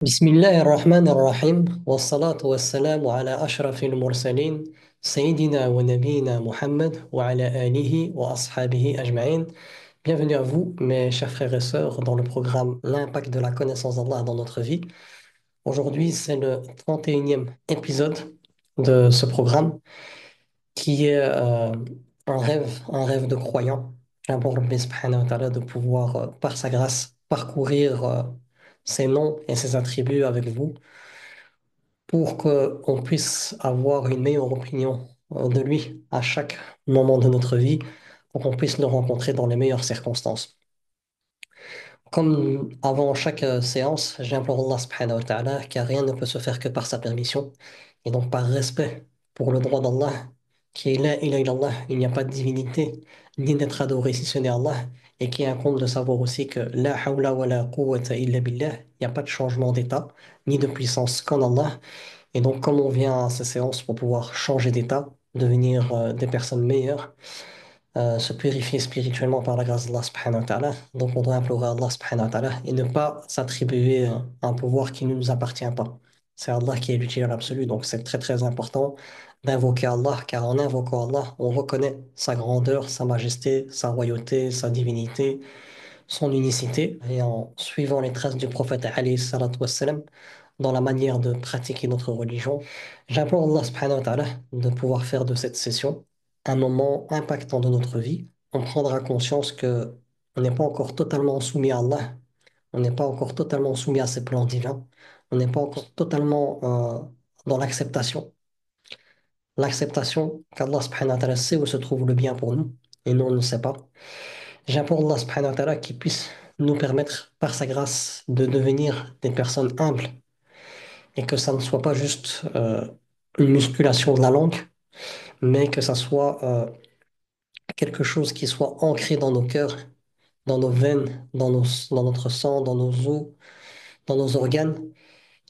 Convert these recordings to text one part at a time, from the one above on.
بسم الله الرحمن الرحيم والصلاة والسلام على أشرف المرسلين سيدنا ونبينا محمد وعلى آله وأصحابه أجمعين. Bienvenue à vous, mes chers frères et sœurs, dans le programme L'impact de la connaissance d'Allah dans notre vie. Aujourd'hui, c'est le 31e épisode de ce programme qui est un rêve de croyant. J'implore Allah subhanahu wa ta'ala de pouvoir, par sa grâce, parcourir ses noms et ses attributs avec vous pour qu'on puisse avoir une meilleure opinion de lui à chaque moment de notre vie, pour qu'on puisse le rencontrer dans les meilleures circonstances. Comme avant chaque séance, j'implore Allah subhanahu wa ta'ala, car rien ne peut se faire que par sa permission, et donc par respect pour le droit d'Allah, qui est là, il illallah, il n'y a pas de divinité, ni d'être adoré si ce n'est Allah, et qui incombe de savoir aussi que la hawla wa la quwwata illa billah, il n'y a pas de changement d'état, ni de puissance qu'en Allah. Et donc, comme on vient à ces séances pour pouvoir changer d'état, devenir des personnes meilleures, se purifier spirituellement par la grâce d'Allah subhanahu wa ta'ala, donc on doit implorer Allah subhanahu wa ta'ala et ne pas s'attribuer un pouvoir qui ne nous appartient pas. C'est Allah qui est l'utile absolu, donc c'est très très important d'invoquer Allah, car en invoquant Allah, on reconnaît sa grandeur, sa majesté, sa royauté, sa divinité, son unicité, et en suivant les traces du prophète alayhi salatu wassalam, dans la manière de pratiquer notre religion. J'implore Allah subhanahu wa ta'ala de pouvoir faire de cette session un moment impactant de notre vie. On prendra conscience que on n'est pas encore totalement soumis à Allah, on n'est pas encore totalement soumis à ses plans divins, on n'est pas encore totalement dans l'acceptation. L'acceptation qu'Allah subhanahu wa ta'ala sait où se trouve le bien pour nous et nous on ne sait pas. J'implore Allah subhanahu wa ta'ala qui puisse nous permettre par sa grâce de devenir des personnes humbles et que ça ne soit pas juste une musculation de la langue, mais que ça soit quelque chose qui soit ancré dans nos cœurs, dans nos veines, dans notre sang, dans nos os, dans nos organes,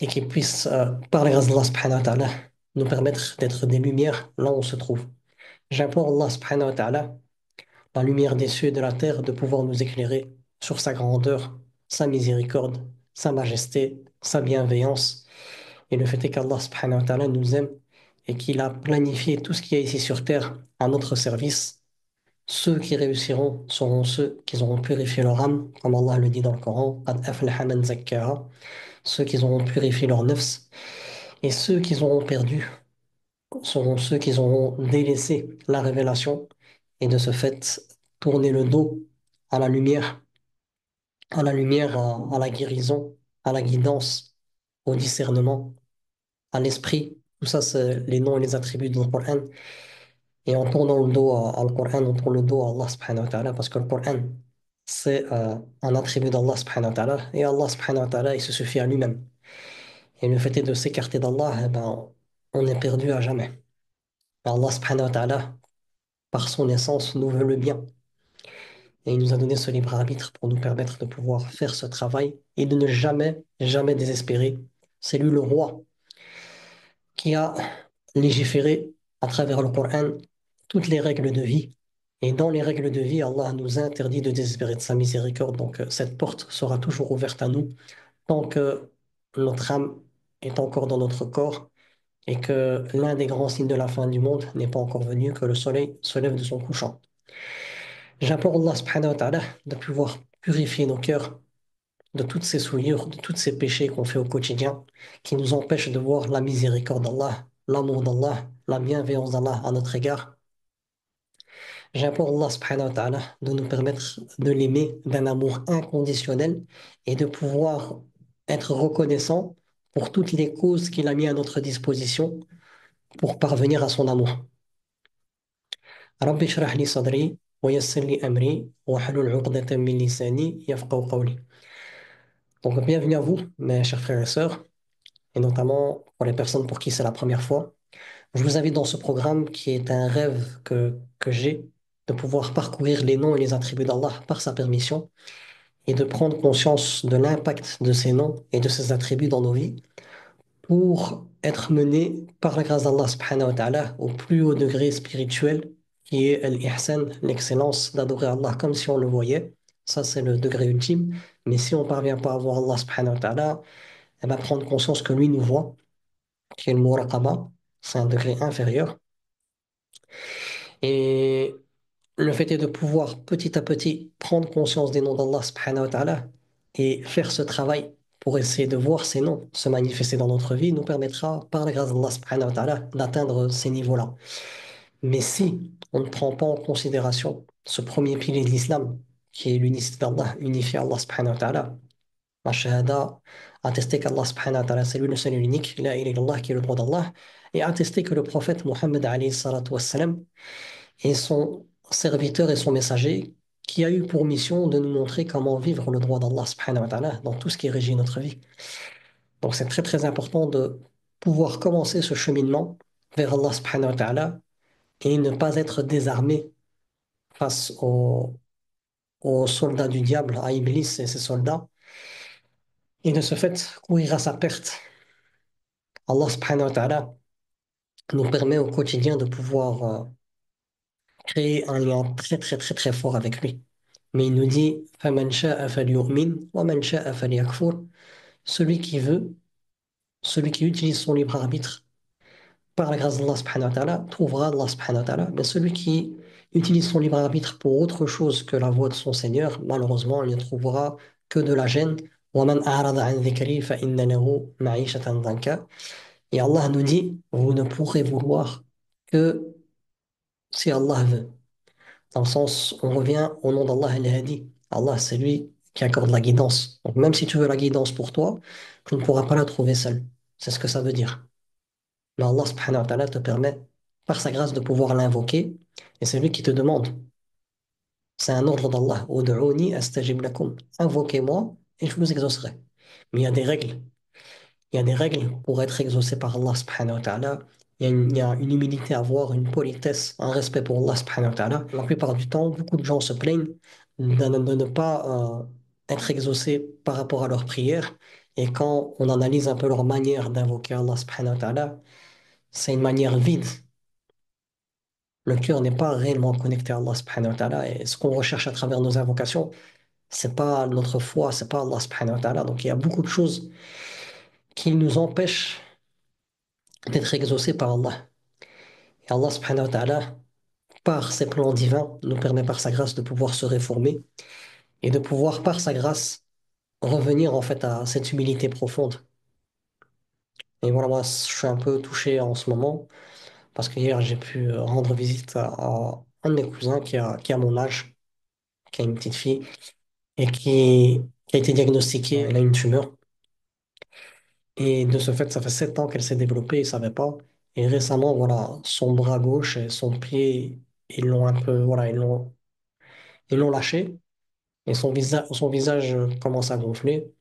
et qui puisse, par la grâce d'Allah subhanahu wa ta'ala, nous permettre d'être des lumières là où on se trouve. J'implore Allah subhanahu wa ta'ala, la lumière des cieux et de la terre, de pouvoir nous éclairer sur sa grandeur, sa miséricorde, sa majesté, sa bienveillance. Et le fait est qu'Allah subhanahu wa ta'ala nous aime et qu'il a planifié tout ce qui est ici sur terre à notre service. Ceux qui réussiront seront ceux qui auront purifié leur âme, comme Allah le dit dans le Coran, قَدْ أَفْلَحَ مَنْ زَكَّاهَا. Ceux qui auront purifié leur nefs. Et ceux qui auront perdu seront ceux qui auront délaissé la révélation et de ce fait tourné le dos à la lumière, à la guérison, à la guidance, au discernement, à l'esprit. Tout ça, c'est les noms et les attributs du Coran. Et en tournant le dos à le Coran, on tourne le dos à Allah subhanahu wa ta'ala parce que le Coran, c'est un attribut d'Allah subhanahu wa ta'ala. Et Allah subhanahu wa ta'ala, il se suffit à lui-même. Et le fait est de s'écarter d'Allah, eh ben, on est perdu à jamais. Allah subhanahu wa ta'ala, par son essence, nous veut le bien. Et il nous a donné ce libre arbitre pour nous permettre de pouvoir faire ce travail et de ne jamais, jamais désespérer. C'est lui le roi qui a légiféré à travers le Coran toutes les règles de vie. Et dans les règles de vie, Allah nous interdit de désespérer de sa miséricorde. Donc cette porte sera toujours ouverte à nous tant que notre âme est encore dans notre corps et que l'un des grands signes de la fin du monde n'est pas encore venu, que le soleil se lève de son couchant. J'implore Allah subhanahu wa ta'ala de pouvoir purifier nos cœurs de toutes ces souillures, de tous ces péchés qu'on fait au quotidien, qui nous empêchent de voir la miséricorde d'Allah, l'amour d'Allah, la bienveillance d'Allah à notre égard. J'implore Allah subhanahu wa ta'ala de nous permettre de l'aimer d'un amour inconditionnel et de pouvoir être reconnaissant pour toutes les causes qu'il a mis à notre disposition pour parvenir à son amour. رب اشرح لي صدري ويسر لي أمري واحلل عقدة من لساني يفقهوا قولي. Donc bienvenue à vous, mes chers frères et sœurs, et notamment pour les personnes pour qui c'est la première fois. Je vous invite dans ce programme qui est un rêve que j'ai de pouvoir parcourir les noms et les attributs d'Allah par sa permission et de prendre conscience de l'impact de ces noms et de ces attributs dans nos vies pour être mené par la grâce d'Allah subhanahu wa ta'ala au plus haut degré spirituel qui est l'ihsan, l'excellence d'adorer Allah comme si on le voyait. Ça, c'est le degré ultime. Mais si on ne parvient pas à voir Allah subhanahu wa ta'ala, eh ben, prendre conscience que lui nous voit, qui est le muraqaba, c'est un degré inférieur. Et le fait est de pouvoir petit à petit prendre conscience des noms d'Allah subhanahu wa ta'ala et faire ce travail pour essayer de voir ces noms se manifester dans notre vie nous permettra, par la grâce d'Allah subhanahu wa ta'ala, d'atteindre ces niveaux-là. Mais si on ne prend pas en considération ce premier pilier de l'islam, qui est l'unicité d'Allah, unifier Allah subhanahu wa ta'ala, la shahada, attester qu'Allah subhanahu wa ta'ala, c'est lui le seul et l'unique, la ilaha illallah, qui est le droit d'Allah, et attester que le prophète Mohammed alayhi salatu wassalam est son serviteur et son messager, qui a eu pour mission de nous montrer comment vivre le droit d'Allah subhanahu wa ta'ala dans tout ce qui régit notre vie. Donc c'est très très important de pouvoir commencer ce cheminement vers Allah subhanahu wa ta'ala et ne pas être désarmé face aux soldats du diable, à Iblis et ses soldats, et de ce fait courir à sa perte. Allah subhanahu wa ta'ala nous permet au quotidien de pouvoir créer un lien très très très très fort avec lui. Mais il nous dit فَمَنْ شَاءَ فَلْيُؤْمِنْ وَمَنْ شَاءَ فَلْيَكْفُرْ. Celui qui veut, celui qui utilise son libre arbitre par la grâce d'Allah subhanahu wa ta'ala trouvera Allah subhanahu wa ta'ala. Mais celui qui utilise son libre arbitre pour autre chose que la voie de son Seigneur, malheureusement, il ne trouvera que de la gêne. وَمَنْ أَعْرَضَ عَنْ ذِكْرِي فَإِنَّ لَهُ مَعِيشَةً ضَنْكًا. Et Allah nous dit, vous ne pourrez vouloir que si Allah veut. Dans le sens, on revient au nom d'Allah al-Hadi. Allah, c'est lui qui accorde la guidance. Donc même si tu veux la guidance pour toi, tu ne pourras pas la trouver seul. C'est ce que ça veut dire. Mais Allah subhanahu wa ta'ala te permet, par sa grâce, de pouvoir l'invoquer. Et c'est lui qui te demande. C'est un ordre d'Allah. Ud'uni astajib lakum. Invoquez-moi et je vous exaucerai. Mais il y a des règles. Il y a des règles pour être exaucé par Allah subhanahu wa ta'ala. Il y a une humilité à avoir, une politesse, un respect pour Allah subhanahu wa ta'ala. La plupart du temps, beaucoup de gens se plaignent de ne pas être exaucés par rapport à leur prière. Et quand on analyse un peu leur manière d'invoquer Allah subhanahu wa ta'ala, c'est une manière vide. Le cœur n'est pas réellement connecté à Allah subhanahu wa ta'ala. Et ce qu'on recherche à travers nos invocations, c'est pas notre foi, c'est pas Allah subhanahu wa ta'ala. Donc il y a beaucoup de choses qui nous empêchent d'être exaucés par Allah. Et Allah subhanahu wa ta'ala, par ses plans divins, nous permet par sa grâce de pouvoir se réformer et de pouvoir, par sa grâce, revenir en fait à cette humilité profonde. Et voilà, moi, je suis un peu touché en ce moment parce que hier, j'ai pu rendre visite à un de mes cousins qui a mon âge, qui a une petite fille et qui a été diagnostiquée, elle a une tumeur. Et de ce fait, ça fait 7 ans qu'elle s'est développée, il ne savait pas. Et récemment, voilà, son bras gauche et son pied, ils l'ont un peu, voilà, ils l'ont lâché. Et son visage commence à gonfler.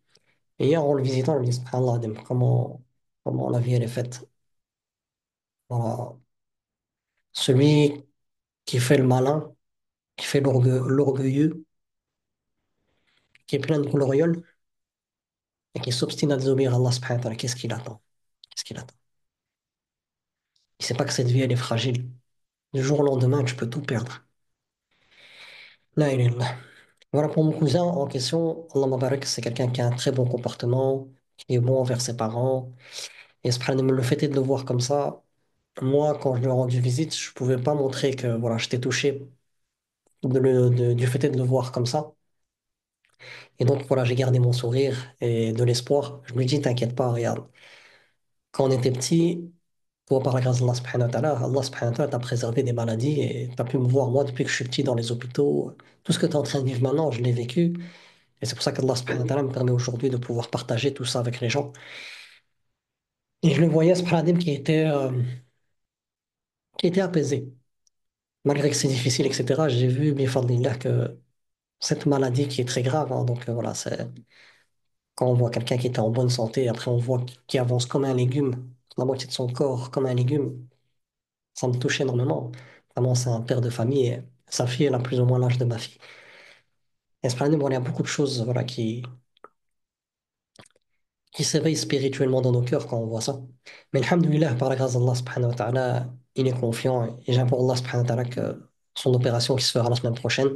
Et hier, en le visitant, je me dit, Subhanallah, Adem, comment la vie elle est faite. Voilà. Celui qui fait le malin, qui fait l'orgueilleux, qui est plein de glorioles et qui s'obstine à désobéir à Allah subhanahu wa ta'ala, qu'est-ce qu'il attend? Qu'est-ce qu'il attend? Il sait pas que cette vie, elle est fragile. Du jour au lendemain, tu peux tout perdre. La ilaha illallah. Voilà pour mon cousin en question. Allah Mabarak, c'est quelqu'un qui a un très bon comportement, qui est bon envers ses parents. Et subhanallah, le fait est de le voir comme ça. Moi, quand je lui ai rendu visite, je pouvais pas montrer que voilà, j'étais touché du fait de le voir comme ça. Et donc, voilà, j'ai gardé mon sourire et de l'espoir. Je lui dis, t'inquiète pas, regarde. Quand on était petit, toi, par la grâce d'Allah subhanahu wa ta'ala, Allah subhanahu wa ta'ala t'a préservé des maladies et t'as pu me voir, moi, depuis que je suis petit dans les hôpitaux. Tout ce que tu es en train de vivre maintenant, je l'ai vécu. Et c'est pour ça qu'Allah subhanahu wa ta'ala me permet aujourd'hui de pouvoir partager tout ça avec les gens. Et je le voyais, ce paradigme qui était apaisé. Malgré que c'est difficile, etc., j'ai vu, bifadlillah, que cette maladie qui est très grave, hein, donc voilà, c'est quand on voit quelqu'un qui était en bonne santé, après on voit qu'il avance comme un légume, la moitié de son corps comme un légume, ça me touche énormément. Vraiment, c'est un père de famille et sa fille, elle a plus ou moins l'âge de ma fille. Et ce bon, il y a beaucoup de choses voilà, qui s'éveillent spirituellement dans nos cœurs quand on voit ça. Mais alhamdoulilah, par la grâce d'Allah subhanahu wa ta'ala, il est confiant et j'implore Allah subhanahu wa ta'ala que son opération qui se fera la semaine prochaine.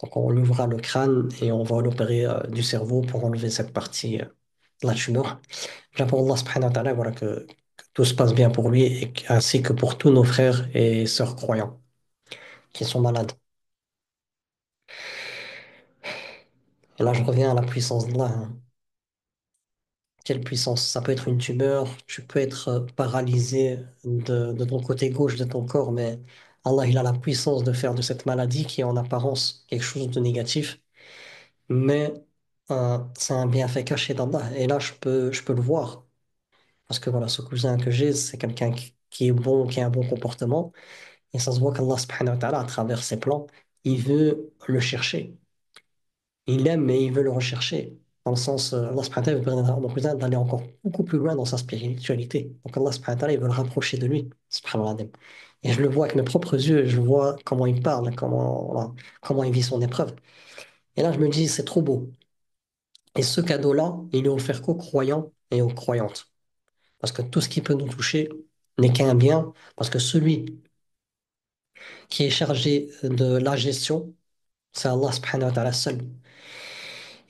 Donc on lui ouvrira le crâne et on va l'opérer du cerveau pour enlever cette partie. la tumeur. J'apprends Allah subhanahu wa ta'ala, voilà, que tout se passe bien pour lui ainsi que pour tous nos frères et sœurs croyants qui sont malades. Et là, je reviens à la puissance d'Allah, hein. Quelle puissance? Ça peut être une tumeur, tu peux être paralysé de ton côté gauche de ton corps, mais Allah, il a la puissance de faire de cette maladie qui est en apparence quelque chose de négatif, mais c'est un bienfait caché d'Allah. Et là, je peux le voir. Parce que voilà, ce cousin que j'ai, c'est quelqu'un qui est bon, qui a un bon comportement. Et ça se voit qu'Allah, subhanahu wa ta'ala, à travers ses plans, il veut le chercher. Il l'aime, mais il veut le rechercher. Dans le sens, Allah subhanahu wa ta'ala veut permettre à mon cousin d'aller encore beaucoup plus loin dans sa spiritualité. Donc Allah subhanahu wa ta'ala, il veut le rapprocher de lui. Subhanallah. Et je le vois avec mes propres yeux, je vois comment il parle, voilà, comment il vit son épreuve. Et là, je me dis, c'est trop beau. Et ce cadeau-là, il est offert qu'aux croyants et aux croyantes. Parce que tout ce qui peut nous toucher n'est qu'un bien, parce que celui qui est chargé de la gestion, c'est Allah subhanahu wa ta'ala seul.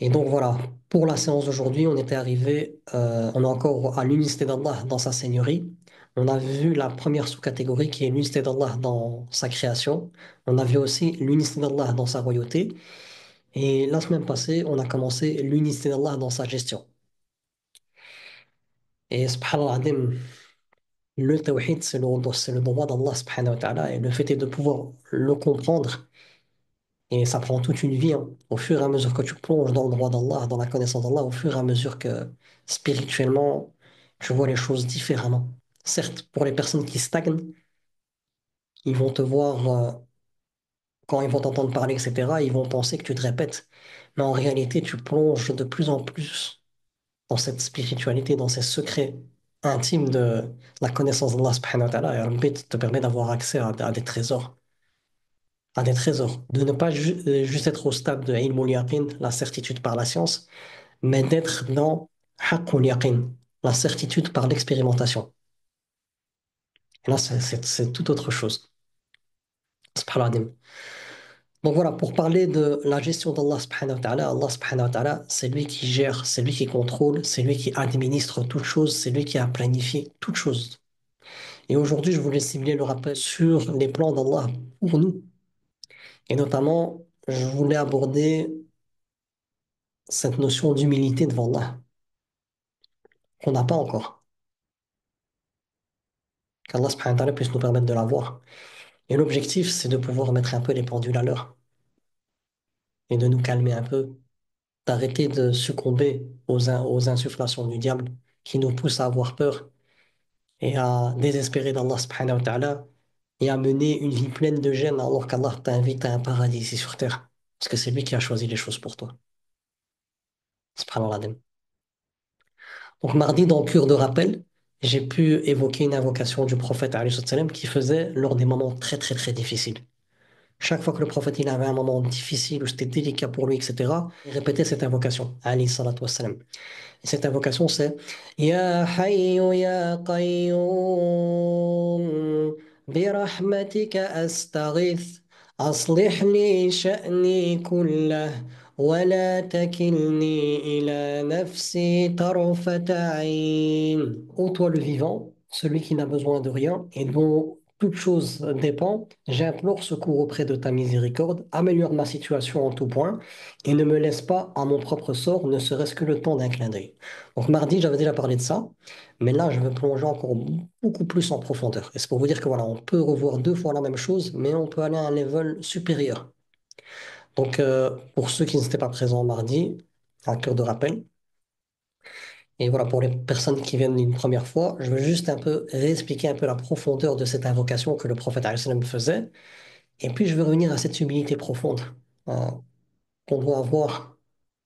Et donc voilà, pour la séance d'aujourd'hui, on était arrivé, on est encore à l'unicité d'Allah dans sa seigneurie. On a vu la première sous-catégorie qui est l'unicité d'Allah dans sa création. On a vu aussi l'unicité d'Allah dans sa royauté. Et la semaine passée, on a commencé l'unicité d'Allah dans sa gestion. Et subhanallah, le tawhid, c'est le droit d'Allah subhanahu wa ta'ala. Et le fait est de pouvoir le comprendre. Et ça prend toute une vie, hein. Au fur et à mesure que tu plonges dans le droit d'Allah, dans la connaissance d'Allah, au fur et à mesure que spirituellement, tu vois les choses différemment. Certes, pour les personnes qui stagnent, ils vont te voir, quand ils vont t'entendre parler, etc., ils vont penser que tu te répètes. Mais en réalité, tu plonges de plus en plus dans cette spiritualité, dans ces secrets intimes de la connaissance d'Allah subhanahu wa ta'ala. Et Rabbi te permet d'avoir accès à des trésors. À des trésors. De ne pas juste être au stade de ilmul yaqin, la certitude par la science, mais d'être dans haqqul yaqin, la certitude par l'expérimentation. Et là, c'est tout autre chose. Subhanallah. Donc voilà, pour parler de la gestion d'Allah subhanahu wa ta'ala, Allah subhanahu wa ta'ala, c'est lui qui gère, c'est lui qui contrôle, c'est lui qui administre toutes choses, c'est lui qui a planifié toutes choses. Et aujourd'hui, je voulais cibler le rappel sur les plans d'Allah pour nous. Et notamment, je voulais aborder cette notion d'humilité devant Allah, qu'on n'a pas encore. Qu'Allah subhanahu wa ta'ala puisse nous permettre de l'avoir. Et l'objectif, c'est de pouvoir mettre un peu les pendules à l'heure et de nous calmer un peu, d'arrêter de succomber aux insufflations du diable qui nous poussent à avoir peur et à désespérer d'Allah subhanahu wa ta'ala et à mener une vie pleine de gêne alors qu'Allah t'invite à un paradis ici sur terre. Parce que c'est lui qui a choisi les choses pour toi. Subhanallah. Donc mardi, dans Cure de rappel, j'ai pu évoquer une invocation du prophète alayhi salam qui faisait lors des moments très très très difficiles. Chaque fois que le prophète il avait un moment difficile ou c'était délicat pour lui, etc., il répétait cette invocation, alayhi salatu wassalam. Et cette invocation, c'est Ya hayyu ya qayyum birahmatika astaghith aslih li sha'ni kullah wa la takilni ila nafsi tarfata ayn. Ô toi le vivant, celui qui n'a besoin de rien et dont toute chose dépend, j'implore secours auprès de ta miséricorde, améliore ma situation en tout point et ne me laisse pas à mon propre sort, ne serait-ce que le temps d'un clin d'œil. Donc mardi, j'avais déjà parlé de ça, mais là, je vais plonger encore beaucoup plus en profondeur. Et c'est pour vous dire que voilà, on peut revoir deux fois la même chose, mais on peut aller à un level supérieur. Donc pour ceux qui n'étaient pas présents mardi, à cœur de rappel, et voilà, pour les personnes qui viennent une première fois, je veux juste un peu réexpliquer un peu la profondeur de cette invocation que le prophète alayhi salam faisait. Et puis je veux revenir à cette humilité profonde euh, qu'on doit avoir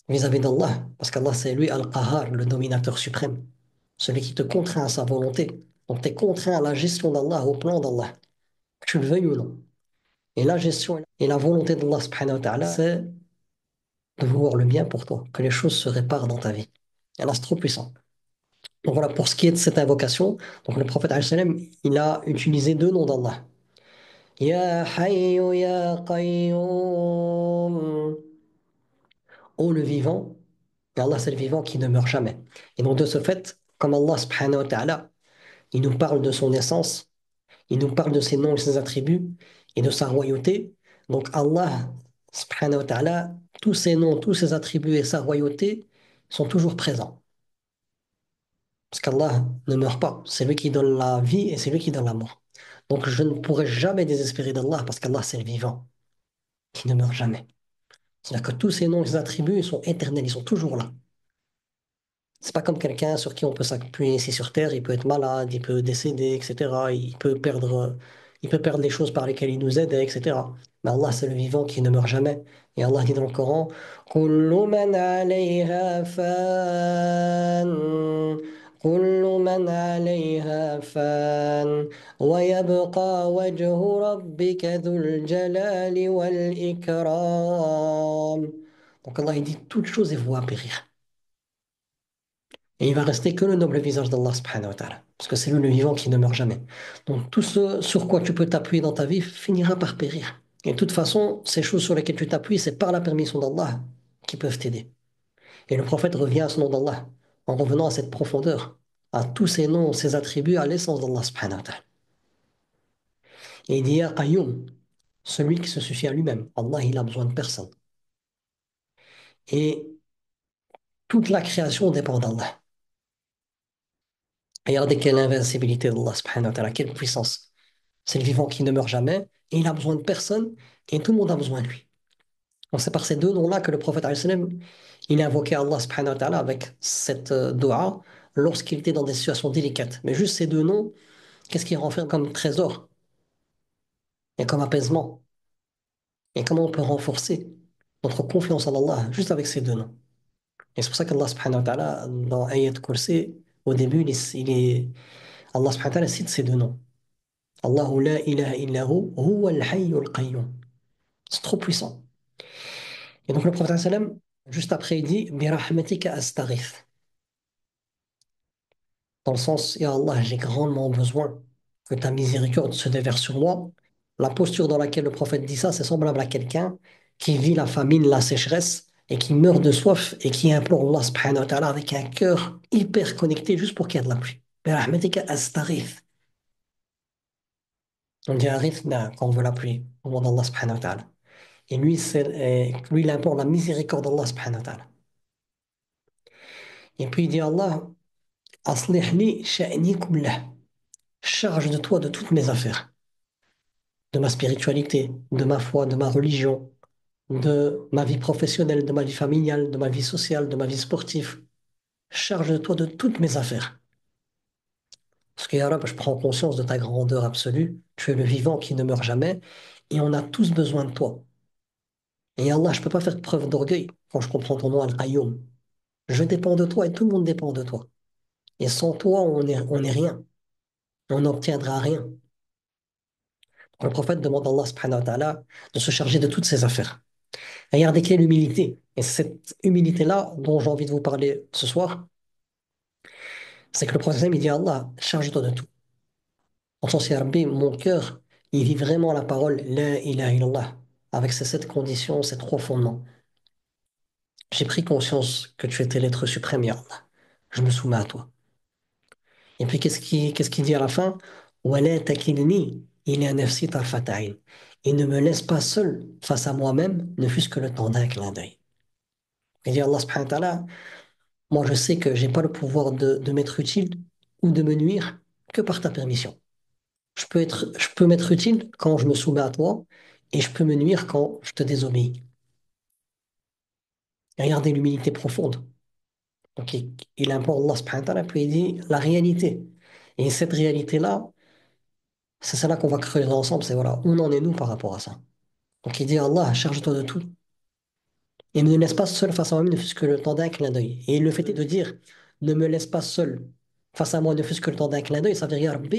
vis-à-vis d'Allah, parce qu'Allah, c'est lui Al-Qahar, le dominateur suprême, celui qui te contraint à sa volonté. Donc, tu es contraint à la gestion d'Allah, au plan d'Allah, que tu le veuilles ou non. Et la gestion et la volonté d'Allah, subhanahu wa ta'ala, c'est de vouloir le bien pour toi, que les choses se réparent dans ta vie. Et là, c'est trop puissant. Donc voilà, pour ce qui est de cette invocation, donc le prophète, alayhi salam, il a utilisé deux noms d'Allah. Ya Hayyu Ya Qayyum. Ô le vivant, Et Allah, c'est le vivant qui ne meurt jamais. Et donc, de ce fait, comme Allah subhanahu wa ta'ala, il nous parle de son essence, il nous parle de ses noms et ses attributs et de sa royauté. Donc, Allah subhanahu wa ta'ala, tous ses noms, tous ses attributs et sa royauté sont toujours présents. Parce qu'Allah ne meurt pas. C'est lui qui donne la vie et c'est lui qui donne la mort. Donc, je ne pourrai jamais désespérer d'Allah parce qu'Allah, c'est le vivant qui ne meurt jamais. C'est-à-dire que tous ses noms et ses attributs ils sont éternels, ils sont toujours là. C'est pas comme quelqu'un sur qui on peut s'appuyer ici sur Terre, il peut être malade, il peut décéder, etc. Il peut perdre les choses par lesquelles il nous aide, etc. Mais Allah, c'est le vivant qui ne meurt jamais. Et Allah dit dans le Coran, كل من عليها فان كل من عليها فان ويبقى وجه ربك ذو الجلال والإكرام. Donc Allah, il dit, toute chose est vouée à périr. Et il va rester que le noble visage d'Allah subhanahu wa ta'ala. Parce que c'est lui le vivant qui ne meurt jamais. Donc tout ce sur quoi tu peux t'appuyer dans ta vie finira par périr. Et de toute façon, ces choses sur lesquelles tu t'appuies, c'est par la permission d'Allah qui peuvent t'aider. Et le prophète revient à ce nom d'Allah, en revenant à cette profondeur, à tous ces noms, ces attributs, à l'essence d'Allah subhanahu wa ta'ala. Et il dit, Ya Qayyum, celui qui se suffit à lui-même. Allah, il a besoin de personne. Et toute la création dépend d'Allah. Regardez quelle invincibilité d'Allah subhanahu wa ta'ala, quelle puissance. C'est le vivant qui ne meurt jamais, et il a besoin de personne, et tout le monde a besoin de lui. Donc c'est par ces deux noms-là que le prophète alayhi salam, il a invoqué Allah subhanahu wa ta'ala avec cette dua lorsqu'il était dans des situations délicates. Mais juste ces deux noms, qu'est-ce qu'il renferme comme trésor et comme apaisement? Et comment on peut renforcer notre confiance en Allah juste avec ces deux noms? Et c'est pour ça qu'Allah subhanahu wa ta'ala, dans Ayat Kursi, au début, Allah subhanahu wa ta'ala cite ces deux noms. Allahu la ilaha illahu, huwa al-hayyul qayyum. C'est trop puissant. Et donc le prophète sallam, juste après, il dit Birahmatika astaghith. Dans le sens, Ya Allah, j'ai grandement besoin que ta miséricorde se déverse sur moi. La posture dans laquelle le prophète dit ça, c'est semblable à quelqu'un qui vit la famine, la sécheresse, et qui meurt de soif et qui implore Allah subhanahu wa ta'ala avec un cœur hyper connecté juste pour qu'il y ait de la pluie. Birahmatika astaghith. On dit arith quand on veut la pluie, au nom d'Allah subhanahu wa ta'ala. Et lui, lui, il implore la miséricorde d'Allah subhanahu wa ta'ala. Et puis il dit Allah, Aslihni sha'ni kullah. Charge de toi de toutes mes affaires, de ma spiritualité, de ma foi, de ma religion, de ma vie professionnelle, de ma vie familiale, de ma vie sociale, de ma vie sportive. Charge de toi de toutes mes affaires. Parce que, Ya Rab, je prends conscience de ta grandeur absolue. Tu es le vivant qui ne meurt jamais. Et on a tous besoin de toi. Et Ya Allah, je ne peux pas faire preuve d'orgueil quand je comprends ton nom Al-Qayyum. Je dépends de toi et tout le monde dépend de toi. Et sans toi, on est rien. On n'obtiendra rien. Le prophète demande à Allah subhanahu wa ta'ala de se charger de toutes ses affaires. Regardez quelle humilité. Et c'est cette humilité-là dont j'ai envie de vous parler ce soir. C'est que le prophète il dit à Allah, charge-toi de tout. En sens, Ya Rabbi, mon cœur, il vit vraiment la parole La ilaha illallah, avec ces sept conditions, ces trois fondements. J'ai pris conscience que tu étais l'être suprême, Ya Allah. Je me soumets à toi. Et puis qu'est-ce qu'il dit à la fin? Wala takilni ila nafsi tarfat ayn. Et ne me laisse pas seul face à moi-même, ne fût-ce que le temps d'un clin d'œil. Il dit Allah subhanahu wa ta'ala, moi je sais que j'ai pas le pouvoir de m'être utile ou de me nuire que par ta permission. Je peux m'être utile quand je me soumets à toi et je peux me nuire quand je te désobéis. Et regardez l'humilité profonde. Donc il implore Allah subhanahu wa ta'ala, puis il dit la réalité. Et cette réalité-là, c'est celle-là qu'on va creuser ensemble, c'est voilà, où en est nous par rapport à ça. Donc il dit Allah, charge-toi de tout. Et ne me laisse pas seul face à moi-même, ne fût-ce que le temps d'un clin d'œil. Et le fait est de dire, ne me laisse pas seul face à moi, ne fût-ce que le temps d'un clin d'œil, ça veut dire, B,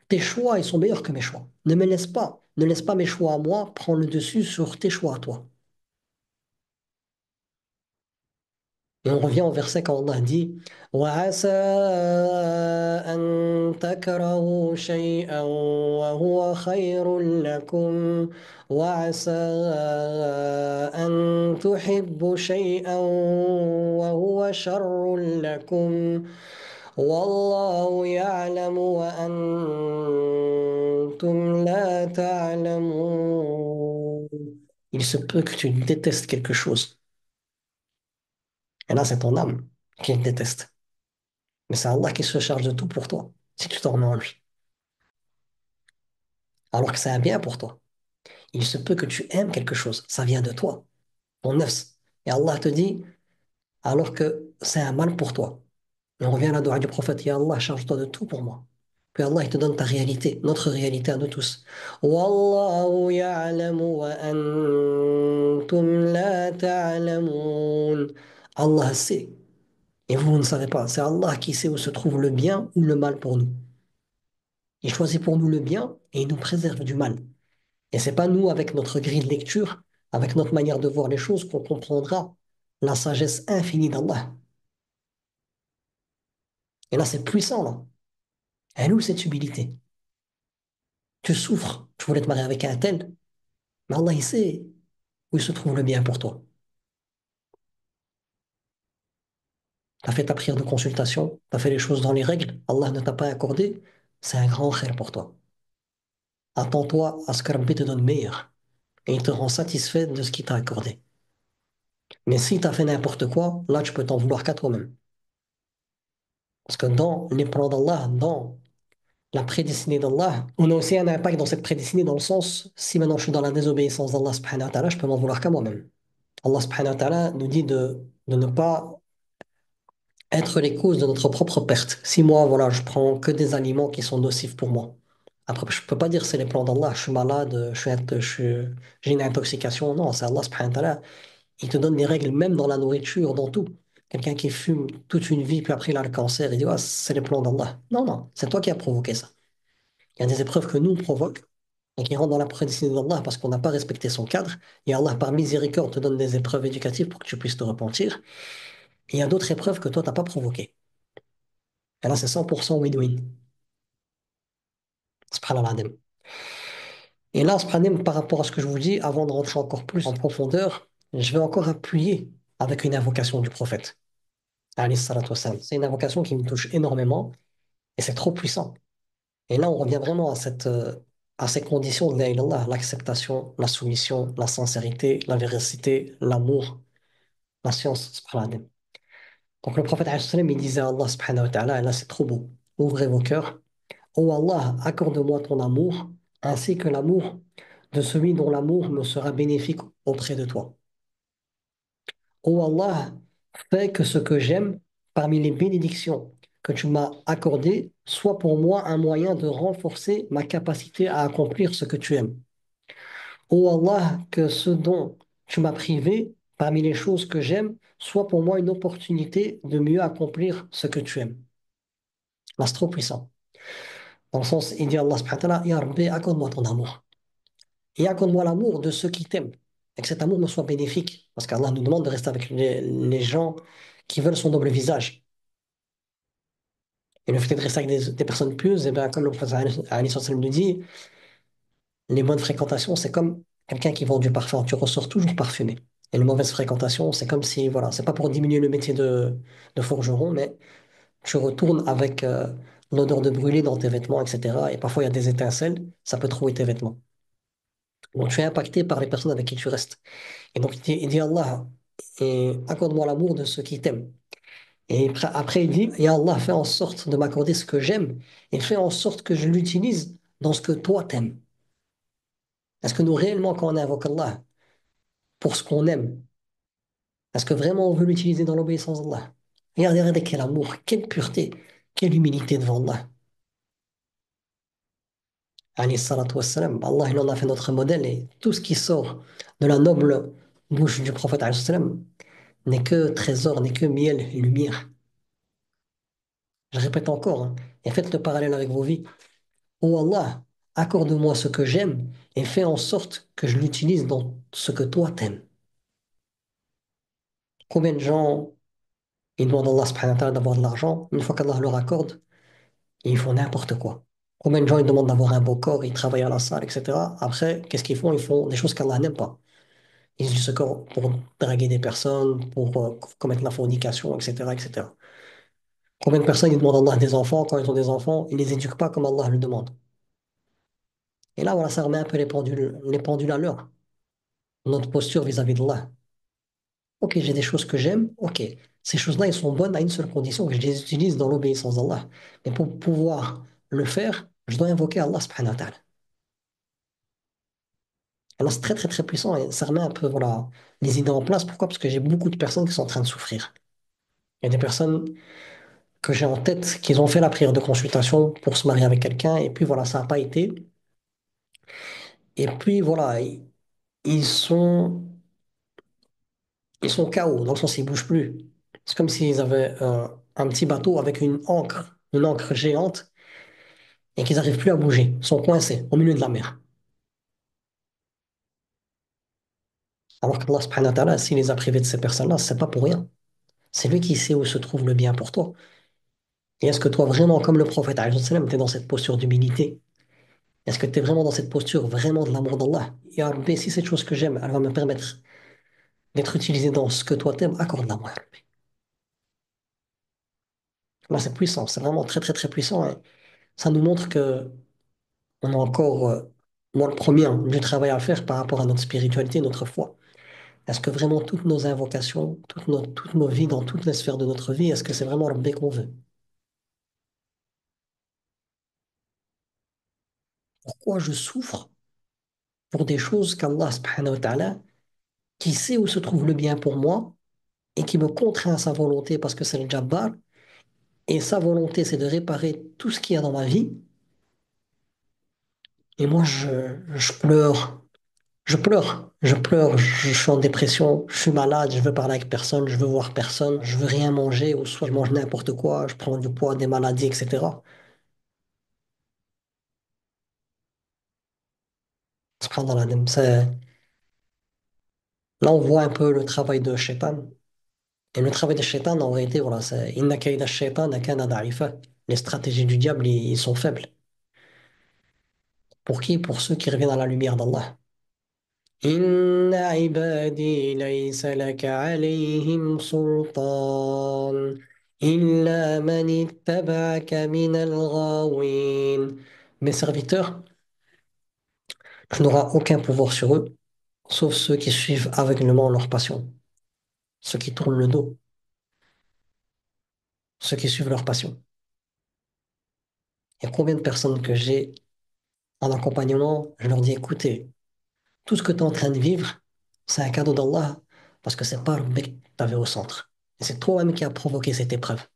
tes choix, ils sont meilleurs que mes choix. Ne laisse pas mes choix à moi prendre le dessus sur tes choix à toi. Et on revient au verset quand Allah dit وعسى أن تكرهوا شيئا وهو خير لكم وعسى أن تحبوا شيئا وهو شر لكم والله يعلم وأنتم لا تعلمون. Il se peut que tu détestes quelque chose. Et là, c'est ton âme qui le déteste. Mais c'est Allah qui se charge de tout pour toi, si tu t'en remets en lui. Alors que c'est un bien pour toi. Il se peut que tu aimes quelque chose. Ça vient de toi, ton nefs. Et Allah te dit, alors que c'est un mal pour toi. Et on revient à la dua du prophète, Ya Allah, charge-toi de tout pour moi. Puis Allah, il te donne ta réalité, notre réalité à nous tous. Wallahu ya'lamu wa antum la ta'lamun. Allah sait, et vous ne savez pas. C'est Allah qui sait où se trouve le bien ou le mal pour nous. Il choisit pour nous le bien et il nous préserve du mal. Et c'est pas nous, avec notre grille de lecture, avec notre manière de voir les choses, qu'on comprendra la sagesse infinie d'Allah. Et là, c'est puissant, là. Elle est où cette humilité? Tu souffres, tu voulais te marier avec un tel, mais Allah, il sait où il se trouve le bien pour toi. Tu as fait ta prière de consultation, tu as fait les choses dans les règles, Allah ne t'a pas accordé, c'est un grand khair pour toi. Attends-toi à ce que Rabbi te donne meilleur et il te rend satisfait de ce qu'il t'a accordé. Mais si tu as fait n'importe quoi, là, tu peux t'en vouloir qu'à toi-même. Parce que dans les plans d'Allah, dans la prédestinée d'Allah, on a aussi un impact dans cette prédestinée dans le sens, si maintenant je suis dans la désobéissance d'Allah subhanahu wa ta'ala, je peux m'en vouloir qu'à moi-même. Allah subhanahu wa ta'ala nous dit de ne pas être les causes de notre propre perte. Si moi, voilà, je prends que des aliments qui sont nocifs pour moi. Après, je peux pas dire c'est les plans d'Allah, je suis malade, j'ai une intoxication. Non, c'est Allah subhanahu wa ta'ala. Il te donne des règles même dans la nourriture, dans tout. Quelqu'un qui fume toute une vie, puis après il a le cancer, il dit, ah, c'est les plans d'Allah. Non, non, c'est toi qui as provoqué ça. Il y a des épreuves que nous on provoque et qui rentrent dans la prédestinée d'Allah parce qu'on n'a pas respecté son cadre. Et Allah, par miséricorde, te donne des épreuves éducatives pour que tu puisses te repentir. Et il y a d'autres épreuves que toi, tu n'as pas provoquées. Et là, c'est 100% win-win. Subhanallah. Et là, subhanallah, par rapport à ce que je vous dis, avant de rentrer encore plus en profondeur, je vais encore appuyer avec une invocation du prophète. Alayhi salatu wassalam. C'est une invocation qui me touche énormément et c'est trop puissant. Et là, on revient vraiment à ces conditions de la ilaha illallah, l'acceptation, la soumission, la sincérité, la véracité, l'amour, la science. Subhanallah. Donc le prophète alayhi salam, il disait à Allah subhanahu wa ta'ala, et là c'est trop beau, ouvrez vos cœurs. Ô Allah, accorde-moi ton amour, ainsi que l'amour de celui dont l'amour me sera bénéfique auprès de toi. Ô Allah, fais que ce que j'aime parmi les bénédictions que tu m'as accordées soit pour moi un moyen de renforcer ma capacité à accomplir ce que tu aimes. Ô Allah, que ce dont tu m'as privé parmi les choses que j'aime soit pour moi une opportunité de mieux accomplir ce que tu aimes. Là, c'est trop puissant. Dans le sens, il dit à Allah subhanahu wa ta'ala, Ya Rabbi, accorde-moi ton amour. Et accorde-moi l'amour de ceux qui t'aiment. Et que cet amour me soit bénéfique. Parce qu'Allah nous demande de rester avec les gens qui veulent son noble visage. Et le fait de rester avec des personnes pieuses, eh bien, comme le prophète alayhi sallam nous dit, les bonnes fréquentations, c'est comme quelqu'un qui vend du parfum. Tu ressors toujours parfumé. Et les mauvaises fréquentations, c'est comme si, voilà, c'est pas pour diminuer le métier de forgeron, mais tu retournes avec l'odeur de brûlé dans tes vêtements, etc. Et parfois, il y a des étincelles, ça peut trouver tes vêtements. Donc, tu es impacté par les personnes avec qui tu restes. Et donc, il dit Allah, et accorde-moi l'amour de ceux qui t'aiment. Et après, il dit, Ya Allah, fais en sorte de m'accorder ce que j'aime et fais en sorte que je l'utilise dans ce que toi t'aimes. Est-ce que nous, réellement, quand on invoque Allah pour ce qu'on aime, est-ce que vraiment on veut l'utiliser dans l'obéissance d'Allah? Regardez quel amour, quelle pureté, quelle humilité devant Allah. Alayhi salatu wassalam. Allah, il en a fait notre modèle et tout ce qui sort de la noble bouche du prophète alayhi salam n'est que trésor, n'est que miel et lumière. Je répète encore, hein, et faites le parallèle avec vos vies. Oh Allah, accorde-moi ce que j'aime et fais en sorte que je l'utilise dans ce que toi t'aimes. Combien de gens, ils demandent à Allah subhanahu wa ta'ala d'avoir de l'argent, une fois qu'Allah leur accorde, et ils font n'importe quoi. Combien de gens ils demandent d'avoir un beau corps, ils travaillent à la salle, etc. Après, qu'est-ce qu'ils font? Ils font des choses qu'Allah n'aime pas. Ils utilisent ce corps pour draguer des personnes, pour commettre la fornication, etc., etc. Combien de personnes ils demandent à Allah des enfants, quand ils ont des enfants, ils les éduquent pas comme Allah le demande. Et là, voilà, ça remet un peu les pendules à l'heure. Notre posture vis-à-vis d'Allah. Ok, j'ai des choses que j'aime, ok. Ces choses-là, elles sont bonnes à une seule condition, que je les utilise dans l'obéissance d'Allah. Mais pour pouvoir le faire, je dois invoquer Allah subhanahu wa ta'ala. Et là, c'est très, très, très puissant et ça remet un peu, voilà, les idées en place. Pourquoi? Parce que j'ai beaucoup de personnes qui sont en train de souffrir. Il y a des personnes que j'ai en tête qui ont fait la prière de consultation pour se marier avec quelqu'un et puis voilà, ça n'a pas été. Et puis voilà, ils sont, ils sont KO, dans le sens ils bougent plus. C'est comme s'ils avaient un petit bateau avec une ancre géante et qu'ils n'arrivent plus à bouger. Ils sont coincés au milieu de la mer. Alors qu'Allah subhanahu wa ta'ala, s'il les a privés de ces personnes-là, c'est pas pour rien. C'est lui qui sait où se trouve le bien pour toi. Et est-ce que toi, vraiment, comme le prophète, tu es dans cette posture d'humilité? Est-ce que tu es vraiment dans cette posture, vraiment de l'amour d'Allah? Ya Rabbi, si cette chose que j'aime, elle va me permettre d'être utilisée dans ce que toi t'aimes, accorde-la-moi, Ya Rabbi. Là, c'est puissant, c'est vraiment très, très, très puissant. Et ça nous montre que on a encore, moi le premier, hein, du travail à faire par rapport à notre spiritualité, notre foi. Est-ce que vraiment toutes nos invocations, toutes nos vies, dans toutes les sphères de notre vie, est-ce que c'est vraiment Rabbi qu'on veut? Pourquoi je souffre pour des choses qu'Allah subhanahu wa ta'ala, qui sait où se trouve le bien pour moi et qui me contraint à sa volonté parce que c'est le Jabbar, et sa volonté c'est de réparer tout ce qu'il y a dans ma vie, et moi je pleure, je suis en dépression, je suis malade, je veux parler avec personne, je veux voir personne, je veux rien manger, ou soit je mange n'importe quoi, je prends du poids, des maladies, etc. Subhanallah, là on voit un peu le travail de Shaitan. Et le travail de Shaitan, en réalité, voilà, c'est Inna kayda shaitan kana da'ifa. Les stratégies du diable, ils sont faibles. Pour qui? Pour ceux qui reviennent à la lumière d'Allah. Inna ibadi laysa laka alayhim sultan illa man ittaba'aka minal ghawin. Mes serviteurs, tu n'auras aucun pouvoir sur eux, sauf ceux qui suivent aveuglément leur passion, ceux qui tournent le dos, ceux qui suivent leur passion. Il y a combien de personnes que j'ai en accompagnement, je leur dis, écoutez, tout ce que tu es en train de vivre, c'est un cadeau d'Allah parce que c'est pas le mec que tu avais au centre. Et c'est toi-même qui as provoqué cette épreuve.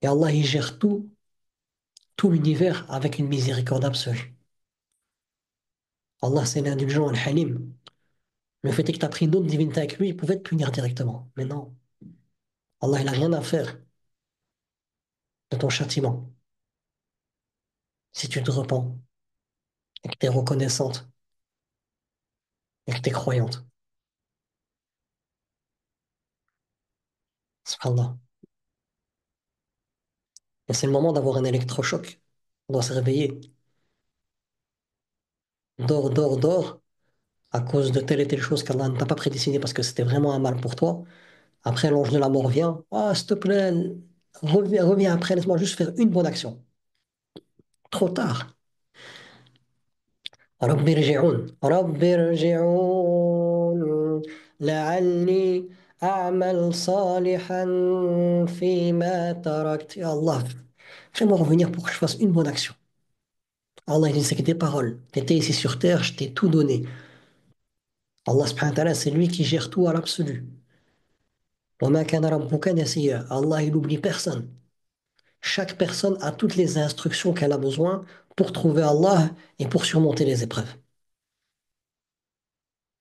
Et Allah, il gère tout l'univers avec une miséricorde absolue. Allah, c'est l'indulgent, le halim. Le fait est que tu as pris d'autres divinités avec lui, il pouvait te punir directement. Mais non, Allah, il n'a rien à faire de ton châtiment. Si tu te repens et que tu es reconnaissante et que tu es croyante. Subhanallah. Et c'est le moment d'avoir un électrochoc. On doit se réveiller. Dors, dors, dors, à cause de telle et telle chose qu'Allah ne t'a pas prédestiné parce que c'était vraiment un mal pour toi. Après, l'ange de la mort vient. Ah, s'il te plaît, reviens, reviens après, laisse-moi juste faire une bonne action. Trop tard. رب ارجعون رب ارجعون لعلي أعمل صالحا فيما تركت. Ya Allah, fais-moi revenir pour que je fasse une bonne action. Allah, il dit, c'est que des paroles. Tu étais ici sur terre, je t'ai tout donné. Allah subhanahu wa ta'ala, c'est lui qui gère tout à l'absolu. وَمَا كَانَ رَبُّكَ نَسِيًّا. Allah, il n'oublie personne. Chaque personne a toutes les instructions qu'elle a besoin pour trouver Allah et pour surmonter les épreuves.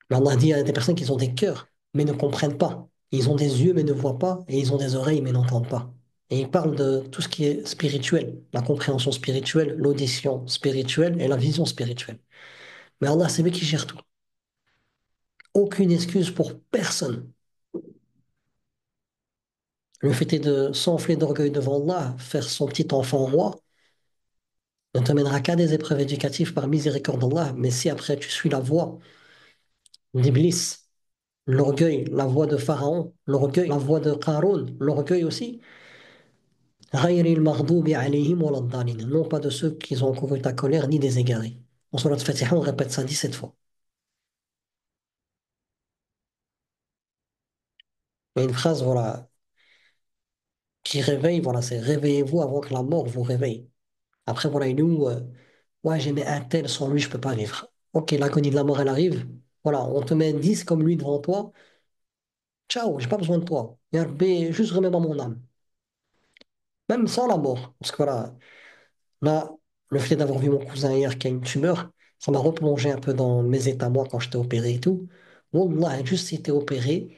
Mais Allah dit, il y a des personnes qui ont des cœurs, mais ne comprennent pas. Ils ont des yeux, mais ne voient pas, et ils ont des oreilles, mais n'entendent pas. Et il parle de tout ce qui est spirituel, la compréhension spirituelle, l'audition spirituelle et la vision spirituelle. Mais Allah, c'est lui qui gère tout. Aucune excuse pour personne. Le fait est de s'enfler d'orgueil devant Allah, faire son petit enfant roi, ne te mènera qu'à des épreuves éducatives par miséricorde d'Allah. Mais si après tu suis la voie d'Iblis, l'orgueil, la voie de Pharaon, l'orgueil, la voie de Qarun, l'orgueil aussi, غير المغضوب عليهم ولا الضالين, non pas de ceux qui ont couru ta colère, ni des égarés. En surat Fatiha, on répète ça 17 fois. Il y a une phrase, voilà, qui réveille, voilà, c'est réveillez-vous avant que la mort vous réveille. Après, voilà, il est où, ouais, j'aimais un tel, sans lui, je peux pas vivre. Ok, l'agonie de la mort, elle arrive. Voilà, on te met 10 comme lui devant toi. Ciao, j'ai pas besoin de toi. Ya Rabbi, juste remets-moi mon âme. Même sans la mort. Parce que voilà, là, le fait d'avoir vu mon cousin hier qui a une tumeur, ça m'a replongé un peu dans mes états, moi, quand j'étais opéré et tout. Wallah, juste si t'es opéré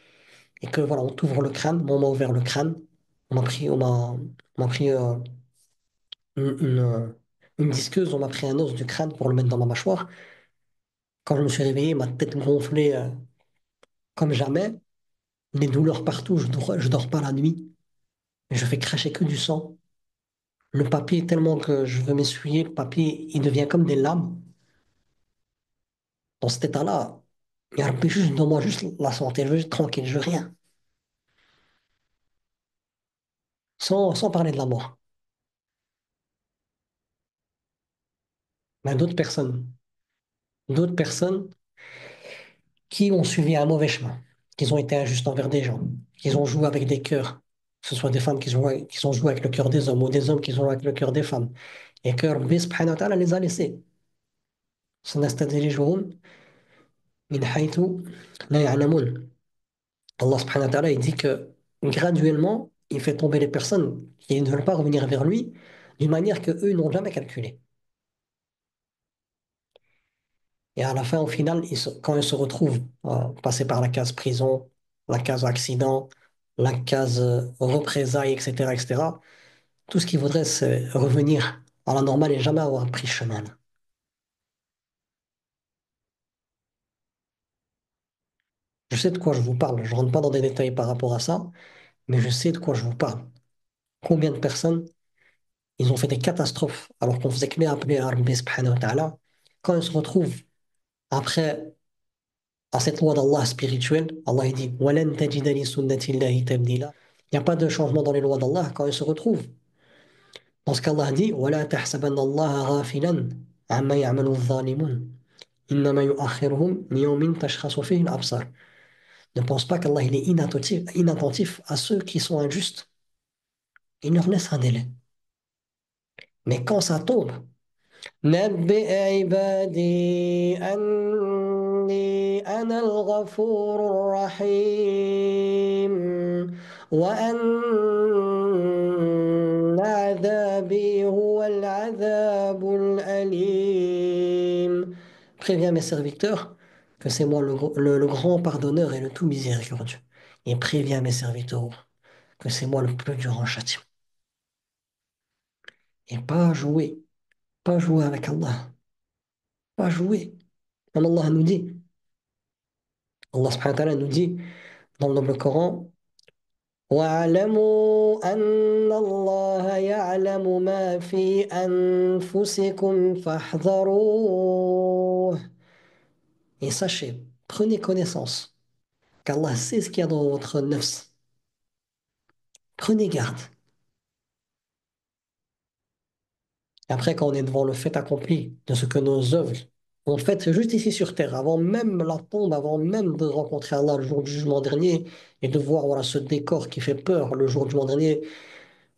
et que voilà, on t'ouvre le crâne, moi, on m'a ouvert le crâne, on m'a pris une disqueuse, on m'a pris un os du crâne pour le mettre dans ma mâchoire. Quand je me suis réveillé, ma tête gonflée comme jamais, les douleurs partout, je dors pas la nuit, et je fais cracher que du sang. Le papier, tellement que je veux m'essuyer, le papier, il devient comme des lames. Dans cet état-là, ya Rabbi, juste, donne-moi juste la santé, je veux juste tranquille, je veux rien. Sans parler de la mort. Mais d'autres personnes qui ont suivi un mauvais chemin, qui ont été injustes envers des gens, qui ont joué avec des cœurs, que ce soit des femmes qui ont joué avec le cœur des hommes ou des hommes qui ont joué avec le cœur des femmes, et que Rabbi subhanahu wa ta'ala les a laissés. سنستدرجهم من حيث لا يعلمون. Allah subhanahu wa ta'ala, il dit que graduellement, il fait tomber les personnes qui ne veulent pas revenir vers lui d'une manière que eux n'ont jamais calculée. Et à la fin, au final, quand ils se retrouvent passés par la case prison, la case accident, la case représailles, etc., etc., tout ce qu'ils voudraient, c'est revenir à la normale et jamais avoir pris ce chemin-là. Je sais de quoi je vous parle. Je ne rentre pas dans des détails par rapport à ça, mais je sais de quoi je vous parle. Combien de personnes ils ont fait des catastrophes alors qu'on faisait que les appeler à Rabbi subhanahu wa ta'ala. Quand ils se retrouvent après à cette loi d'Allah spirituelle, Allah il dit وَلَن تَجِدَ لِسُنَّةِ اللَّهِ تَبْدِيلًا. Il n'y a pas de changement dans les lois d'Allah quand ils se retrouvent. Dans ce qu'Allah dit وَلَا تَحْسَبَنَّ اللَّهَ غَافِلًا عَمَّا يَعْمَلُ الظَّالِمُونَ إِنَّمَا يُؤَخِّرُهُمْ لِيَوْمٍ تَشْخَصُ فِيهِ الْأَبْصَارُ. Ne pense pas qu'Allah il est inattentif à ceux qui sont injustes. Il leur laisse un délai. Mais quand ça tombe, نبئ عبادي أني أنا الغفور الرحيم وأن عذابي هو العذاب الأليم. Préviens mes serviteurs que c'est moi le grand pardonneur et le tout miséricordieux. Et préviens mes serviteurs que c'est moi le plus dur en châtiment. Et pas jouer avec Allah, pas jouer. Comme Allah nous dit. Allah subhanahu wa ta'ala nous dit dans le noble Coran واعلموا أن الله يعلم ما في أنفسكم فاحذروه. Et sachez, prenez connaissance qu'Allah sait ce qu'il y a dans votre nefs. Prenez garde. Et après, quand on est devant le fait accompli de ce que nos œuvres ont fait juste ici sur terre, avant même la tombe, avant même de rencontrer Allah le jour du jugement dernier et de voir voilà, ce décor qui fait peur le jour du jugement dernier,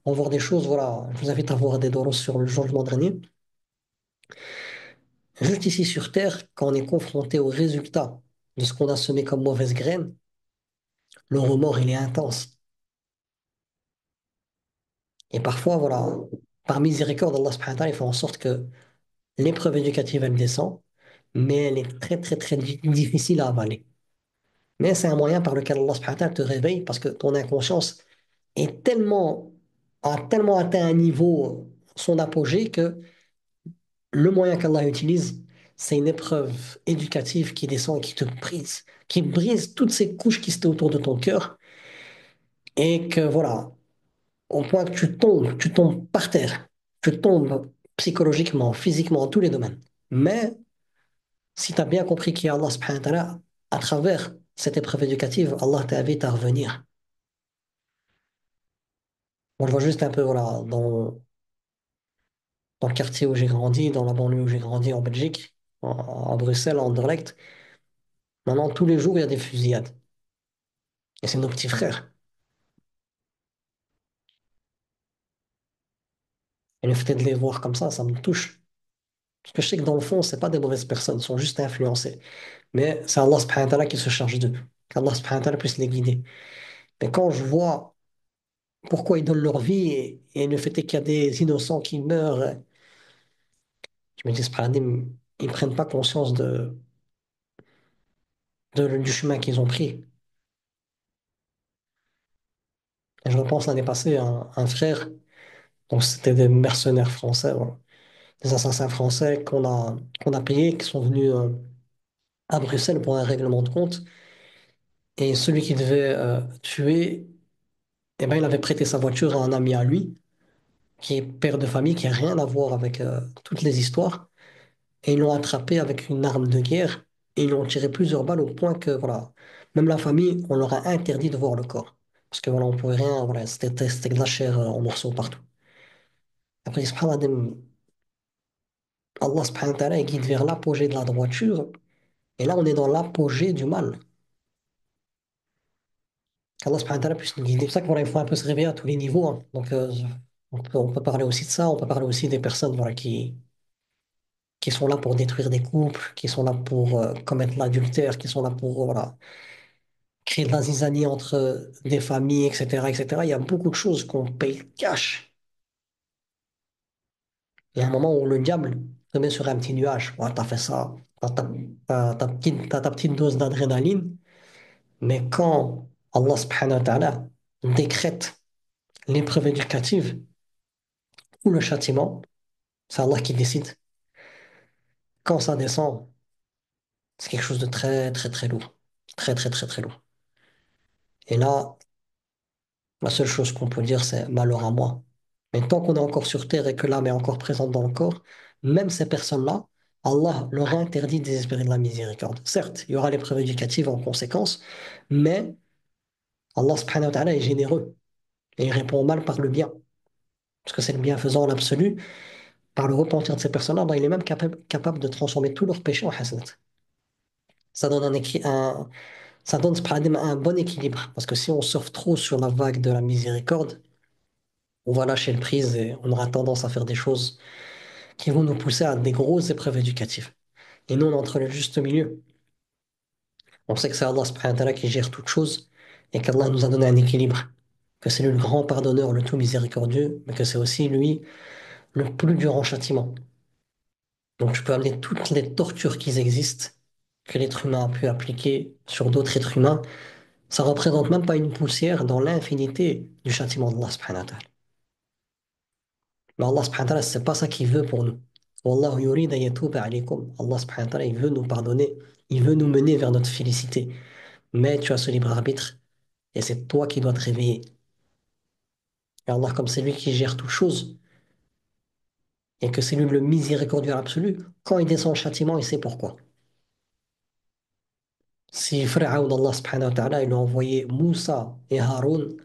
on va voir des choses, voilà, je vous invite à voir des doros sur le jugement dernier. Juste ici sur terre, quand on est confronté au résultat de ce qu'on a semé comme mauvaise graine, le remords, il est intense. Et parfois, voilà, par miséricorde, Allah subhanahu wa ta'ala, il fait en sorte que l'épreuve éducative, elle descend, mais elle est très, très, très difficile à avaler. Mais c'est un moyen par lequel Allah subhanahu wa ta'ala te réveille parce que ton inconscience a tellement atteint un niveau, son apogée, que le moyen qu'Allah utilise, c'est une épreuve éducative qui descend et qui te brise, qui brise toutes ces couches qui étaient autour de ton cœur. Et que voilà, au point que tu tombes par terre, tu tombes psychologiquement, physiquement, en tous les domaines. Mais si tu as bien compris qui est Allah subhanahu wa ta'ala, à travers cette épreuve éducative, Allah t'invite à revenir. Moi, je vois juste un peu, voilà, dans le quartier où j'ai grandi, dans la banlieue où j'ai grandi en Belgique, à Bruxelles, à Anderlecht. Maintenant, tous les jours, il y a des fusillades. Et c'est nos petits frères. Et le fait de les voir comme ça me touche. Parce que je sais que dans le fond, c'est pas des mauvaises personnes, ils sont juste influencés. Mais c'est Allah subhanahu wa ta'ala qui se charge d'eux. Qu'Allah subhanahu wa ta'ala puisse les guider. Mais quand je vois pourquoi ils donnent leur vie et le fait est qu'il y a des innocents qui meurent, je me dis, subhanallah, ils prennent pas conscience du chemin qu'ils ont pris. Et je repense l'année passée à un frère, donc c'était des mercenaires français, voilà. Des assassins français qu'on a payés, qui sont venus à Bruxelles pour un règlement de compte. Et celui qui devait tuer, eh ben, il avait prêté sa voiture à un ami à lui, qui est père de famille, qui n'a rien à voir avec toutes les histoires. Et ils l'ont attrapé avec une arme de guerre et ils lui ont tiré plusieurs balles au point que, voilà, même la famille, on leur a interdit de voir le corps. Parce que, voilà, on pouvait rien, voilà, c'était de la chair en morceaux partout. Après, subhanallah, Allah subhanahu wa ta'ala, il guide vers l'apogée de la droiture. Et là, on est dans l'apogée du mal. Qu'Allah subhanahu wa ta'ala puisse nous guider. C'est pour ça qu'il voilà, il faut un peu se réveiller à tous les niveaux, hein. Donc, on peut parler aussi de ça, on peut parler aussi des personnes voilà, qui sont là pour détruire des couples, qui sont là pour commettre l'adultère, qui sont là pour voilà, créer de la zizanie entre des familles, etc., etc. Il y a beaucoup de choses qu'on paye cash. Il y a un moment où le diable te met sur un petit nuage. Ouais, t'as fait ça, t'as ta petite dose d'adrénaline, mais quand Allah subhanahu wa ta'ala décrète l'épreuve éducative ou le châtiment, c'est Allah qui décide. Quand ça descend, c'est quelque chose de très, très, très lourd. Très, très, très, très lourd. Et là, la seule chose qu'on peut dire, c'est malheur à moi. Mais tant qu'on est encore sur terre et que l'âme est encore présente dans le corps, même ces personnes-là, Allah leur interdit de désespérer de la miséricorde. Certes, il y aura l'épreuve éducative en conséquence, mais Allah subhanahu wa ta'ala est généreux et il répond au mal par le bien. Parce que c'est le bienfaisant en absolu. Par le repentir de ces personnes-là, ben, il est même capable de transformer tous leurs péchés en hasanat. Ça donne ça donne subhanallah, un bon équilibre. Parce que si on surfe trop sur la vague de la miséricorde, on va lâcher le prise et on aura tendance à faire des choses qui vont nous pousser à des grosses épreuves éducatives. Et nous, on est entre le juste milieu. On sait que c'est Allah subhanahu wa ta'ala qui gère toutes choses et qu'Allah nous a donné un équilibre. Que c'est lui le grand pardonneur, le tout miséricordieux, mais que c'est aussi lui le plus dur en châtiment. Donc je peux amener toutes les tortures qui existent, que l'être humain a pu appliquer sur d'autres êtres humains. Ça représente même pas une poussière dans l'infinité du châtiment d'Allah subhanahu wa ta'ala. Mais Allah subhanahu wa ta'ala, c'est pas ça qu'il veut pour nous. Wallahu yurid an yatuba alaykum. Allah subhanahu wa ta'ala, il veut nous pardonner, il veut nous mener vers notre félicité. Mais tu as ce libre arbitre et c'est toi qui dois te réveiller. Et Allah, comme c'est lui qui gère toutes choses et que c'est lui le miséricordieux absolu, quand il descend le châtiment, il sait pourquoi. Si Pharaon Allah subhanahu wa ta'ala, il a envoyé Moussa et Haroun,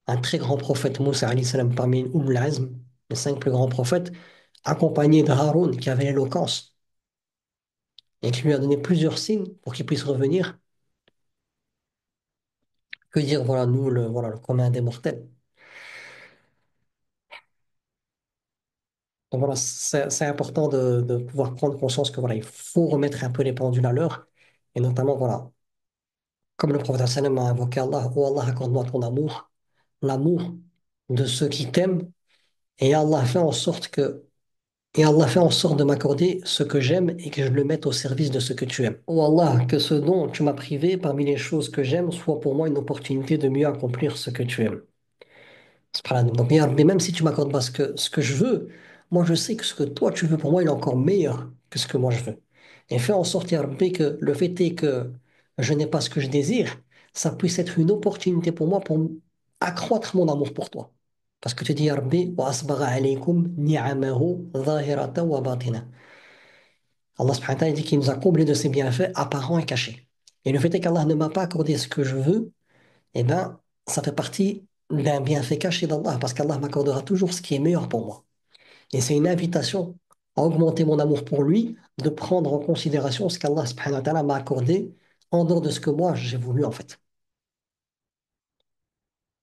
un très grand prophète Moussa alayhi salam parmi Umm al-Azm, les cinq plus grands prophètes, accompagné de Haroun qui avait l'éloquence et qui lui a donné plusieurs signes pour qu'il puisse revenir, que dire, voilà, nous, voilà, le commun des mortels. Donc voilà, c'est important de pouvoir prendre conscience que voilà, il faut remettre un peu les pendules à l'heure. Et notamment, voilà, comme le prophète sallam a invoqué Allah, oh Allah, accorde-moi ton amour, l'amour de ceux qui t'aiment, et Allah fait en sorte que, et Allah fait en sorte de m'accorder ce que j'aime et que je le mette au service de ce que tu aimes. Oh Allah, que ce dont tu m'as privé parmi les choses que j'aime soit pour moi une opportunité de mieux accomplir ce que tu aimes. Subhanallah. Donc, ya Rabbi, même si tu m'accordes pas ce que je veux, moi je sais que ce que toi tu veux pour moi, il est encore meilleur que ce que moi je veux. Et fais en sorte, ya Rabbi, que le fait est que je n'ai pas ce que je désire, ça puisse être une opportunité pour moi accroître mon amour pour toi. Parce que tu dis, Ya Rabbi, wa asbagha alaykum ni'amahu zahiratan wa batina. Allah subhanahu wa ta'ala dit qu'il nous a comblé de ses bienfaits apparents et cachés. Et le fait est qu'Allah ne m'a pas accordé ce que je veux, eh ben, ça fait partie d'un bienfait caché d'Allah, parce qu'Allah m'accordera toujours ce qui est meilleur pour moi. Et c'est une invitation à augmenter mon amour pour lui, de prendre en considération ce qu'Allah subhanahu wa ta'ala m'a accordé en dehors de ce que moi j'ai voulu en fait.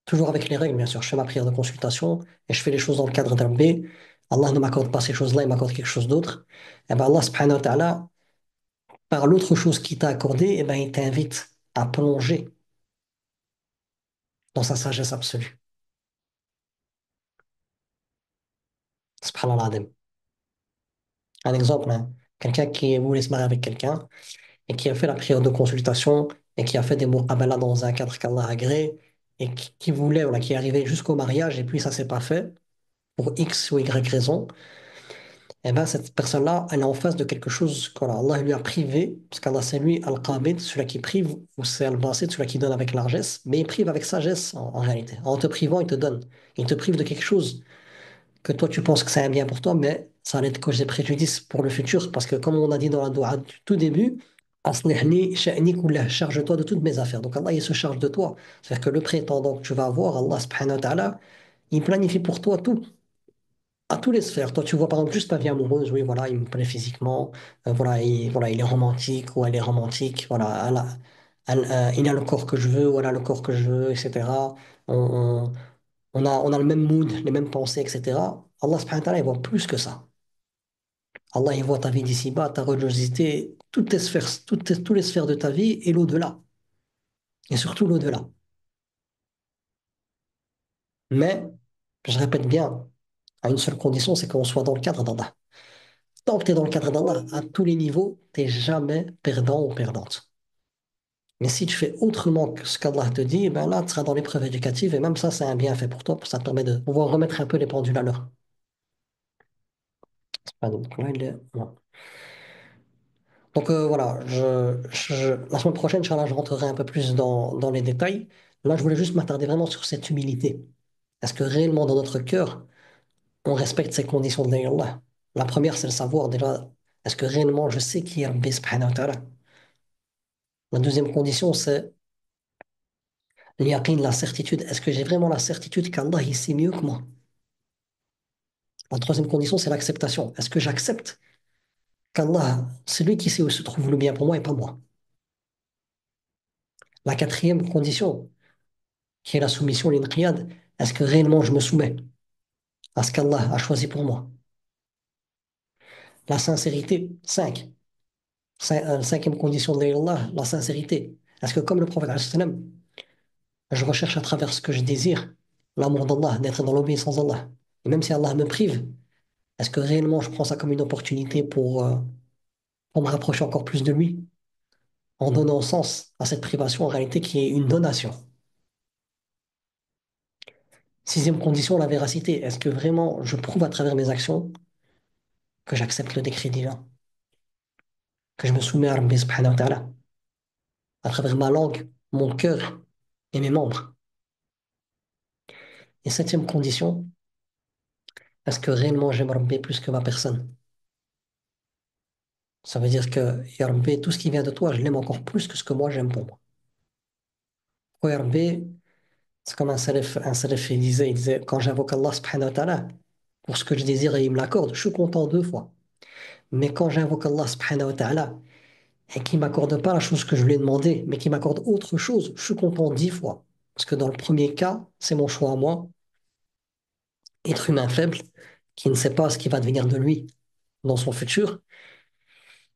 Toujours avec les règles, bien sûr. Je fais ma prière de consultation et je fais les choses dans le cadre d'un B. Allah ne m'accorde pas ces choses-là, il m'accorde quelque chose d'autre. Et ben Allah subhanahu wa ta'ala, par l'autre chose qu'il t'a accordé, et ben il t'invite à plonger dans sa sagesse absolue. Subhanallah. Un exemple, hein. Quelqu'un qui voulait se marier avec quelqu'un et qui a fait la prière de consultation et qui a fait des muqabala dans un cadre qu'Allah a agréé et qui voulait, voilà, qui est arrivé jusqu'au mariage et puis ça s'est pas fait pour X ou Y raison, et ben cette personne-là, elle est en face de quelque chose que voilà, Allah lui a privé, parce qu'Allah c'est lui Al-Qabid, celui qui prive, ou c'est Al-Basit, celui qui donne avec largesse, mais il prive avec sagesse en réalité. En te privant, il te donne. Il te prive de quelque chose que toi tu penses que c'est un bien pour toi, mais ça allait te causer préjudice pour le futur, parce que comme on a dit dans la doua du tout début, Aslihni sha'ni kullah, charge-toi de toutes mes affaires. Donc Allah, il se charge de toi. C'est-à-dire que le prétendant que tu vas avoir, Allah subhanahu wa ta'ala, il planifie pour toi tout, à tous les sphères. Toi, tu vois par exemple juste ta vie amoureuse, oui, voilà, il me plaît physiquement, voilà, il est romantique ou elle est romantique, voilà, il a le corps que je veux, ou elle a le corps que je veux, etc. On, on- on a le même mood, les mêmes pensées, etc. Allah subhanahu wa ta'ala, il voit plus que ça. Allah, il voit ta vie d'ici-bas, ta religiosité, toutes tes sphères, toutes les sphères de ta vie et l'au-delà. Et surtout l'au-delà. Mais, je répète bien, à une seule condition, c'est qu'on soit dans le cadre d'Allah. Tant que tu es dans le cadre d'Allah, à tous les niveaux, tu n'es jamais perdant ou perdante. Mais si tu fais autrement que ce qu'Allah te dit, ben là, tu seras dans l'épreuve éducative et même ça, c'est un bienfait pour toi, ça te permet de pouvoir remettre un peu les pendules à l'heure. Donc là, ouais. Donc voilà, la semaine prochaine, Inch'Allah, je rentrerai un peu plus dans les détails. Là, je voulais juste m'attarder vraiment sur cette humilité. Est-ce que réellement, dans notre cœur, on respecte ces conditions de Allah? La première, c'est le savoir déjà. Est-ce que réellement, je sais qui est Rabbi subhanahu wa ta'ala? La deuxième condition, c'est l'yaqin, la certitude. Est-ce que j'ai vraiment la certitude qu'Allah, il sait mieux que moi? La troisième condition, c'est l'acceptation. Est-ce que j'accepte qu'Allah, c'est lui qui sait où se trouve le bien pour moi et pas moi? La quatrième condition, qui est la soumission, l'inqiyad, est-ce que réellement je me soumets à ce qu'Allah a choisi pour moi? La sincérité, cinquième condition de Allah, la sincérité. Est-ce que comme le prophète, alayhi salam, je recherche à travers ce que je désire l'amour d'Allah, d'être dans l'obéissance d'Allah? Et même si Allah me prive, est-ce que réellement je prends ça comme une opportunité pour me rapprocher encore plus de lui, en donnant sens à cette privation en réalité qui est une donation? Sixième condition, la véracité. Est-ce que vraiment je prouve à travers mes actions que j'accepte le décret divin, que je me soumets à Rabbi subhanahu wa ta'ala, à travers ma langue, mon cœur et mes membres? Et septième condition, est-ce que réellement j'aime Rabbi plus que ma personne? Ça veut dire que, Ya Rabbi, tout ce qui vient de toi, je l'aime encore plus que ce que moi j'aime pour moi. Pourquoi, Ya Rabbi? C'est comme un salaf, il disait, quand j'invoque Allah subhanahu wa ta'ala, pour ce que je désire et il me l'accorde, je suis content deux fois. Mais quand j'invoque Allah subhanahu wa ta'ala et qu'il ne m'accorde pas la chose que je lui ai demandé, mais qu'il m'accorde autre chose, je suis content 10 fois. Parce que dans le premier cas, c'est mon choix à moi, être humain faible, qui ne sait pas ce qui va devenir de lui dans son futur,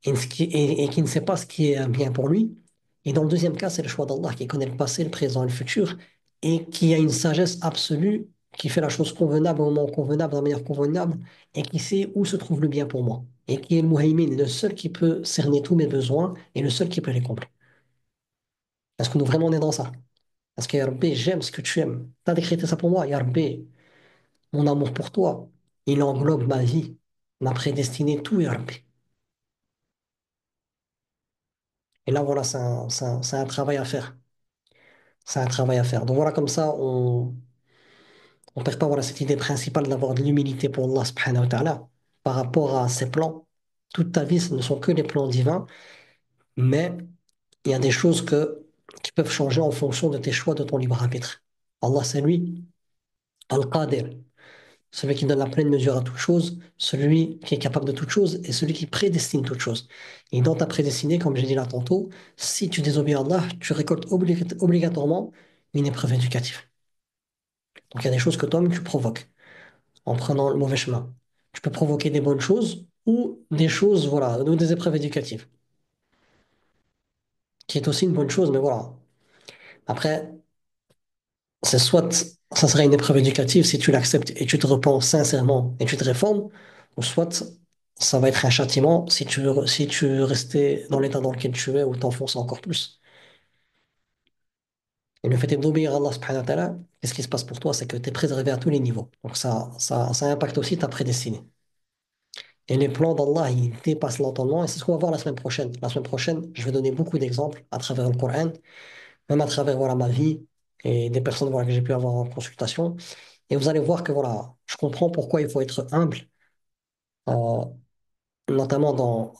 et qui ne sait pas ce qui est un bien pour lui. Et dans le deuxième cas, c'est le choix d'Allah qui connaît le passé, le présent et le futur, et qui a une sagesse absolue, qui fait la chose convenable au moment convenable, de la manière convenable, et qui sait où se trouve le bien pour moi. Et qui est le Muhaymin, le seul qui peut cerner tous mes besoins et le seul qui peut les combler. Est-ce que nous vraiment on est dans ça? Parce que Ya Rabbi, j'aime ce que tu aimes. Tu as décrété ça pour moi. Ya Rabbi, mon amour pour toi, il englobe ma vie, ma prédestinée, tout, Ya Rabbi. Et là, voilà, c'est un travail à faire. C'est un travail à faire. Donc voilà, comme ça, on perd pas voilà, cette idée principale d'avoir de l'humilité pour Allah subhanahu wa ta'ala par rapport à ses plans. Toute ta vie, ce ne sont que les plans divins, mais il y a des choses qui peuvent changer en fonction de tes choix, de ton libre arbitre. Allah, c'est lui, Al-Qadir, celui qui donne la pleine mesure à toute chose, celui qui est capable de toute chose et celui qui prédestine toute chose. Et dans ta prédestinée, comme j'ai dit là tantôt, si tu désobéis à Allah, tu récoltes obligatoirement une épreuve éducative. Donc il y a des choses que toi-même tu provoques en prenant le mauvais chemin. Tu peux provoquer des bonnes choses ou des choses, voilà, ou des épreuves éducatives, qui est aussi une bonne chose, mais voilà. Après, c'est soit ça serait une épreuve éducative si tu l'acceptes et tu te repens sincèrement et tu te réformes, ou soit ça va être un châtiment si tu restais dans l'état dans lequel tu es ou t'enfonces encore plus. Et le fait d'obéir à Allah subhanahu wa ta'ala, qu'est-ce qui se passe pour toi? C'est que tu es préservé à tous les niveaux. Donc ça impacte aussi ta prédestinée. Et les plans d'Allah, ils dépassent l'entendement. Et c'est ce qu'on va voir la semaine prochaine. La semaine prochaine, je vais donner beaucoup d'exemples à travers le Coran, même à travers voilà, ma vie et des personnes voilà, que j'ai pu avoir en consultation. Et vous allez voir que voilà, je comprends pourquoi il faut être humble, euh, notamment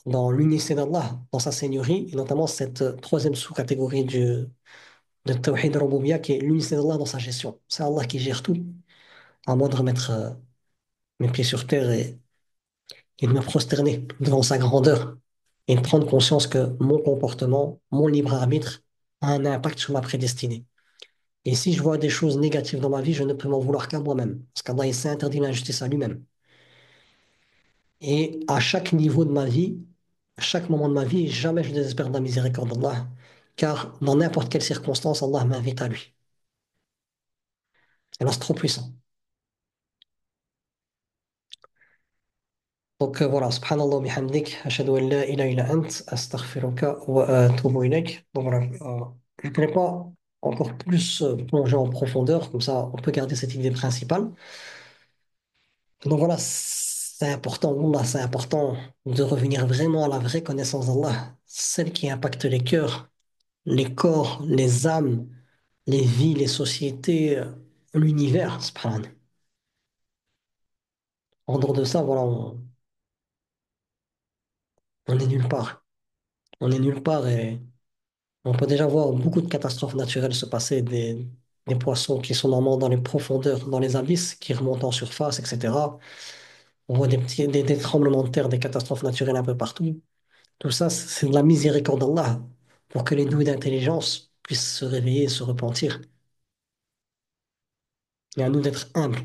dans l'unicité d'Allah, dans sa seigneurie, et notamment cette troisième sous-catégorie de Tawhid Rububiyyah, qui est l'unicité d'Allah dans sa gestion. C'est Allah qui gère tout, à moi de remettre mes pieds sur terre et de me prosterner devant sa grandeur et de prendre conscience que mon comportement, mon libre arbitre a un impact sur ma prédestinée. Et si je vois des choses négatives dans ma vie, je ne peux m'en vouloir qu'à moi-même, parce qu'Allah il s'est interdit l'injustice à lui-même. Et à chaque niveau de ma vie, à chaque moment de ma vie, jamais je ne désespère de la miséricorde d'Allah, car dans n'importe quelle circonstance, Allah m'invite à lui. Et là, c'est trop puissant. Donc voilà, subhanallah wa bihamdik, ashhadu an la ilaha illa ant, astaghfiruka wa atubu ilayk. Donc voilà, je ne pourrais pas encore plus plonger en profondeur, comme ça on peut garder cette idée principale. Donc voilà, c'est important, wallah, c'est important de revenir vraiment à la vraie connaissance d'Allah, celle qui impacte les cœurs, les corps, les âmes, les vies, les sociétés, l'univers, subhanallah. En dehors de ça, voilà, on est nulle part. On est nulle part et on peut déjà voir beaucoup de catastrophes naturelles se passer, des poissons qui sont normalement dans les profondeurs, dans les abysses, qui remontent en surface, etc. On voit des tremblements de terre, des catastrophes naturelles un peu partout. Tout ça, c'est de la miséricorde d'Allah pour que les doués d'intelligence puissent se réveiller et se repentir. Et à nous d'être humbles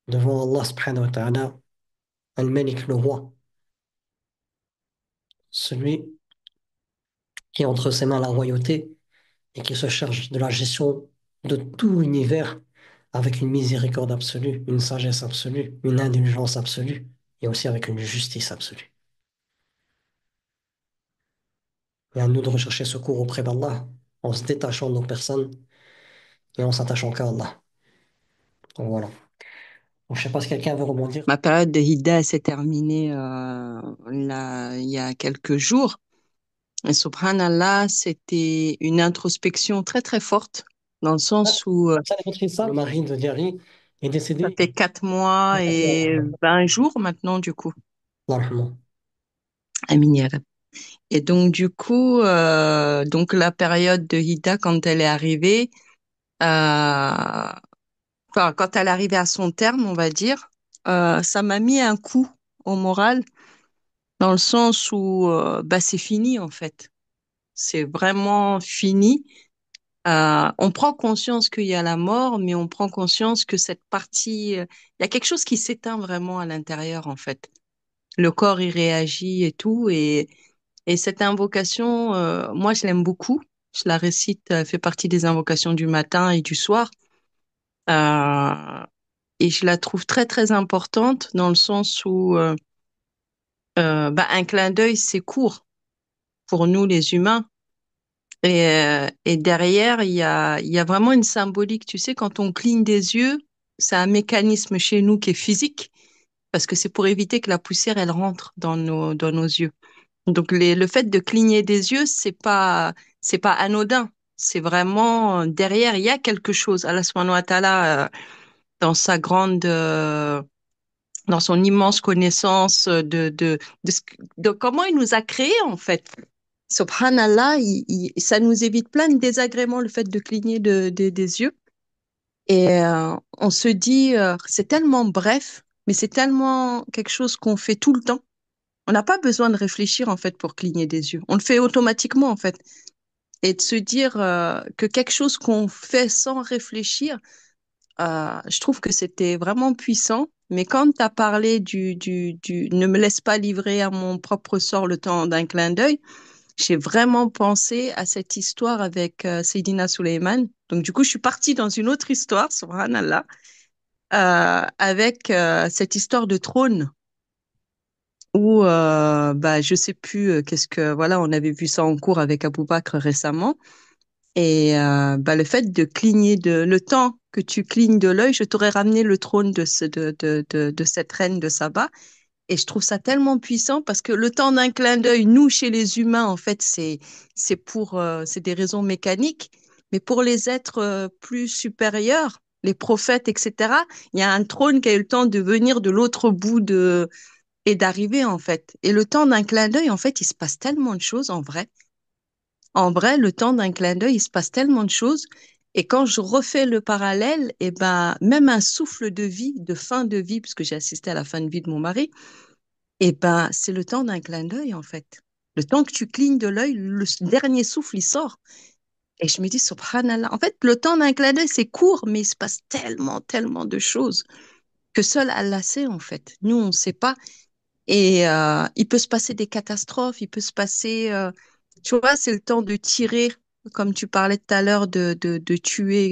devant Allah subhanahu wa ta'ala, Al-Malik, le roi, celui qui a entre ses mains la royauté et qui se charge de la gestion de tout l'univers avec une miséricorde absolue, une sagesse absolue, une indulgence absolue et aussi avec une justice absolue. Et à nous de rechercher secours auprès d'Allah en se détachant de nos personnes et en s'attachant qu'à Allah. Donc voilà. Donc, je ne sais pas si quelqu'un veut rebondir. Ma période de Hida s'est terminée il y a quelques jours. Et subhanallah, c'était une introspection très très forte, dans le Ah, sens où ça, le mari de Diary, est ça décédé. fait 4 mois et 20 jours maintenant, du coup. Allah yarhamou. Amin ya Rab. Et donc, du coup, donc la période de Hida, quand elle est arrivée, enfin, quand elle est arrivée à son terme, on va dire, ça m'a mis un coup au moral, dans le sens où bah, c'est fini, en fait. C'est vraiment fini. On prend conscience qu'il y a la mort, mais on prend conscience que cette partie, il y a quelque chose qui s'éteint vraiment à l'intérieur, en fait. Le corps, il réagit et tout. Et cette invocation, moi, je l'aime beaucoup. Je la récite, elle fait partie des invocations du matin et du soir. Euh, et je la trouve très, très importante dans le sens où bah, un clin d'œil, c'est court pour nous, les humains. Et derrière, il y a vraiment une symbolique. Tu sais, quand on cligne des yeux, c'est un mécanisme chez nous qui est physique, parce que c'est pour éviter que la poussière, elle rentre dans nos yeux. Donc, le fait de cligner des yeux, c'est pas anodin. C'est vraiment derrière, il y a quelque chose. Allah subhanahu wa ta'ala, dans sa grande, dans son immense connaissance de comment il nous a créés, en fait. Subhanallah, ça nous évite plein de désagréments, le fait de cligner des yeux. Et on se dit, c'est tellement bref, mais c'est tellement quelque chose qu'on fait tout le temps. On n'a pas besoin de réfléchir, en fait, pour cligner des yeux. On le fait automatiquement, en fait. Et de se dire que quelque chose qu'on fait sans réfléchir, je trouve que c'était vraiment puissant. Mais quand tu as parlé du ne me laisse pas livrer à mon propre sort le temps d'un clin d'œil, j'ai vraiment pensé à cette histoire avec Seydina Suleiman. Donc, du coup, je suis partie dans une autre histoire, subhanallah, avec cette histoire de trône où, bah, je sais plus qu'est-ce que, voilà, on avait vu ça en cours avec Abou Bakr récemment. Et bah, le fait de cligner le temps que tu clignes de l'œil, je t'aurais ramené le trône de cette reine de Saba. Et je trouve ça tellement puissant parce que le temps d'un clin d'œil, nous, chez les humains, en fait, c'est des raisons mécaniques. Mais pour les êtres plus supérieurs, les prophètes, etc., il y a un trône qui a eu le temps de venir de l'autre bout et d'arriver, en fait. Et le temps d'un clin d'œil, en fait, il se passe tellement de choses, en vrai. En vrai, le temps d'un clin d'œil, il se passe tellement de choses. Et quand je refais le parallèle, eh ben, même un souffle de vie, de fin de vie, puisque j'ai assisté à la fin de vie de mon mari, eh ben, c'est le temps d'un clin d'œil, en fait. Le temps que tu clignes de l'œil, le dernier souffle, il sort. Et je me dis, subhanallah. En fait, le temps d'un clin d'œil, c'est court, mais il se passe tellement, tellement de choses que seul Allah sait, en fait. Nous, on ne sait pas. Et il peut se passer des catastrophes, il peut se passer, tu vois, c'est le temps de tirer, comme tu parlais tout à l'heure, de tuer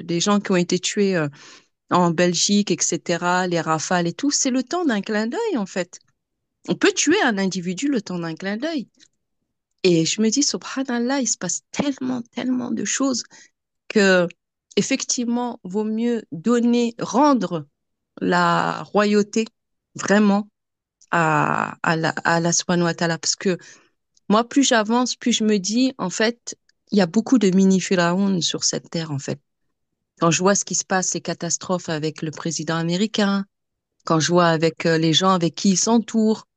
des gens qui ont été tués en Belgique, etc., les rafales et tout. C'est le temps d'un clin d'œil, en fait. On peut tuer un individu le temps d'un clin d'œil. Et je me dis, subhanallah, il se passe tellement, tellement de choses que, effectivement, vaut mieux donner, rendre la royauté vraiment à la subhanahu wa ta'ala. Parce que moi, plus j'avance, plus je me dis, en fait, il y a beaucoup de mini-pharaons sur cette terre, en fait. Quand je vois ce qui se passe, les catastrophes avec le président américain, quand je vois avec les gens avec qui il s'entoure,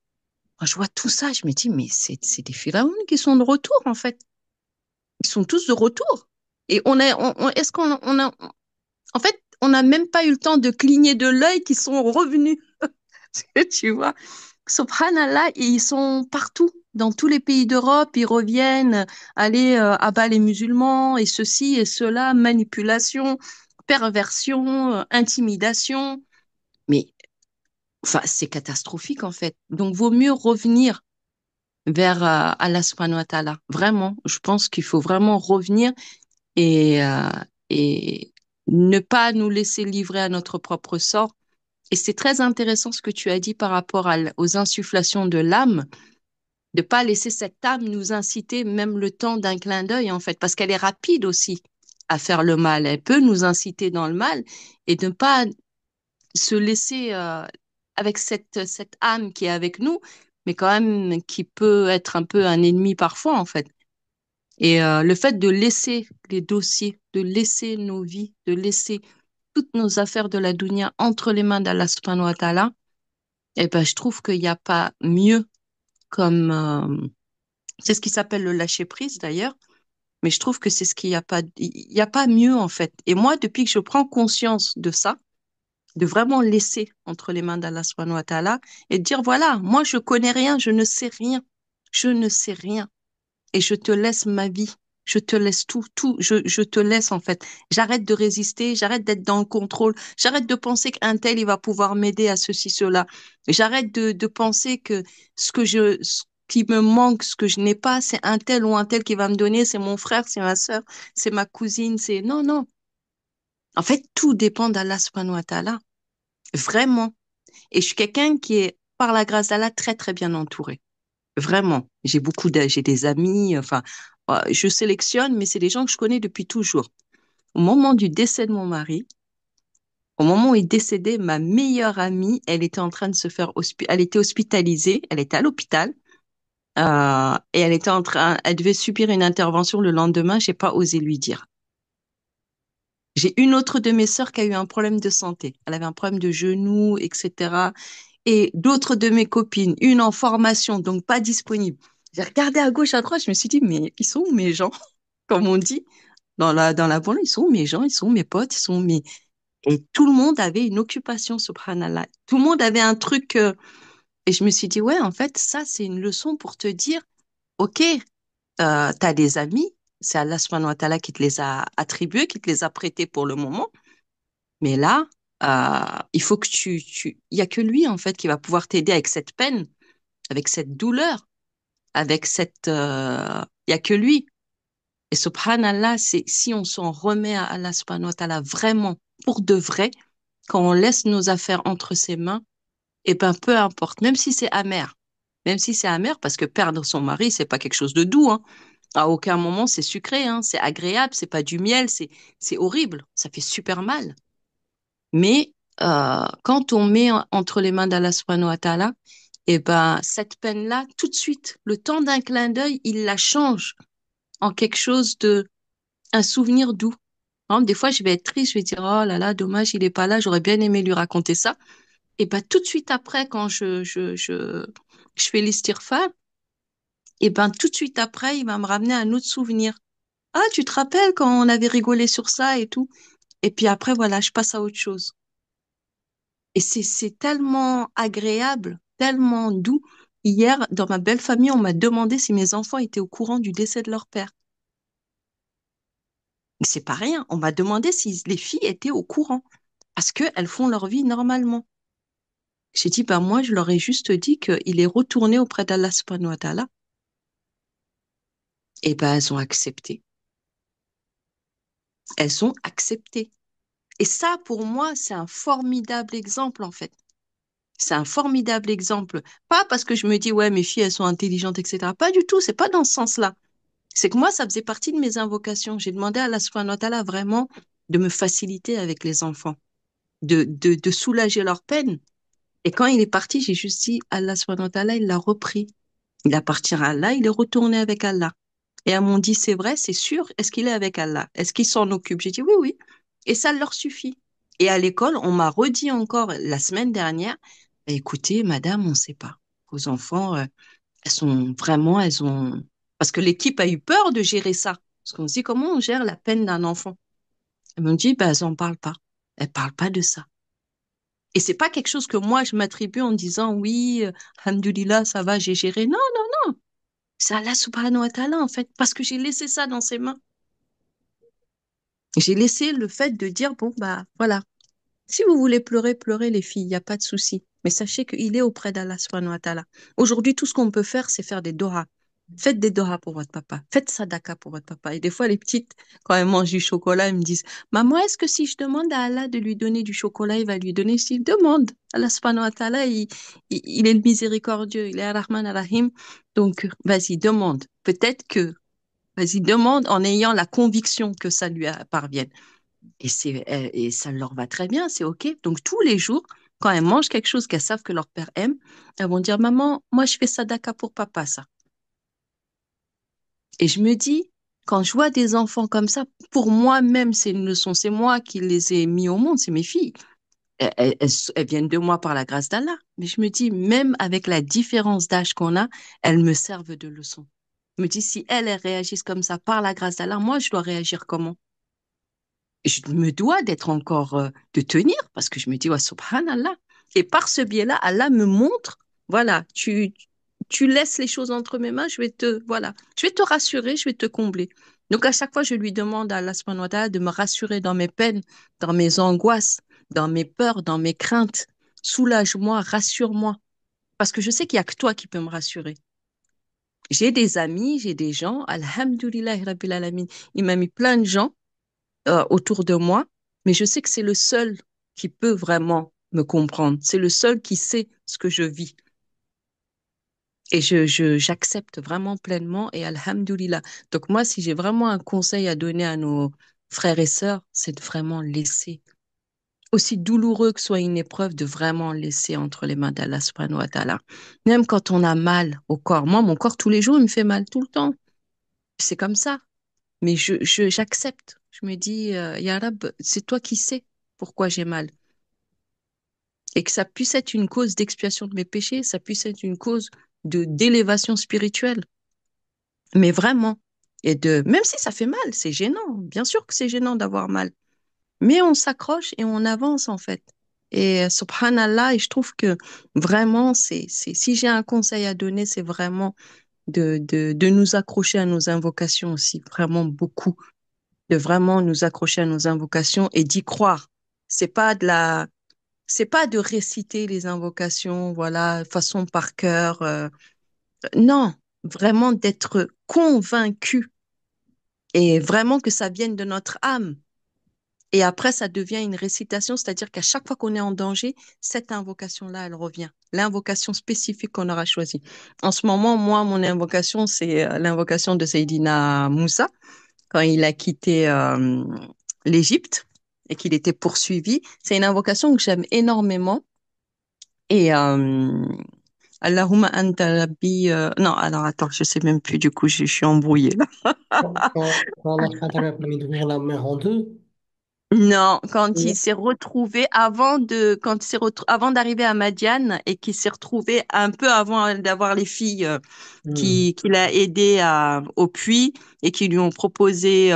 quand je vois tout ça, je me dis, mais c'est des pharaons qui sont de retour, en fait. Ils sont tous de retour. Et est-ce qu'on a, en fait, on n'a même pas eu le temps de cligner de l'œil qu'ils sont revenus. Tu vois, subhanallah, ils sont partout, dans tous les pays d'Europe, ils reviennent aller abattre les musulmans et ceci et cela, manipulation, perversion, intimidation. Mais enfin, c'est catastrophique en fait. Donc, vaut mieux revenir vers Allah subhanahu wa ta'ala. Vraiment, je pense qu'il faut vraiment revenir et, euh, et ne pas nous laisser livrer à notre propre sort. Et c'est très intéressant ce que tu as dit par rapport aux insufflations de l'âme, de pas laisser cette âme nous inciter même le temps d'un clin d'œil, en fait, parce qu'elle est rapide aussi à faire le mal. Elle peut nous inciter dans le mal et de ne pas se laisser avec cette âme qui est avec nous, mais quand même qui peut être un peu un ennemi parfois, en fait. Et le fait de laisser les dossiers, de laisser nos vies, de laisser toutes nos affaires de la dunya entre les mains d'Allah subhanahu wa ta'ala, eh ben, je trouve qu'il n'y a pas mieux comme, c'est ce qui s'appelle le lâcher prise d'ailleurs, mais je trouve que c'est ce qu'il n'y a pas, il y a pas mieux en fait. Et moi, depuis que je prends conscience de ça, de vraiment laisser entre les mains d'Allah subhanahu wa ta'ala et de dire voilà, moi je connais rien, je ne sais rien, je ne sais rien et je te laisse ma vie. Je te laisse tout, tout, je te laisse en fait. J'arrête de résister, j'arrête d'être dans le contrôle, j'arrête de penser qu'un tel, il va pouvoir m'aider à ceci, cela. J'arrête de penser que ce qui me manque, ce que je n'ai pas, c'est un tel ou un tel qui va me donner, c'est mon frère, c'est ma sœur, c'est ma cousine, c'est... Non, non. En fait, tout dépend d'Allah subhanahu wa ta'ala. Vraiment. Et je suis quelqu'un qui est, par la grâce d'Allah, très, très bien entouré. Vraiment. J'ai des amis, enfin, je sélectionne, mais c'est des gens que je connais depuis toujours. Au moment du décès de mon mari, au moment où il décédait, ma meilleure amie, elle était en train de se faire elle était hospitalisée, elle était à l'hôpital Et elle était en train, elle devait subir une intervention le lendemain. J'ai pas osé lui dire. J'ai une autre de mes sœurs qui a eu un problème de santé. Elle avait un problème de genou, etc. Et d'autres de mes copines, une en formation, donc pas disponible. J'ai regardé à gauche, à droite, je me suis dit, mais ils sont où mes gens? Comme on dit dans la banlieue, ils sont où mes gens? Ils sont où mes potes? Ils sont où mes... Et tout le monde avait une occupation, subhanallah. Tout le monde avait un truc. Et je me suis dit, ouais, en fait, ça, c'est une leçon pour te dire, OK, t'as des amis, c'est Allah subhanahu wa ta'ala qui te les a attribués, qui te les a prêtés pour le moment. Mais là, il faut que il y a que lui, en fait, qui va pouvoir t'aider avec cette peine, avec cette douleur, avec il y a que lui. Et subhanallah, c'est, si on s'en remet à Allah subhanahu wa ta'ala vraiment, pour de vrai, quand on laisse nos affaires entre ses mains, et ben, peu importe, même si c'est amer. Même si c'est amer, parce que perdre son mari, c'est pas quelque chose de doux, hein. À aucun moment, c'est sucré, hein. C'est agréable, c'est pas du miel, c'est horrible. Ça fait super mal. Mais quand on met entre les mains d'Allah subhanahu wa ta'ala, et ben, cette peine-là, tout de suite, le temps d'un clin d'œil, il la change en quelque chose un souvenir doux. Par exemple, des fois, je vais être triste, je vais dire, oh là là, dommage, il est pas là, j'aurais bien aimé lui raconter ça. Et ben, tout de suite après, quand je fais l'istighfar, et ben, tout de suite après, il va me ramener un autre souvenir. Ah, tu te rappelles quand on avait rigolé sur ça et tout? Et puis après, voilà, je passe à autre chose. Et c'est tellement agréable, tellement doux. Hier, dans ma belle famille, on m'a demandé si mes enfants étaient au courant du décès de leur père. Mais c'est pas rien. On m'a demandé si les filles étaient au courant parce qu'elles font leur vie normalement. J'ai dit, bah moi, je leur ai juste dit qu'il est retourné auprès d'Allah subhanahu wa ta'ala. Et ben, elles ont accepté. Elles ont accepté. Et ça, pour moi, c'est un formidable exemple, en fait. C'est un formidable exemple. Pas parce que je me dis, ouais, mes filles, elles sont intelligentes, etc. Pas du tout. C'est pas dans ce sens-là. C'est que moi, ça faisait partie de mes invocations. J'ai demandé à Allah subhanahu wa ta'ala vraiment de me faciliter avec les enfants, de soulager leur peine. Et quand il est parti, j'ai juste dit, Allah subhanahu wa ta'ala, il l'a repris. Il appartient à Allah, il est retourné avec Allah. Et elles m'ont dit, c'est vrai, c'est sûr, est-ce qu'il est avec Allah? Est-ce qu'il s'en occupe? J'ai dit, oui, oui. Et ça leur suffit. Et à l'école, on m'a redit encore la semaine dernière, écoutez, madame, on ne sait pas. Vos enfants, elles sont vraiment, elles ont... Parce que l'équipe a eu peur de gérer ça. Parce qu'on se dit, comment on gère la peine d'un enfant? Elles m'ont dit, bah, elles n'en parlent pas. Elles parlent pas de ça. Et c'est pas quelque chose que moi, je m'attribue en disant, oui, alhamdoulilah, ça va, j'ai géré. Non, non, c'est Allah subhanahu wa ta'ala, en fait, parce que j'ai laissé ça dans ses mains. J'ai laissé le fait de dire, bon, bah, voilà. Si vous voulez pleurer, pleurez, les filles, il n'y a pas de souci. Mais sachez qu'il est auprès d'Allah subhanahu wa ta'ala. Aujourd'hui, tout ce qu'on peut faire, c'est faire des dohas. Faites des dohas pour votre papa. Faites sadaka pour votre papa. Et des fois, les petites, quand elles mangent du chocolat, elles me disent, maman, est-ce que si je demande à Allah de lui donner du chocolat, il va lui donner? S'il demande, Allah subhanahu wa ta'ala, il est le miséricordieux, il est Ar-Rahman Ar-Rahim. Donc, vas-y, demande. Peut-être que, vas-y, demande en ayant la conviction que ça lui parvienne. Et ça leur va très bien, c'est OK. Donc, tous les jours, quand elles mangent quelque chose qu'elles savent que leur père aime, elles vont dire, maman, moi, je fais sadaka pour papa, ça. Et je me dis, quand je vois des enfants comme ça, pour moi-même, c'est une leçon. C'est moi qui les ai mis au monde, c'est mes filles. Elles viennent de moi par la grâce d'Allah. Mais je me dis, même avec la différence d'âge qu'on a, elles me servent de leçon. Je me dis, si elles réagissent comme ça par la grâce d'Allah, moi, je dois réagir comment? Je me dois d'être encore, de tenir, parce que je me dis, ouais, subhanallah. Et par ce biais-là, Allah me montre, voilà, tu laisses les choses entre mes mains, voilà, je vais te rassurer, je vais te combler. Donc, à chaque fois, je lui demande à Allah subhanahu wa ta'ala de me rassurer dans mes peines, dans mes angoisses, dans mes peurs, dans mes craintes. Soulage-moi, rassure-moi. Parce que je sais qu'il n'y a que toi qui peux me rassurer. J'ai des amis, j'ai des gens, alhamdoulillahi rabbil alamin. Il m'a mis plein de gens autour de moi, mais je sais que c'est le seul qui peut vraiment me comprendre. C'est le seul qui sait ce que je vis. Et j'accepte vraiment pleinement et alhamdoulilah. Donc moi, si j'ai vraiment un conseil à donner à nos frères et sœurs, c'est de vraiment laisser. aussi douloureux que soit une épreuve, de vraiment laisser entre les mains d'Allah subhanahu wa ta'ala. Même quand on a mal au corps. Moi, mon corps, tous les jours, il me fait mal, tout le temps. C'est comme ça. Mais j'accepte. Je me dis, Ya Rab, c'est toi qui sais pourquoi j'ai mal. Et que ça puisse être une cause d'expiation de mes péchés, ça puisse être une cause d'élévation spirituelle. Mais vraiment. Même si ça fait mal, c'est gênant. Bien sûr que c'est gênant d'avoir mal. Mais on s'accroche et on avance, en fait. Et subhanallah, et je trouve que vraiment, si j'ai un conseil à donner, c'est vraiment de nous accrocher à nos invocations aussi, vraiment beaucoup, de vraiment nous accrocher à nos invocations et d'y croire. C'est pas de la, c'est pas de réciter les invocations, voilà, façon par cœur. Non, vraiment d'être convaincu et vraiment que ça vienne de notre âme. Et après, ça devient une récitation, c'est-à-dire qu'à chaque fois qu'on est en danger, cette invocation-là, elle revient. L'invocation spécifique qu'on aura choisie. En ce moment, moi, mon invocation, c'est l'invocation de Seydina Moussa, quand il a quitté l'Égypte et qu'il était poursuivi. C'est une invocation que j'aime énormément. Et Allahumma anta rabbi. Non, alors attends, je sais même plus, du coup, je suis embrouillée là. Quand Allah subhanahu wa ta'ala a permis d'ouvrir la mer en deux, Non, quand il et- s'est retrouvé avant d'arriver à Madiane et qu'il s'est retrouvé un peu avant d'avoir les filles Hmm. qui l'a aidé au puits et qui lui ont proposé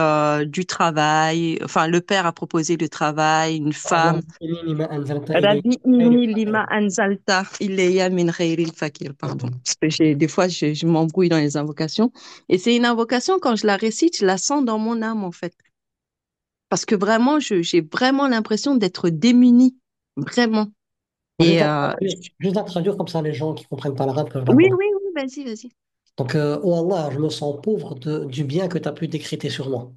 du travail. Enfin, le père a proposé le travail, une Allah, femme. inni ma anzalta ilayya Rabbi khayrin inni faqir. lima anzalta ilayya min khairil fakir. Pardon. Parce que des fois, je m'embrouille dans les invocations. Et c'est une invocation, quand je la récite, je la sens dans mon âme, en fait. Parce que vraiment, j'ai vraiment l'impression d'être démunie. Vraiment. Juste Et la traduire, juste la traduire comme ça, les gens qui comprennent pas l'arabe peuvent la oui, comprendre. oui, oui, vas-y, vas-y. Donc, oh Allah, je me sens pauvre du bien que tu as pu décréter sur moi.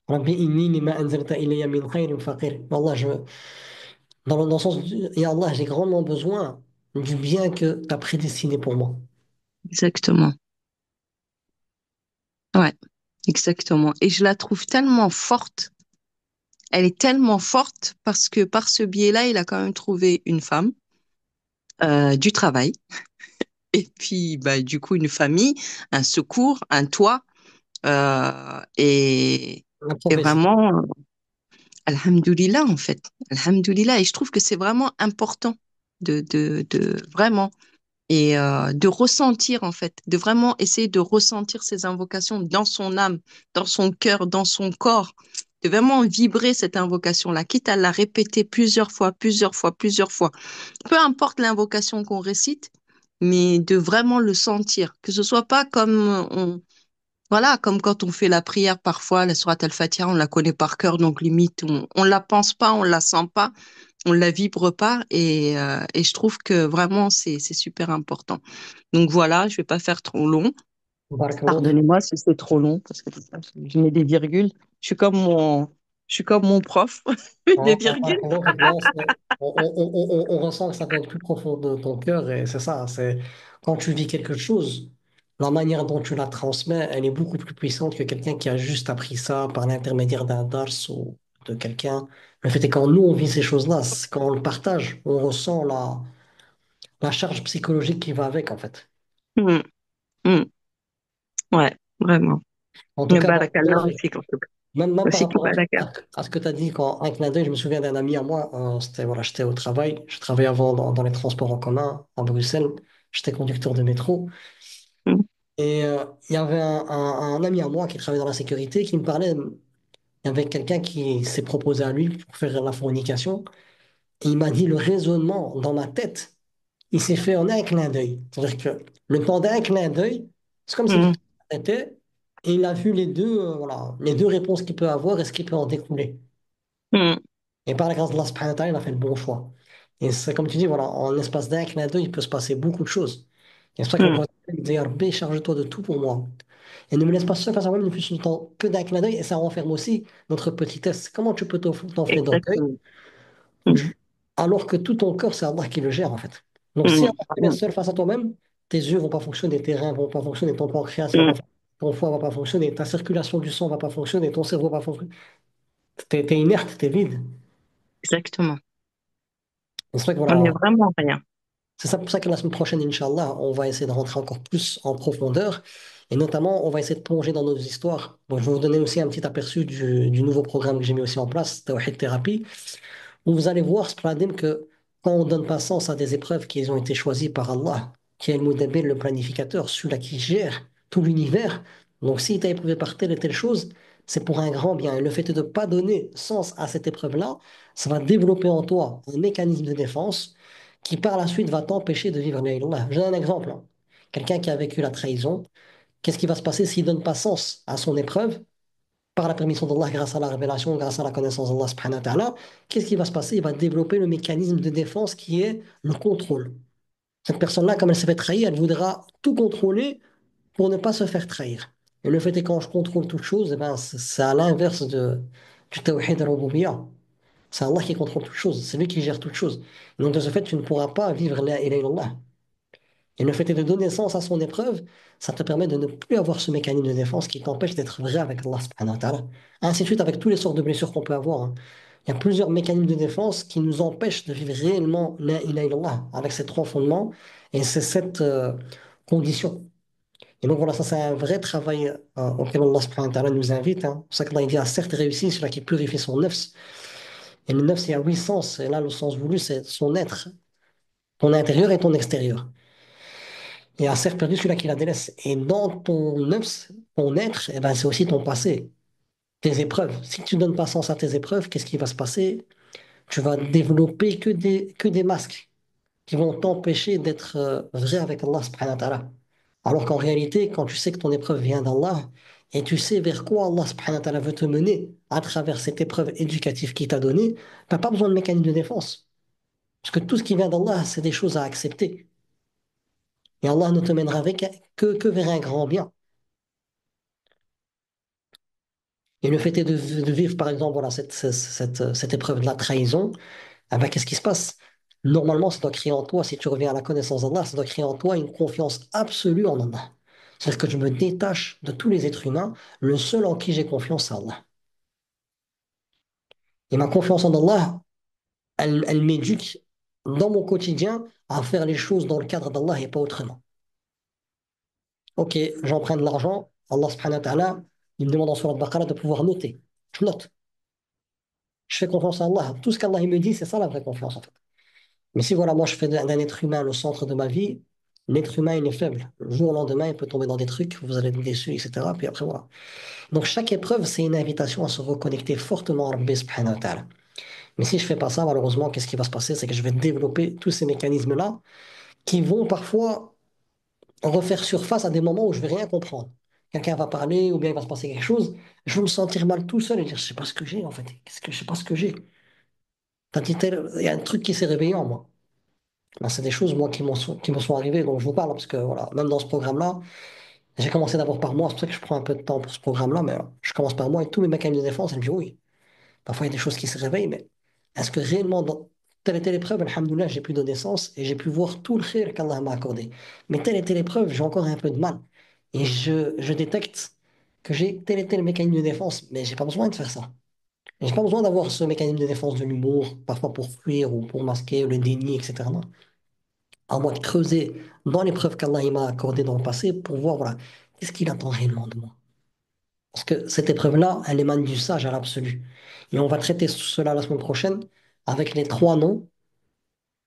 Rabbi inni lima anzalta ilayya min khayrin faqir. Allah, dans le sens, et Allah, j'ai grandement besoin du bien que tu as prédestiné pour moi. Exactement. Ouais, exactement. Et je la trouve tellement forte. Elle est tellement forte parce que par ce biais-là, il a quand même trouvé une femme, du travail, et puis bah, du coup une famille, un secours, un toit, euh, et, La et prophétie. vraiment, alhamdoulilah en fait, alhamdoulilah. Et je trouve que c'est vraiment important de vraiment de ressentir en fait, de vraiment essayer de ressentir ces invocations dans son âme, dans son cœur, dans son corps, de vraiment vibrer cette invocation-là, quitte à la répéter plusieurs fois, plusieurs fois, plusieurs fois. Peu importe l'invocation qu'on récite, mais de vraiment le sentir, que ce soit pas comme voilà, comme quand on fait la prière parfois, la sourate Al-Fatiha, on la connaît par cœur, donc limite on la pense pas, on la sent pas, on la vibre pas, et je trouve que vraiment c'est super important. Donc voilà, je vais pas faire trop long. Barakallahu fi. Pardonnez-moi si c'est trop long parce que je mets des virgules. Je suis comme je suis comme mon prof, des virgules. Barakallahu fi. Non, on ressent que ça vient du plus profond de ton cœur et c'est ça. C'est quand tu vis quelque chose, la manière dont tu la transmets, elle est beaucoup plus puissante que quelqu'un qui a juste appris ça par l'intermédiaire d'un dars ou de quelqu'un. Le fait est quand nous on vit ces choses-là, quand on le partage, on ressent la charge psychologique qui va avec en fait. Mm, mm. Ouais, vraiment. En tout Mais cas, barakallah barakallahu fi. aussi, en tout cas. Même par Aussi, rapport baraka. à ce que tu as dit, quand un clin d'œil, je me souviens d'un ami à moi, c'était, voilà, j'étais au travail, je travaillais avant dans les transports en commun à Bruxelles, j'étais conducteur de métro, Mm, et il y avait un ami à moi qui travaillait dans la sécurité qui me parlait, il y avait quelqu'un qui s'est proposé à lui pour faire la fornication, et il m'a dit le raisonnement dans ma tête, il s'est fait en un clin d'œil. C'est-à-dire que le temps d'un clin d'œil, c'est comme si mm, quelqu'un s'arrêtait et il a vu les deux, voilà, les deux réponses qu'il peut avoir et ce qui peut en découler. mm, Et par la grâce d'Allah subhanahu wa ta'ala, il a fait le bon choix. Et c'est comme tu dis, voilà, en l'espace d'un clin d'œil, il peut se passer beaucoup de choses. Et c'est pour ça que le mm. prophète dit, Ya Rabbi, charge-toi de tout pour moi. Et ne me laisse pas seul face à moi-même le plus longtemps que d'un clin d'œil. Et ça renferme aussi notre petitesse. Comment tu peux t'enfler d'orgueil Exactement. Mm, alors que tout ton corps, c'est Allah qui le gère, en fait. Donc si mm, Allah te laisse seul face à toi-même, tes yeux vont pas fonctionner, tes reins vont pas fonctionner, ton pancréas va mm, pas fonctionner, ton foie va pas fonctionner, ta circulation du sang va pas fonctionner, ton cerveau va pas fonctionner. T'es inerte, t'es vide. Exactement. C'est pour ça que On est voilà, vraiment rien. c'est ça pour ça que la semaine prochaine, Inch'Allah, on va essayer de rentrer encore plus en profondeur. Et notamment, on va essayer de plonger dans nos histoires. Bon, je vais vous donner aussi un petit aperçu du nouveau programme que j'ai mis aussi en place, Tawhid Therapy, où vous allez voir, Spradim, que quand on donne pas sens à des épreuves qui ont été choisies par Allah, qui est le Mudabbir, le planificateur, celui-là qui gère tout l'univers, donc si tu as éprouvé par telle et telle chose, c'est pour un grand bien. Et le fait de ne pas donner sens à cette épreuve-là, ça va développer en toi un mécanisme de défense qui par la suite va t'empêcher de vivre la ilaha. Je donne un exemple, hein. Quelqu'un qui a vécu la trahison, qu'est-ce qui va se passer s'il donne pas sens à son épreuve? Par la permission d'Allah, grâce à la révélation, grâce à la connaissance d'Allah subhanahu wa ta'ala, qu'est-ce qui va se passer? Il va développer le mécanisme de défense qui est le contrôle. Cette personne-là, comme elle s'est fait trahir, elle voudra tout contrôler pour ne pas se faire trahir. Et le fait est quand je contrôle toute chose, eh ben, c'est à l'inverse du tawhid al-rububiyyah. C'est Allah qui contrôle toute chose, c'est lui qui gère toute chose. Donc de ce fait, tu ne pourras pas vivre la ilaha illallah. Et le fait est de donner sens à son épreuve, ça te permet de ne plus avoir ce mécanisme de défense qui t'empêche d'être vrai avec Allah subhanahu wa ta'ala. Ainsi de suite avec toutes les sortes de blessures qu'on peut avoir, hein. Il y a plusieurs mécanismes de défense qui nous empêchent de vivre réellement la ilaha illallah avec ces trois fondements et c'est cette condition. Et donc voilà, ça c'est un vrai travail auquel Allah subhanahu wa ta'ala nous invite, hein. C'est pour ça qu'Allah il dit, a certes réussi celui qui purifie son nefs. Et le nefs, il y a huit sens. Et là, le sens voulu, c'est son être, ton intérieur et ton extérieur. Et à certes perdu celui-là qui la délaisse. Et dans ton nefs, ton être, eh ben, c'est aussi ton passé, tes épreuves. Si tu donnes pas sens à tes épreuves, qu'est-ce qui va se passer? Tu vas développer que des masques qui vont t'empêcher d'être vrai avec Allah subhanahu wa ta'ala. Alors qu'en réalité, quand tu sais que ton épreuve vient d'Allah, et tu sais vers quoi Allah subhanahu wa ta'ala veut te mener à travers cette épreuve éducative qu'il t'a donnée, tu n'as pas besoin de mécanisme de défense. Parce que tout ce qui vient d'Allah, c'est des choses à accepter. Et Allah ne te mènera que vers un grand bien. Et le fait est de vivre, par exemple, voilà, cette épreuve de la trahison, ah ben, qu'est-ce qui se passe? Normalement, ça doit créer en toi, si tu reviens à la connaissance d'Allah, ça doit créer en toi une confiance absolue en Allah. C'est-à-dire que je me détache de tous les êtres humains, le seul en qui j'ai confiance, c'est Allah. Et ma confiance en Allah, elle m'éduque dans mon quotidien à faire les choses dans le cadre d'Allah et pas autrement. Ok, j'emprunte de l'argent, Allah subhanahu wa ta'ala, il me demande en surat Baqarah de pouvoir noter. Je note. Je fais confiance à Allah. Tout ce qu'Allah il me dit, c'est ça la vraie confiance en fait. Mais si voilà, moi je fais d'un être humain le centre de ma vie, l'être humain il est faible. Le jour au lendemain, il peut tomber dans des trucs, vous allez être déçus, etc. Puis après voilà. Donc chaque épreuve, c'est une invitation à se reconnecter fortement à Rabbi subhanahu wa ta'ala. Mais si je fais pas ça, malheureusement, qu'est-ce qui va se passer? C'est que je vais développer tous ces mécanismes-là qui vont parfois refaire surface à des moments où je vais rien comprendre. Quelqu'un va parler ou bien il va se passer quelque chose, je vais me sentir mal tout seul et dire je sais pas ce que j'ai en fait. Qu'est-ce que je sais pas ce que j'ai. Il y a un truc qui s'est réveillé en moi. Ben, c'est des choses, moi, qui me sont arrivées, donc je vous parle, parce que, voilà, même dans ce programme-là, j'ai commencé d'abord par moi, c'est pour ça que je prends un peu de temps pour ce programme-là, mais je commence par moi, et tous mes mécanismes de défense, elles me disent oui. Parfois, il y a des choses qui se réveillent, mais est-ce que réellement, dans telle et telle épreuve, alhamdoulilah, j'ai pu donner sens, et j'ai pu voir tout le khir qu'Allah m'a accordé. Mais telle et telle épreuve, j'ai encore un peu de mal. Et je détecte que j'ai tel et tel mécanisme de défense, mais j'ai pas besoin de faire ça. J'ai pas besoin d'avoir ce mécanisme de défense de l'humour, parfois pour fuir ou pour masquer le déni, etc. Non. À moi de creuser dans les preuves qu'Allah il m'a accordées dans le passé pour voir, voilà, qu'est-ce qu'il attend réellement de moi. Parce que cette épreuve-là, elle émane du sage à l'absolu. Et on va traiter cela la semaine prochaine avec les trois noms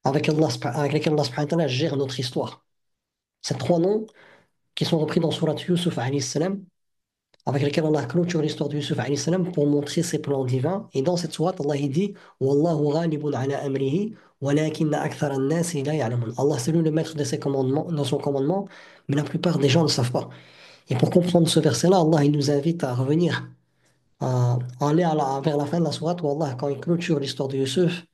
avec lesquels Allah subhanahu wa ta'ala gère notre histoire. Ces trois noms qui sont repris dans Surat Yusuf alayhi salam, avec lesquels Allah clôture l'histoire de Yusuf alayhi salam pour montrer ses plans divins. Et dans cette sourate, Allah il dit Wallahu ghalibun ala amrihi, walakinna akthara an-nasi la ya'lamun. Allah, c'est lui le maître de ses commandements, dans son commandement, mais la plupart des gens ne savent pas. Et pour comprendre ce verset-là, Allah il nous invite à revenir, à aller vers la fin de la sourate où Allah, quand il clôture l'histoire de Yusuf,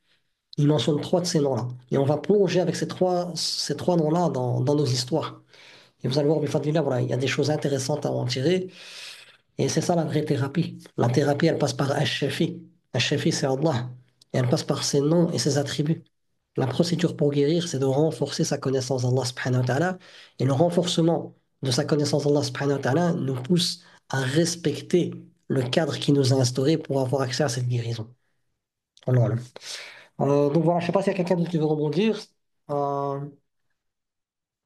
il mentionne trois de ces noms-là. Et on va plonger avec ces trois noms-là dans nos histoires. Et vous allez voir, bifadillah, voilà, il y a des choses intéressantes à en tirer. Et c'est ça la vraie thérapie. La thérapie, elle passe par Ash-Shafi. Ash-Shafi, c'est Allah. Et elle passe par ses noms et ses attributs. La procédure pour guérir, c'est de renforcer sa connaissance d'Allah subhanahu wa ta'ala. Et le renforcement de sa connaissance d'Allah subhanahu wa ta'ala nous pousse à respecter le cadre qui nous a instauré pour avoir accès à cette guérison. Alors, donc voilà, je sais pas s'il y a quelqu'un d'autre qui veut rebondir. Euh,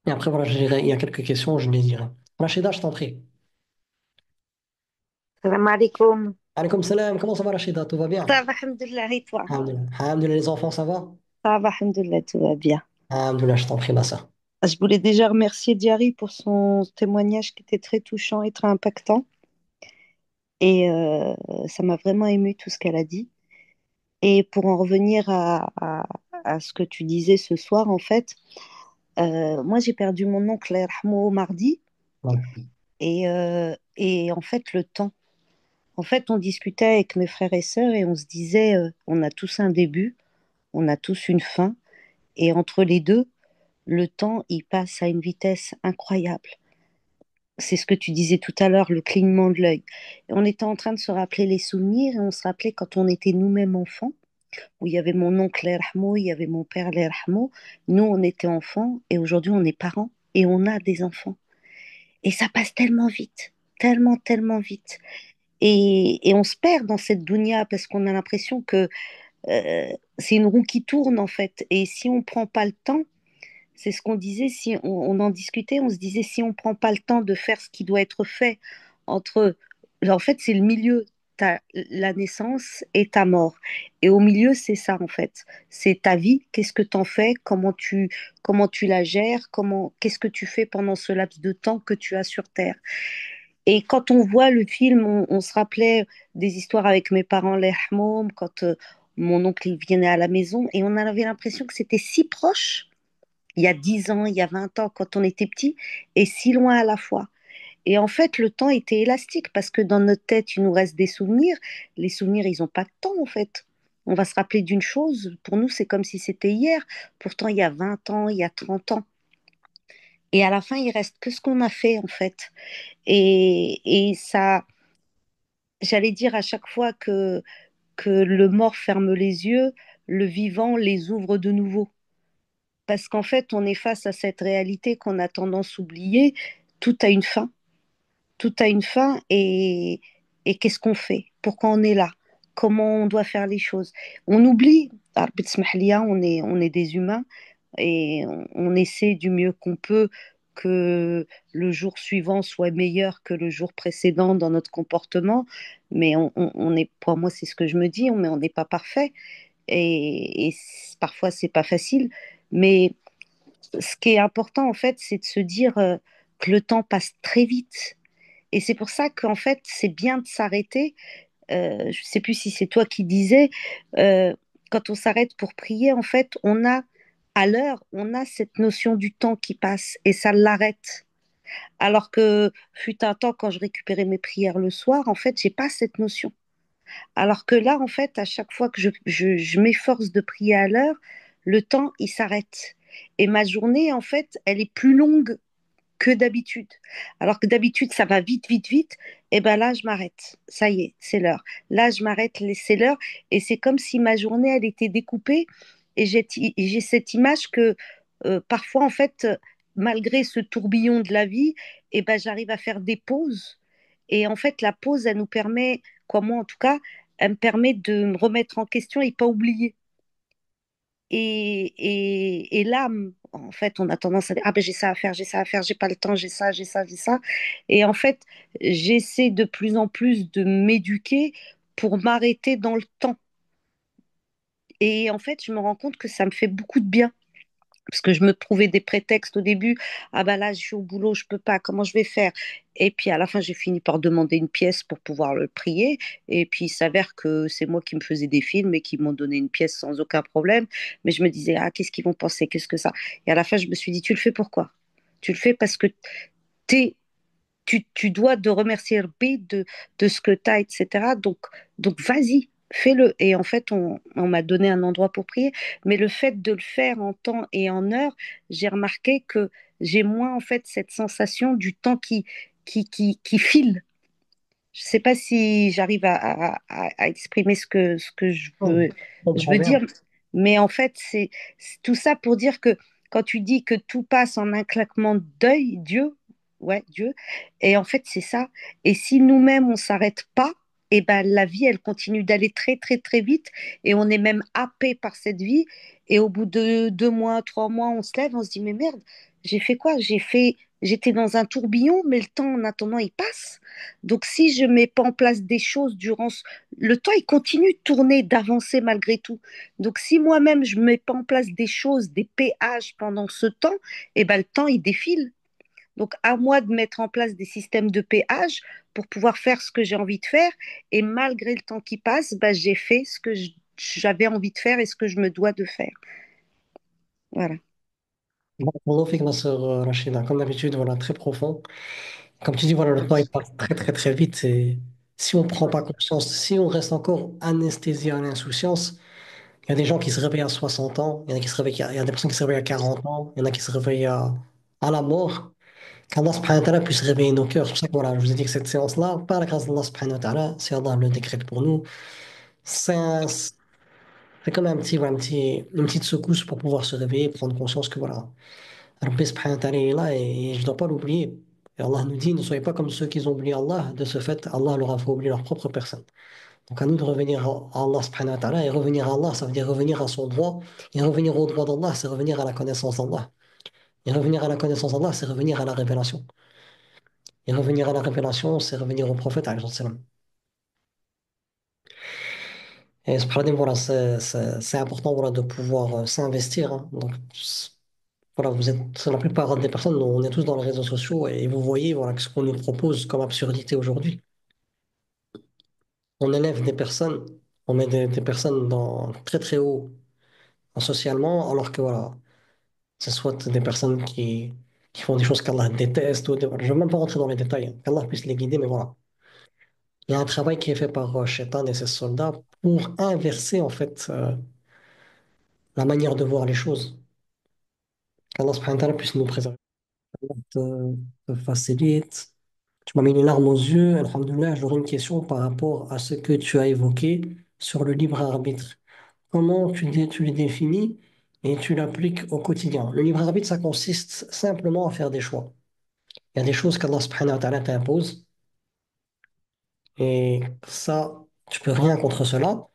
et après, voilà, il y a quelques questions, je les dirai. Rachida, je t'en prie. Salam alaikum. Alaykoum salam, comment ça va Rachida? Tout va bien? Ça va, alhamdoulilah, et toi? Alhamdulillah. Alhamdulillah, les enfants, ça va? Ça va, alhamdoulilah, tout va bien. Alhamdulillah, je t'en prie, ma soeur. Je voulais déjà remercier Diary pour son témoignage qui était très touchant et très impactant. Et ça m'a vraiment ému tout ce qu'elle a dit. Et pour en revenir à ce que tu disais ce soir, en fait, moi j'ai perdu mon oncle Erhamo mardi. Ouais. Et en fait, le temps. En fait, on discutait avec mes frères et sœurs et on se disait, on a tous un début, on a tous une fin. Et entre les deux, le temps, il passe à une vitesse incroyable. C'est ce que tu disais tout à l'heure, le clignement de l'œil. Et on était en train de se rappeler les souvenirs et on se rappelait quand on était nous-mêmes enfants, où il y avait mon oncle Erhamo, il y avait mon père Erhamo. Nous, on était enfants et aujourd'hui, on est parents et on a des enfants. Et ça passe tellement vite, tellement, tellement vite. Et on se perd dans cette dounia parce qu'on a l'impression que c'est une roue qui tourne en fait. Et si on ne prend pas le temps, c'est ce qu'on disait, si on en discutait, on se disait si on ne prend pas le temps de faire ce qui doit être fait entre... En fait, c'est le milieu, la naissance et ta mort. Et au milieu, c'est ça en fait. C'est ta vie, qu'est-ce que tu en fais, comment tu la gères, qu'est-ce que tu fais pendant ce laps de temps que tu as sur Terre. Et quand on voit le film, on se rappelait des histoires avec mes parents, les Hmoum, quand mon oncle il venait à la maison, et on avait l'impression que c'était si proche il y a 10 ans, il y a 20 ans, quand on était petit, et si loin à la fois. Et en fait, le temps était élastique parce que dans notre tête, il nous reste des souvenirs. Les souvenirs, ils n'ont pas de temps, en fait. On va se rappeler d'une chose, pour nous, c'est comme si c'était hier. Pourtant, il y a 20 ans, il y a 30 ans. Et à la fin, il reste que ce qu'on a fait, en fait. Et ça, j'allais dire à chaque fois que le mort ferme les yeux, le vivant les ouvre de nouveau. Parce qu'en fait, on est face à cette réalité qu'on a tendance à oublier. Tout a une fin. Tout a une fin et qu'est-ce qu'on fait? Pourquoi on est là? Comment on doit faire les choses? On oublie. On est des humains et on essaie du mieux qu'on peut que le jour suivant soit meilleur que le jour précédent dans notre comportement. Mais on est, pour moi, c'est ce que je me dis, mais on n'est pas parfait. Et parfois, c'est pas facile. Mais ce qui est important, en fait, c'est de se dire que le temps passe très vite. Et c'est pour ça qu'en fait, c'est bien de s'arrêter. Je ne sais plus si c'est toi qui disais, euh, quand on s'arrête pour prier, en fait, on a, à l'heure, on a cette notion du temps qui passe et ça l'arrête. Alors que fut un temps, quand je récupérais mes prières le soir, en fait, j'ai pas cette notion. Alors que là, en fait, à chaque fois que je m'efforce de prier à l'heure, le temps, il s'arrête. Et ma journée, en fait, elle est plus longue que d'habitude. Alors que d'habitude, ça va vite, vite, vite. Et ben là, je m'arrête. Ça y est, c'est l'heure. Là, je m'arrête, c'est l'heure. Et c'est comme si ma journée, elle était découpée. Et j'ai cette image que parfois, en fait, malgré ce tourbillon de la vie, et ben, j'arrive à faire des pauses. Et en fait, la pause, elle nous permet, quoi, moi en tout cas, elle me permet de me remettre en question et pas oublier. Et là, en fait, on a tendance à dire, ah ben j'ai ça à faire, j'ai pas le temps, j'ai ça, j'ai ça, j'ai ça. Et en fait, j'essaie de plus en plus de m'éduquer pour m'arrêter dans le temps. Et en fait, je me rends compte que ça me fait beaucoup de bien. Parce que je me trouvais des prétextes au début. Ah ben là, je suis au boulot, je peux pas, comment je vais faire? Et puis à la fin, j'ai fini par demander une pièce pour pouvoir le prier. Et puis il s'avère que c'est moi qui me faisais des films et qui m'ont donné une pièce sans aucun problème. Mais je me disais, ah, qu'est-ce qu'ils vont penser? Qu'est-ce que ça? Et à la fin, je me suis dit, tu le fais pourquoi? Tu le fais parce que t'es, tu dois de remercier Rabbi de ce que tu as, etc. Donc vas-y, fais-le. Et en fait, on m'a donné un endroit pour prier. Mais le fait de le faire en temps et en heure, j'ai remarqué que j'ai moins en fait cette sensation du temps qui file. Je ne sais pas si j'arrive à exprimer ce que Oh, je je comprends veux dire, bien. mais en fait, c'est tout ça pour dire que quand tu dis que tout passe en un claquement d'œil, Dieu, ouais, Dieu, et en fait, c'est ça. Et si nous-mêmes, on ne s'arrête pas, et ben la vie, elle continue d'aller très, très, très vite et on est même happé par cette vie. Et au bout de 2 mois, 3 mois, on se lève, on se dit, mais merde, j'ai fait quoi? J'étais dans un tourbillon, mais le temps, en attendant, il passe. Donc, si je mets pas en place des choses le temps, il continue de tourner, d'avancer malgré tout. Donc, si moi-même, je mets pas en place des choses, des péages pendant ce temps, et ben, le temps, il défile. Donc, à moi de mettre en place des systèmes de péage pour pouvoir faire ce que j'ai envie de faire. Et malgré le temps qui passe, ben, j'ai fait ce que j'avais envie de faire et ce que je me dois de faire. Voilà. Barakallahu fik, ma sœur Rachida. Comme d'habitude, voilà, très profond. Comme tu dis, voilà, le temps il passe très très très vite et si on ne prend pas conscience, si on reste encore anesthésié à l'insouciance, il y a des gens qui se réveillent à 60 ans, il y en a qui se réveillent, il y a des personnes qui se réveillent à 40 ans, il y en a qui se réveillent à la mort. Qu'Allah subhanahu wa ta'ala puisse réveiller nos cœurs. C'est pour ça que voilà, je vous ai dit que cette séance-là, par la grâce d'Allah subhanahu wa ta'ala, si Allah le décrète pour nous, c'est comme un petit, voilà, une petite secousse pour pouvoir se réveiller, prendre conscience que voilà, Rabbi subhanahu wa ta'ala est là et je ne dois pas l'oublier. Et Allah nous dit, ne soyez pas comme ceux qui ont oublié Allah. De ce fait, Allah leur a fait oublier leur propre personne. Donc à nous de revenir à Allah subhanahu wa ta'ala. Et revenir à Allah, ça veut dire revenir à son droit. Et revenir au droit d'Allah, c'est revenir à la connaissance d'Allah. Et revenir à la connaissance d'Allah, c'est revenir à la révélation. Et revenir à la révélation, c'est revenir au prophète, alayhi salam. Et subhanallah, voilà, c'est important voilà, de pouvoir s'investir, hein. Donc, voilà, vous êtes, la plupart des personnes, on est tous dans les réseaux sociaux et vous voyez voilà, ce qu'on nous propose comme absurdité aujourd'hui. On élève des personnes, on met des personnes très très haut socialement, alors que voilà, ce soit des personnes qui font des choses qu'Allah déteste. Voilà, je ne vais même pas rentrer dans les détails, hein, qu'Allah puisse les guider, mais voilà. Il y a un travail qui est fait par Shaitan et ses soldats pour inverser en fait la manière de voir les choses. Qu'Allah subhanahu wa ta'ala puisse nous préserver. Te facilite. Tu m'as mis les larmes aux yeux. Alhamdoulilah, j'aurais une question par rapport à ce que tu as évoqué sur le libre arbitre. Comment tu les définis et tu l'appliques au quotidien? Le libre arbitre, ça consiste simplement à faire des choix. Il y a des choses qu'Allah subhanahu wa ta'ala t'impose et ça, tu peux rien contre cela.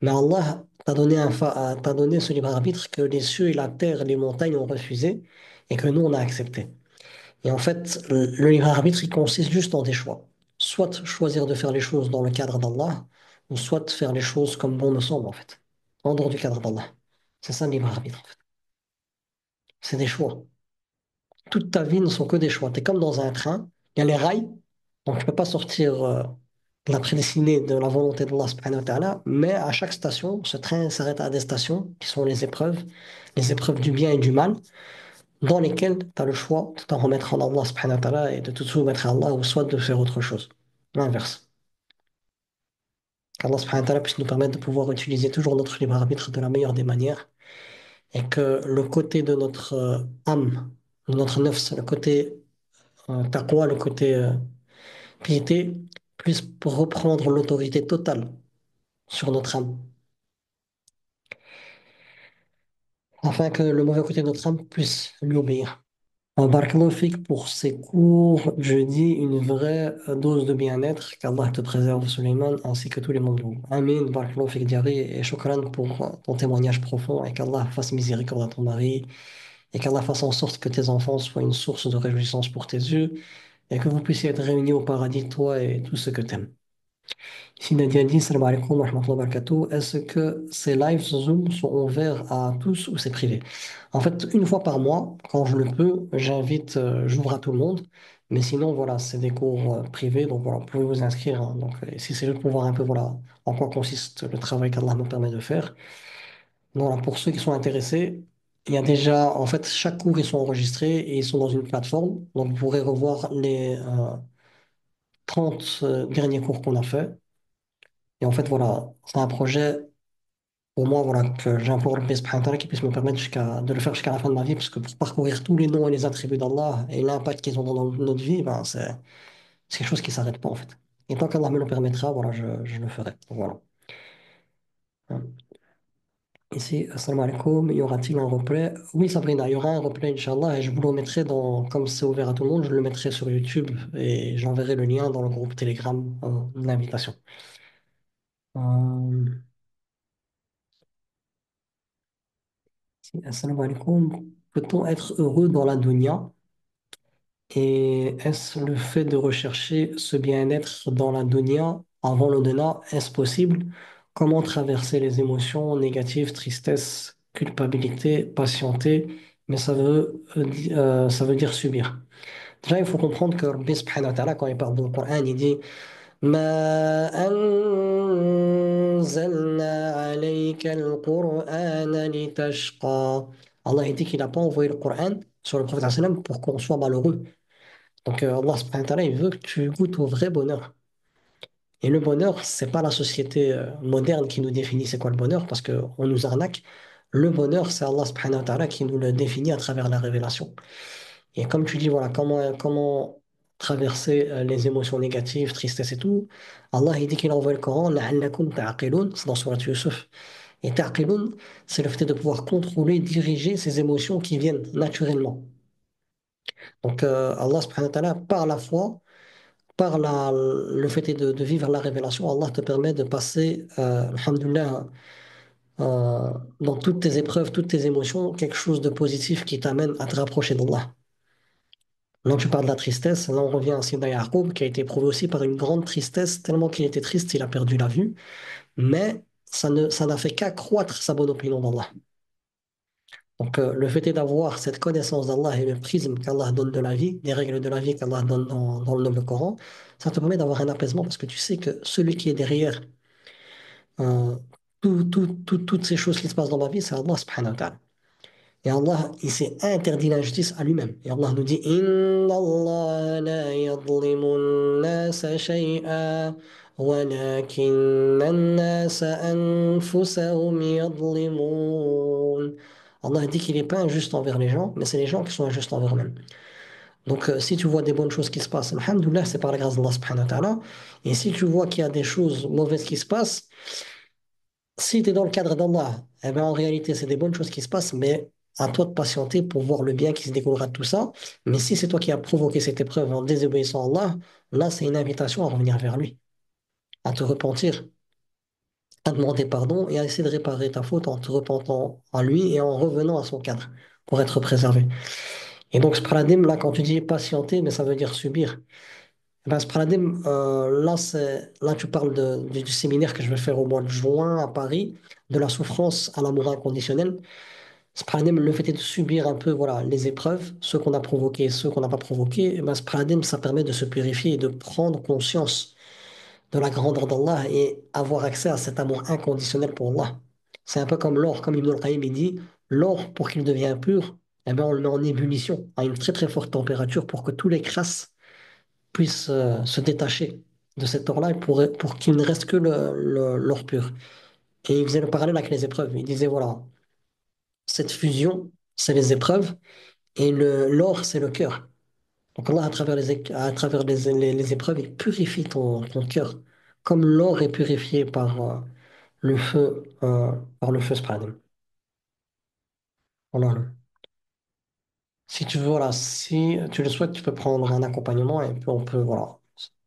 Mais Allah t'a donné ce libre arbitre que les cieux et la terre, les montagnes ont refusé et que nous, on a accepté. Et en fait, le libre arbitre, il consiste juste en des choix. Soit choisir de faire les choses dans le cadre d'Allah, ou soit faire les choses comme bon me semble, en fait, en dehors du cadre d'Allah. C'est ça le libre arbitre, en fait. C'est des choix. Toute ta vie ne sont que des choix. Tu es comme dans un train, il y a les rails, donc tu peux pas sortir de la prédestinée de la volonté d'Allah subhanahu wa ta'ala, mais à chaque station, ce train s'arrête à des stations qui sont les épreuves du bien et du mal, dans lesquelles tu as le choix de t'en remettre en Allah subhanahu wa ta'ala et de te soumettre à Allah ou soit de faire autre chose. L'inverse. Qu'Allah subhanahu wa ta'ala puisse nous permettre de pouvoir utiliser toujours notre libre arbitre de la meilleure des manières et que le côté de notre âme, de notre nafs, le côté taqwa, le côté piété, puisse reprendre l'autorité totale sur notre âme afin que le mauvais côté de notre âme puisse lui obéir. Barakallahu fik pour ces cours, je dis une vraie dose de bien-être, qu'Allah te préserve, Suleiman, ainsi que tous les membres. Amin, barakallahu fik diari, et shukran pour ton témoignage profond, et qu'Allah fasse miséricorde à ton mari, et qu'Allah fasse en sorte que tes enfants soient une source de réjouissance pour tes yeux, et que vous puissiez être réunis au paradis, toi et tous ceux que t'aimes. Ici Nadia dit, salam alaikum wa rahmatullahi wa barakatuh. Est-ce que ces lives Zoom sont ouverts à tous ou c'est privé? En fait, une fois par mois, quand je le peux, j'invite, j'ouvre à tout le monde. Mais sinon, voilà, c'est des cours privés, donc voilà, vous pouvez vous inscrire, hein. Donc, si c'est juste pour voir un peu, voilà, en quoi consiste le travail qu'Allah me permet de faire. Voilà, pour ceux qui sont intéressés, il y a déjà, en fait, chaque cours, ils sont enregistrés et ils sont dans une plateforme. Donc, vous pourrez revoir les 30 derniers cours qu'on a fait. Et en fait, voilà, c'est un projet pour moi voilà, que j'implore le subhanahu wa ta'ala qui puisse me permettre de le faire jusqu'à la fin de ma vie, parce que pour parcourir tous les noms et les attributs d'Allah et l'impact qu'ils ont dans notre vie, ben, c'est quelque chose qui ne s'arrête pas en fait. Et tant qu'Allah me le permettra, voilà, je le ferai. Donc, voilà. Ici, assalamu alaikum, y aura-t-il un replay? Oui, Sabrina, il y aura un replay, Inch'Allah, et je vous le mettrai comme c'est ouvert à tout le monde, je le mettrai sur YouTube et j'enverrai le lien dans le groupe Telegram de l'invitation. Euh, Assalamu alaikum. Peut-on être heureux dans la dunya? Et est-ce le fait de rechercher ce bien-être dans la dunya avant l'au-delà, est-ce possible? Comment traverser les émotions négatives, tristesse, culpabilité, patienter? Mais ça veut dire subir. Déjà, il faut comprendre que Rabbi subhanahu wa ta'ala, quand il parle du Coran, il dit ما أنزلنا عليك القرآن لتشقى. Allah il dit qu'il n'a pas envoyé le Coran sur le prophète sallam pour qu'on soit malheureux. Donc Allah subhanahu wa ta'ala, il veut que tu goûtes au vrai bonheur. Et le bonheur, c'est pas la société moderne qui nous définit c'est quoi le bonheur, parce qu'on nous arnaque. Le bonheur, c'est Allah subhanahu wa ta'ala qui nous le définit à travers la révélation. Et comme tu dis, voilà, comment traverser les émotions négatives, tristesse et tout, Allah il dit qu'il a envoyé le Coran, لَعَلَّكُمْ تَعْقِلُونَ, c'est dans Surat Yusuf. Et ta'qilun, c'est le fait de pouvoir contrôler, diriger ces émotions qui viennent naturellement. Donc Allah subhanahu wa ta'ala, par la foi, le fait de vivre la révélation, Allah te permet de passer, alhamdoulilah, dans toutes tes épreuves, toutes tes émotions, quelque chose de positif qui t'amène à te rapprocher d'Allah. Là, tu parles de la tristesse. Là, on revient à Sidna Yaqub, qui a été éprouvé aussi par une grande tristesse, tellement qu'il était triste, il a perdu la vue. Mais ça n'a fait qu'accroître sa bonne opinion d'Allah. Donc, le fait est d'avoir cette connaissance d'Allah et le prisme qu'Allah donne de la vie, les règles de la vie qu'Allah donne dans le noble Coran, ça te permet d'avoir un apaisement parce que tu sais que celui qui est derrière euh, toutes ces choses qui se passent dans ma vie, c'est Allah subhanahu wa ta'ala. Et Allah, il s'est interdit l'injustice à lui-même. Et Allah nous dit Inna Allah la yadlimu an-nasa shay'a walakinna an-nasa anfusahum yadlimun. Allah dit qu'il n'est pas injuste envers les gens, mais c'est les gens qui sont injustes envers eux-mêmes. Donc, si tu vois des bonnes choses qui se passent, alhamdoulilah, c'est par la grâce d'Allah subhanahu wa ta'ala. Et si tu vois qu'il y a des choses mauvaises qui se passent, si tu es dans le cadre d'Allah, eh ben, en réalité, c'est des bonnes choses qui se passent, mais à toi de patienter pour voir le bien qui se découlera de tout ça. Mais si c'est toi qui as provoqué cette épreuve en désobéissant à Allah, là, c'est une invitation à revenir vers lui, à te repentir, à demander pardon et à essayer de réparer ta faute en te repentant à lui et en revenant à son cadre pour être préservé. Et donc, ce paradigme, là, quand tu dis patienter, mais ça veut dire subir. Eh ben, ce paradigme, là, tu parles du séminaire que je vais faire au mois de juin à Paris, de la souffrance à l'amour inconditionnel. Ce paradigme, le fait est de subir un peu voilà, les épreuves, ceux qu'on a provoqués, ceux qu'on n'a pas provoqués. Eh ben, ce paradigme, ça permet de se purifier et de prendre conscience de la grandeur d'Allah et avoir accès à cet amour inconditionnel pour Allah. C'est un peu comme l'or, comme Ibn al-Qayyim il dit, l'or, pour qu'il devienne pur, eh ben, on le met en ébullition à une très très forte température pour que tous les crasses puissent se détacher de cet or-là pour qu'il ne reste que l'or pur. Et il faisait le parallèle avec les épreuves. Il disait, voilà, cette fusion, c'est les épreuves, et l'or, c'est le cœur. Donc Allah, à travers les épreuves, il purifie ton cœur, comme l'or est purifié par le feu subhanahu. Voilà. Si tu veux, voilà, si tu le souhaites, tu peux prendre un accompagnement et puis on peut, voilà,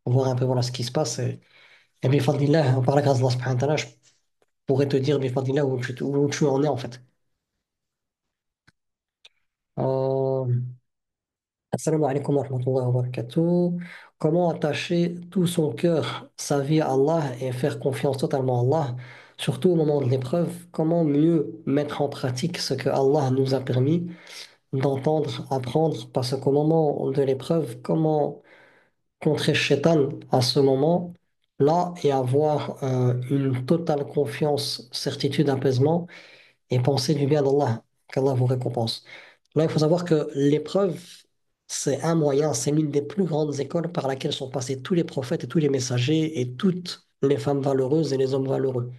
voir un peu voilà, ce qui se passe. Et bifadillah, par la grâce d'Allah subhanahu wa ta'ala, je pourrais te dire bifadillah où tu en es en fait. Euh, Assalamu alaikum wa rahmatullahi wa barakatuh. Comment attacher tout son cœur, sa vie à Allah et faire confiance totalement à Allah, surtout au moment de l'épreuve? Comment mieux mettre en pratique ce que Allah nous a permis d'entendre, apprendre? Parce qu'au moment de l'épreuve, comment contrer Shaitan à ce moment-là et avoir une totale confiance, certitude, apaisement et penser du bien d'Allah, qu'Allah vous récompense. Là, il faut savoir que l'épreuve, c'est un moyen, c'est l'une des plus grandes écoles par laquelle sont passés tous les prophètes et tous les messagers et toutes les femmes valeureuses et les hommes valeureux.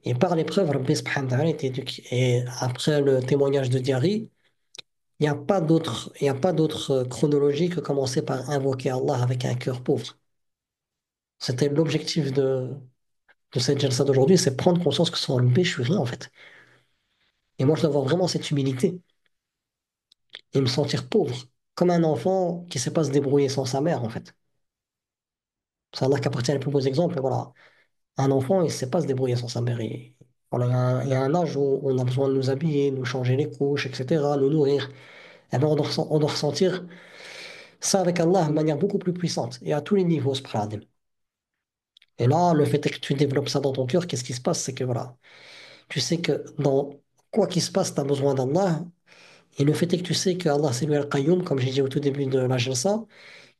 Et par l'épreuve, Rabbi subhanahu wa ta'ala est éduqué. Et après le témoignage de Diary, il n'y a pas d'autre chronologie que commencer par invoquer Allah avec un cœur pauvre. C'était l'objectif de cette jalsa d'aujourd'hui, c'est prendre conscience que sans lui, je suis rien en fait. Et moi, je dois avoir vraiment cette humilité et me sentir pauvre, comme un enfant qui ne sait pas se débrouiller sans sa mère en fait. C'est Allah qui appartient les plus beaux exemples. Voilà. Un enfant, il ne sait pas se débrouiller sans sa mère. Voilà, il y a un âge où on a besoin de nous habiller, nous changer les couches, etc., nous nourrir. Eh ben, on doit ressentir ça avec Allah de manière beaucoup plus puissante et à tous les niveaux, subhanallah. Et là, le fait est que tu développes ça dans ton cœur, qu'est-ce qui se passe? C'est que voilà, tu sais que dans quoi qu'il se passe, tu as besoin d'Allah. Et le fait est que tu sais que Allah, c'est lui Al-Qayyum, comme j'ai dit au tout début de la jalsa,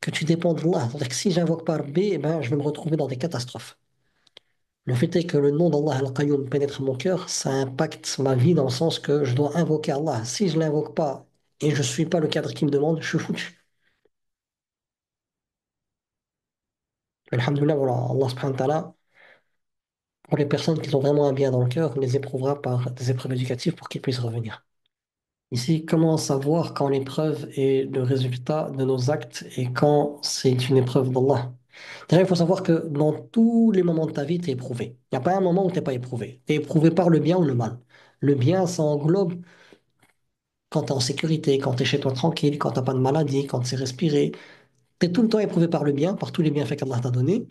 que tu dépends d'Allah. C'est-à-dire que si j'invoque pas Rabbi, eh ben, je vais me retrouver dans des catastrophes. Le fait est que le nom d'Allah Al-Qayyum pénètre mon cœur, ça impacte ma vie dans le sens que je dois invoquer Allah. Si je l'invoque pas et je suis pas le cadre qu'il me demande, je suis foutu. Alhamdulillah, voilà, Allah subhanahu wa ta'ala, pour les personnes qui ont vraiment un bien dans le cœur, les éprouvera par des épreuves éducatives pour qu'ils puissent revenir. Ici, comment savoir quand l'épreuve est le résultat de nos actes et quand c'est une épreuve d'Allah? Déjà, il faut savoir que dans tous les moments de ta vie, tu es éprouvé. Il n'y a pas un moment où tu n'es pas éprouvé. Tu es éprouvé par le bien ou le mal. Le bien, ça englobe quand tu es en sécurité, quand tu es chez toi tranquille, quand tu n'as pas de maladie, quand tu sais respirer. Tu es tout le temps éprouvé par le bien, par tous les bienfaits qu'Allah t'a donnés.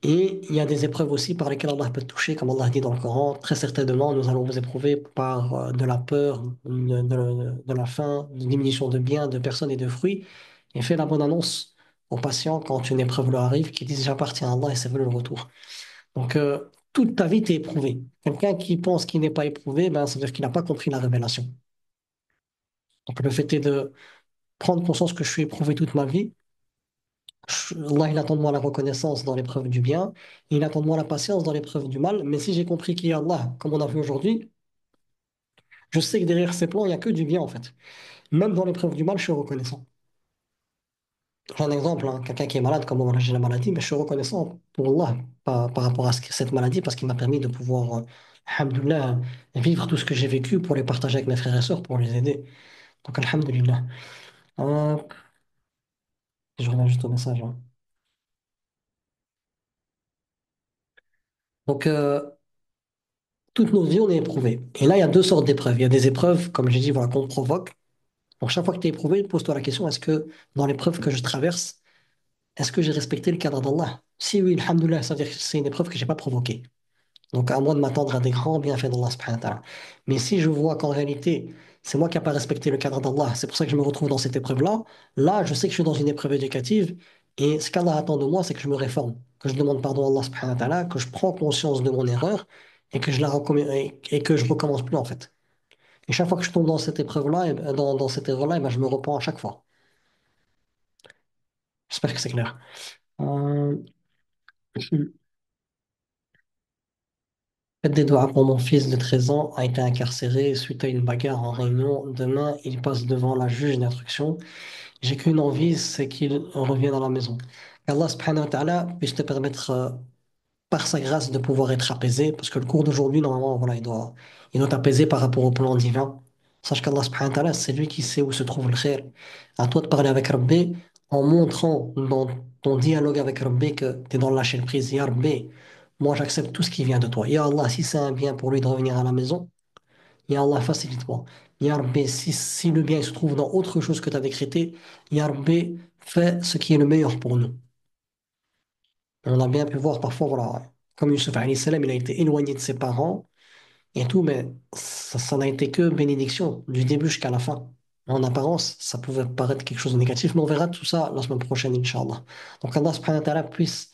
Et il y a des épreuves aussi par lesquelles Allah peut te toucher, comme Allah dit dans le Coran, très certainement, nous allons vous éprouver par de la peur, de la faim, de diminution de biens, de personnes et de fruits. Et fais la bonne annonce aux patients quand une épreuve leur arrive, qui disent j'appartiens à Allah et c'est venu le retour. Donc, toute ta vie, t'es éprouvé. Quelqu'un qui pense qu'il n'est pas éprouvé, ben, ça veut dire qu'il n'a pas compris la révélation. Donc, le fait est de prendre conscience que je suis éprouvé toute ma vie. Allah, il attend de moi la reconnaissance dans l'épreuve du bien, et il attend de moi la patience dans l'épreuve du mal. Mais si j'ai compris qu'il y a Allah, comme on a vu aujourd'hui, je sais que derrière ces plans, il n'y a que du bien en fait. Même dans l'épreuve du mal, je suis reconnaissant. J'ai un exemple, hein, quelqu'un qui est malade, comme moi, j'ai la maladie, mais je suis reconnaissant pour Allah par rapport à cette maladie, parce qu'il m'a permis de pouvoir, alhamdoulilah, vivre tout ce que j'ai vécu pour les partager avec mes frères et sœurs, pour les aider. Donc, alhamdoulilah. Hop, je reviens juste au message, hein. Donc, toutes nos vies, on est éprouvés. Et là, il y a deux sortes d'épreuves. Il y a des épreuves, comme j'ai dit, voilà, qu'on provoque. Donc, chaque fois que tu es éprouvé, pose-toi la question, est-ce que dans l'épreuve que je traverse, est-ce que j'ai respecté le cadre d'Allah? Si oui, alhamdoulilah, ça veut dire que c'est une épreuve que j'ai pas provoquée. Donc, à moi de m'attendre à des grands bienfaits d'Allah subhanahu wa ta'ala. Mais si je vois qu'en réalité, c'est moi qui n'ai pas respecté le cadre d'Allah, c'est pour ça que je me retrouve dans cette épreuve-là, là, je sais que je suis dans une épreuve éducative, et ce qu'Allah attend de moi, c'est que je me réforme, que je demande pardon à Allah subhanahu wa ta'ala, que je prends conscience de mon erreur, et que et que je recommence plus, en fait. Et chaque fois que je tombe dans cette épreuve-là, dans cette erreur-là, je me repens à chaque fois. J'espère que c'est clair. Euh, Faites des doigts pour mon fils de 13 ans a été incarcéré suite à une bagarre en réunion. Demain, il passe devant la juge d'instruction. J'ai qu'une envie, c'est qu'il revienne à la maison. Qu'Allah subhanahu wa ta'ala puisse te permettre, par sa grâce, de pouvoir être apaisé, parce que le cours d'aujourd'hui, normalement, voilà, il doit t'apaiser par rapport au plan divin. Sache qu'Allah subhanahu wa ta'ala, c'est lui qui sait où se trouve le khair. À toi de parler avec Rabbi en montrant dans ton dialogue avec Rabbi que tu es dans le lâcher prise. Ya Rabbi, moi j'accepte tout ce qui vient de toi. Ya Allah, si c'est un bien pour lui de revenir à la maison, Ya Allah, facilite-moi. Ya Rabbi, si le bien il se trouve dans autre chose que tu as décrété, Ya Rabbi, fais ce qui est le meilleur pour nous. On a bien pu voir parfois, voilà, comme Yusuf alayhi salam, il a été éloigné de ses parents et tout, mais ça n'a été que bénédiction du début jusqu'à la fin. En apparence, ça pouvait paraître quelque chose de négatif, mais on verra tout ça la semaine prochaine, Inch'Allah. Donc Allah subhanahu wa ta'ala puisse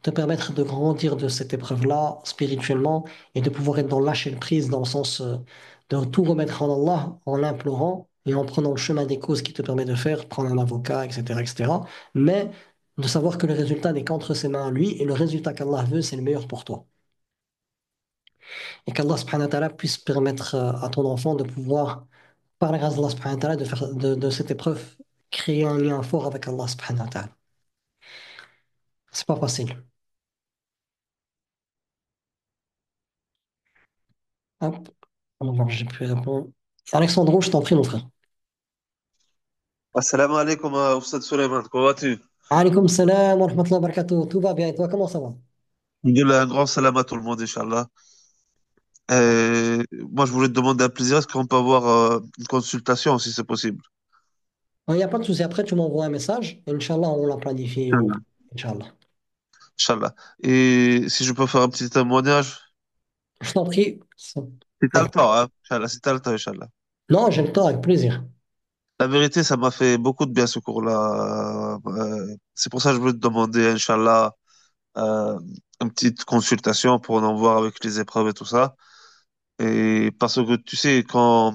te permettre de grandir de cette épreuve-là spirituellement et de pouvoir être dans le lâcher prise, dans le sens de tout remettre en Allah en l'implorant et en prenant le chemin des causes qui te permet de faire, prendre un avocat, etc., etc. Mais de savoir que le résultat n'est qu'entre ses mains à lui et le résultat qu'Allah veut, c'est le meilleur pour toi. Et qu'Allah subhanahu wa ta'ala puisse permettre à ton enfant de pouvoir, par la grâce d'Allah subhanahu wa ta'ala, de faire de cette épreuve, créer un lien fort avec Allah subhanahu wa ta'ala. C'est pas facile. Hop. Alors, j'ai pu répondre. Alexandro, je t'en prie, mon frère. Assalamu alaikum, Oustad Suleiman, comment vas-tu? Alaykoum salam wa rahmatullahi wa barakatuh. Tout va bien et toi, comment ça va? Alhamdulillah, un grand salam à tout le monde, Inch'Allah. Moi, je voulais te demander un plaisir, est-ce qu'on peut avoir une consultation, si c'est possible? Il n'y a pas de souci. Après, tu m'envoies un message. Inch'Allah, on la planifie. Inch'Allah. Inch'Allah. Et si je peux faire un petit témoignage, Je t'en prie. si t'as le Avec- temps, hein, Inch'Allah, si t'as le temps, Inch'Allah. Non, j'aime toi avec plaisir. La vérité, ça m'a fait beaucoup de bien ce cours-là. C'est pour ça que je veux te demander, Inch'Allah, euh, une petite consultation pour en voir avec les épreuves et tout ça. Et parce que tu sais, quand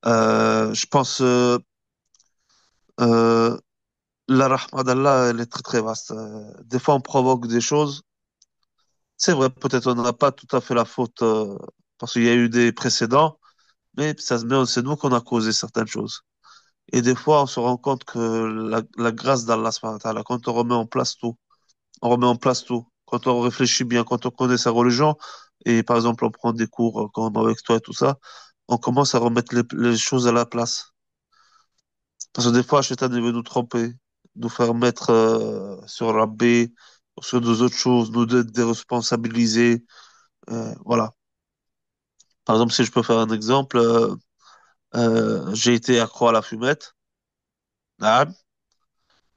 je pense euh, la rahma d'Allah, elle est très très vaste. Des fois, on provoque des choses. C'est vrai, peut-être on n'a pas tout à fait la faute parce qu'il y a eu des précédents, mais c'est nous qu'on a causé certaines choses. Et des fois, on se rend compte que la grâce d'Allah, subhanahu wa ta'ala, quand on remet en place tout, on remet en place tout. Quand on réfléchit bien, quand on connaît sa religion, et par exemple, on prend des cours comme avec toi et tout ça, on commence à remettre les choses à la place. Parce que des fois, Shaitan, il veut nous tromper, nous faire mettre sur Rabbi, sur deux autres choses, nous déresponsabiliser. Voilà. Par exemple, si je peux faire un exemple, j'ai été accro à la fumette. Naam.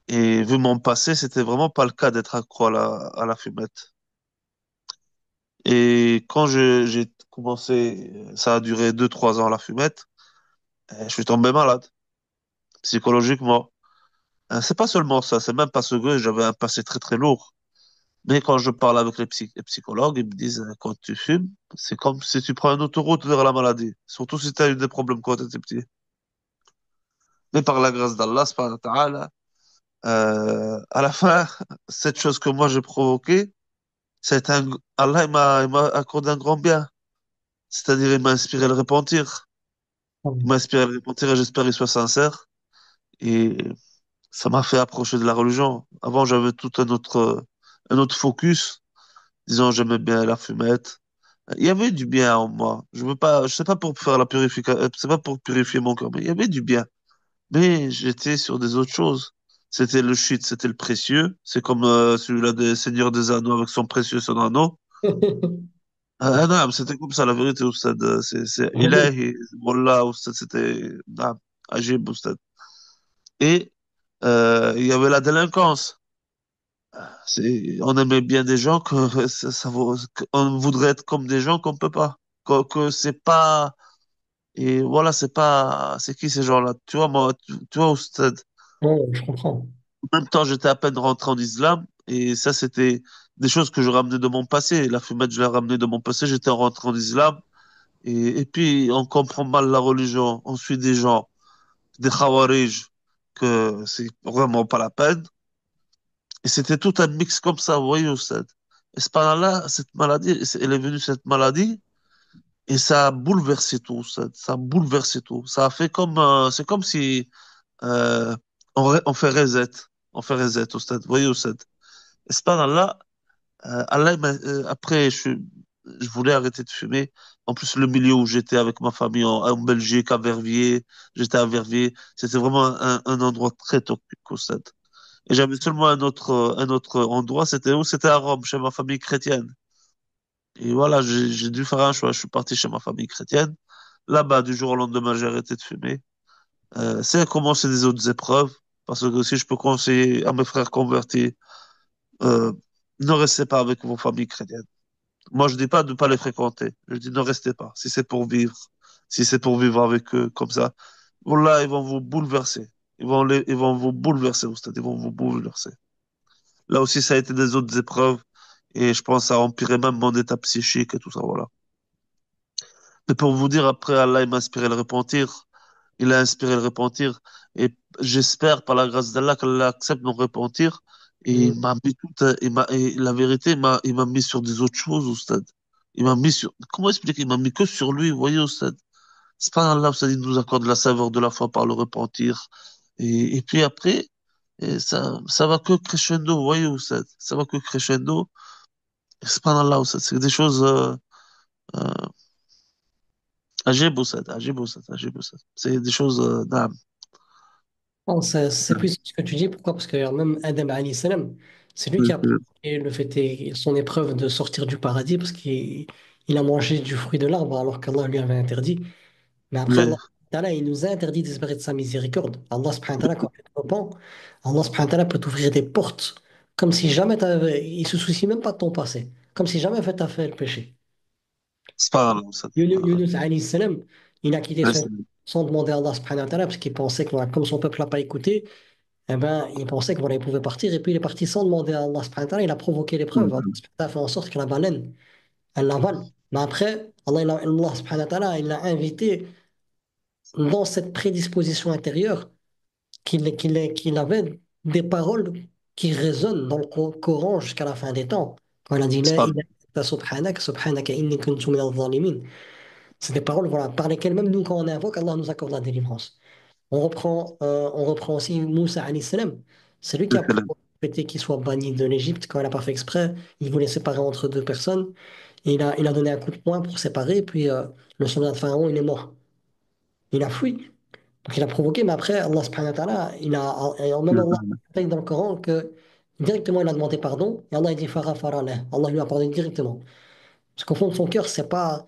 Et vu mon passé, c'était vraiment pas le cas d'être accro à la fumette. Et quand j'ai commencé, ça a duré 2, 3 ans la fumette, je suis tombé malade, psychologiquement. C'est pas seulement ça, c'est même parce que j'avais un passé très très lourd. Mais quand je parle avec les psychologues, ils me disent, quand tu fumes, c'est comme si tu prends une autoroute vers la maladie. Surtout si tu as eu des problèmes quand tu étais petit. Mais par la grâce d'Allah, subhanahu wa ta'ala, à la fin, cette chose que moi j'ai provoquée, Allah il m'a accordé un grand bien. C'est-à-dire, il m'a inspiré le repentir. Il m'a inspiré le repentir et j'espère qu'il soit sincère. Et ça m'a fait approcher de la religion. Avant, j'avais tout un autre focus. Disons, j'aimais bien la fumette. Il y avait du bien en moi. Je sais pas pour faire la purification, c'est pas pour purifier mon corps, mais il y avait du bien. Mais j'étais sur des autres choses. C'était le shit, c'était le précieux. C'est comme celui-là des Seigneurs des Anneaux avec son précieux, son anneau. Non, c'était comme ça, la vérité, Oustad. C'est Ilahi, Wallah, Oustad, c'était non, Ajib, Oustad. Et il y avait la délinquance. On aimait bien des gens on voudrait être comme des gens qu'on peut pas. Que c'est pas. Et voilà, c'est pas. C'est qui ces gens-là? Tu vois, moi, tu vois, Oustad. Ouais, je comprends. En même temps, j'étais à peine rentré en islam. Et ça, c'était des choses que je ramenais de mon passé. La fumette, je l'ai ramenée de mon passé. J'étais rentré en islam. Et puis, on comprend mal la religion. On suit des gens, des khawarij, que c'est vraiment pas la peine. Et c'était tout un mix comme ça, vous voyez, Oustad. Et là cette maladie, elle est venue, cette maladie, et ça a bouleversé tout, Oustad. Ça a bouleversé tout. Ça a fait comme, c'est comme si euh, on fait reset. On fait reset, Oustad. Vous voyez, Oustad. Et là Allah, après, je voulais arrêter de fumer. En plus, le milieu où j'étais avec ma famille en Belgique, à Verviers, j'étais à Verviers, c'était vraiment un endroit très toxique au stade. Et j'avais seulement un autre endroit, c'était où? C'était à Rome, chez ma famille chrétienne. Et voilà, j'ai dû faire un choix. Je suis parti chez ma famille chrétienne. Là-bas, du jour au lendemain, j'ai arrêté de fumer. C'est commencer des autres épreuves, parce que si je peux conseiller à mes frères convertis, euh, ne restez pas avec vos familles chrétiennes. Moi, je dis pas de ne pas les fréquenter. Je dis ne restez pas. Si c'est pour vivre, si c'est pour vivre avec eux comme ça, voilà, ils vont vous bouleverser. Ils vont vous bouleverser, Oustad. Ils vont vous bouleverser. Là aussi, ça a été des autres épreuves et je pense que ça a empiré même mon état psychique et tout ça, voilà. Mais pour vous dire, après, Allah, il m'a inspiré le repentir. Il a inspiré le repentir et j'espère par la grâce d'Allah qu'Allah accepte mon repentir et il Mhm. m'a mis et la vérité, il m'a mis sur des autres choses, Oustad. Il m'a mis sur, comment expliquer? Il m'a mis que sur lui, vous voyez, Oustad. Subhanallah, Oustad, il nous accorde la saveur de la foi par le repentir. Et puis après, ça va que crescendo, vous voyez, Oustad. Ça va que crescendo. Et subhanallah, Oustad, c'est des choses, euh, ajib, Oustad, ajib, Oustad, ajib, Oustad. C'est des choses, naam. Non, c'est plus ce que tu dis. Pourquoi? Parce que même Adam alayhi salam, c'est lui qui a provoqué le fait et son épreuve de sortir du paradis parce qu'il a mangé du fruit de l'arbre alors qu'Allah lui avait interdit. Mais après, Mais, Allah ta'ala, il nous a interdit d'espérer de sa miséricorde. Allah subhanahu wa ta'ala, quand tu te repens, Allah subhanahu wa ta'ala peut t'ouvrir des portes comme si jamais il se soucie même pas de ton passé, comme si jamais en fait t'as fait le péché. Subhanallah, ça. Yunus alayhi salam, il a quitté Ouais, c'est sans demander à Allah subhanahu wa ta'ala, parce qu'il pensait que voilà, comme son peuple l'a pas écouté, eh ben, il pensait que voilà, il pouvait partir, et puis il est parti sans demander à Allah subhanahu wa ta'ala, il a provoqué l'épreuve. Allah subhanahu wa ta'ala a fait en sorte que la baleine, elle l'avale. Mais après, Allah subhanahu wa ta'ala, il l'a invité dans cette prédisposition intérieure qu'il avait des paroles qui résonnent dans le Coran jusqu'à la fin des temps. Quand il a dit La Subhanallah. ilaha illa subhanak, subhanaka inni kuntu minadh dhalimin. C'est des paroles voilà, par lesquelles même nous, quand on invoque, Allah nous accorde la délivrance. On reprend aussi Moussa alayhi salam. C'est lui qui a souhaité qu'il soit banni de l'Égypte quand il n'a pas fait exprès. Il voulait séparer entre deux personnes. Et il a donné un coup de poing pour séparer. Puis le soldat de Pharaon, il est mort. Il a fui. Donc il a provoqué, mais après, Allah subhanahu wa ta'ala, et même Allah dit dans le Coran que directement il a demandé pardon, et Allah il dit Fara fara lah. Allah lui a pardonné directement. Parce qu'au fond de son cœur, c'est pas,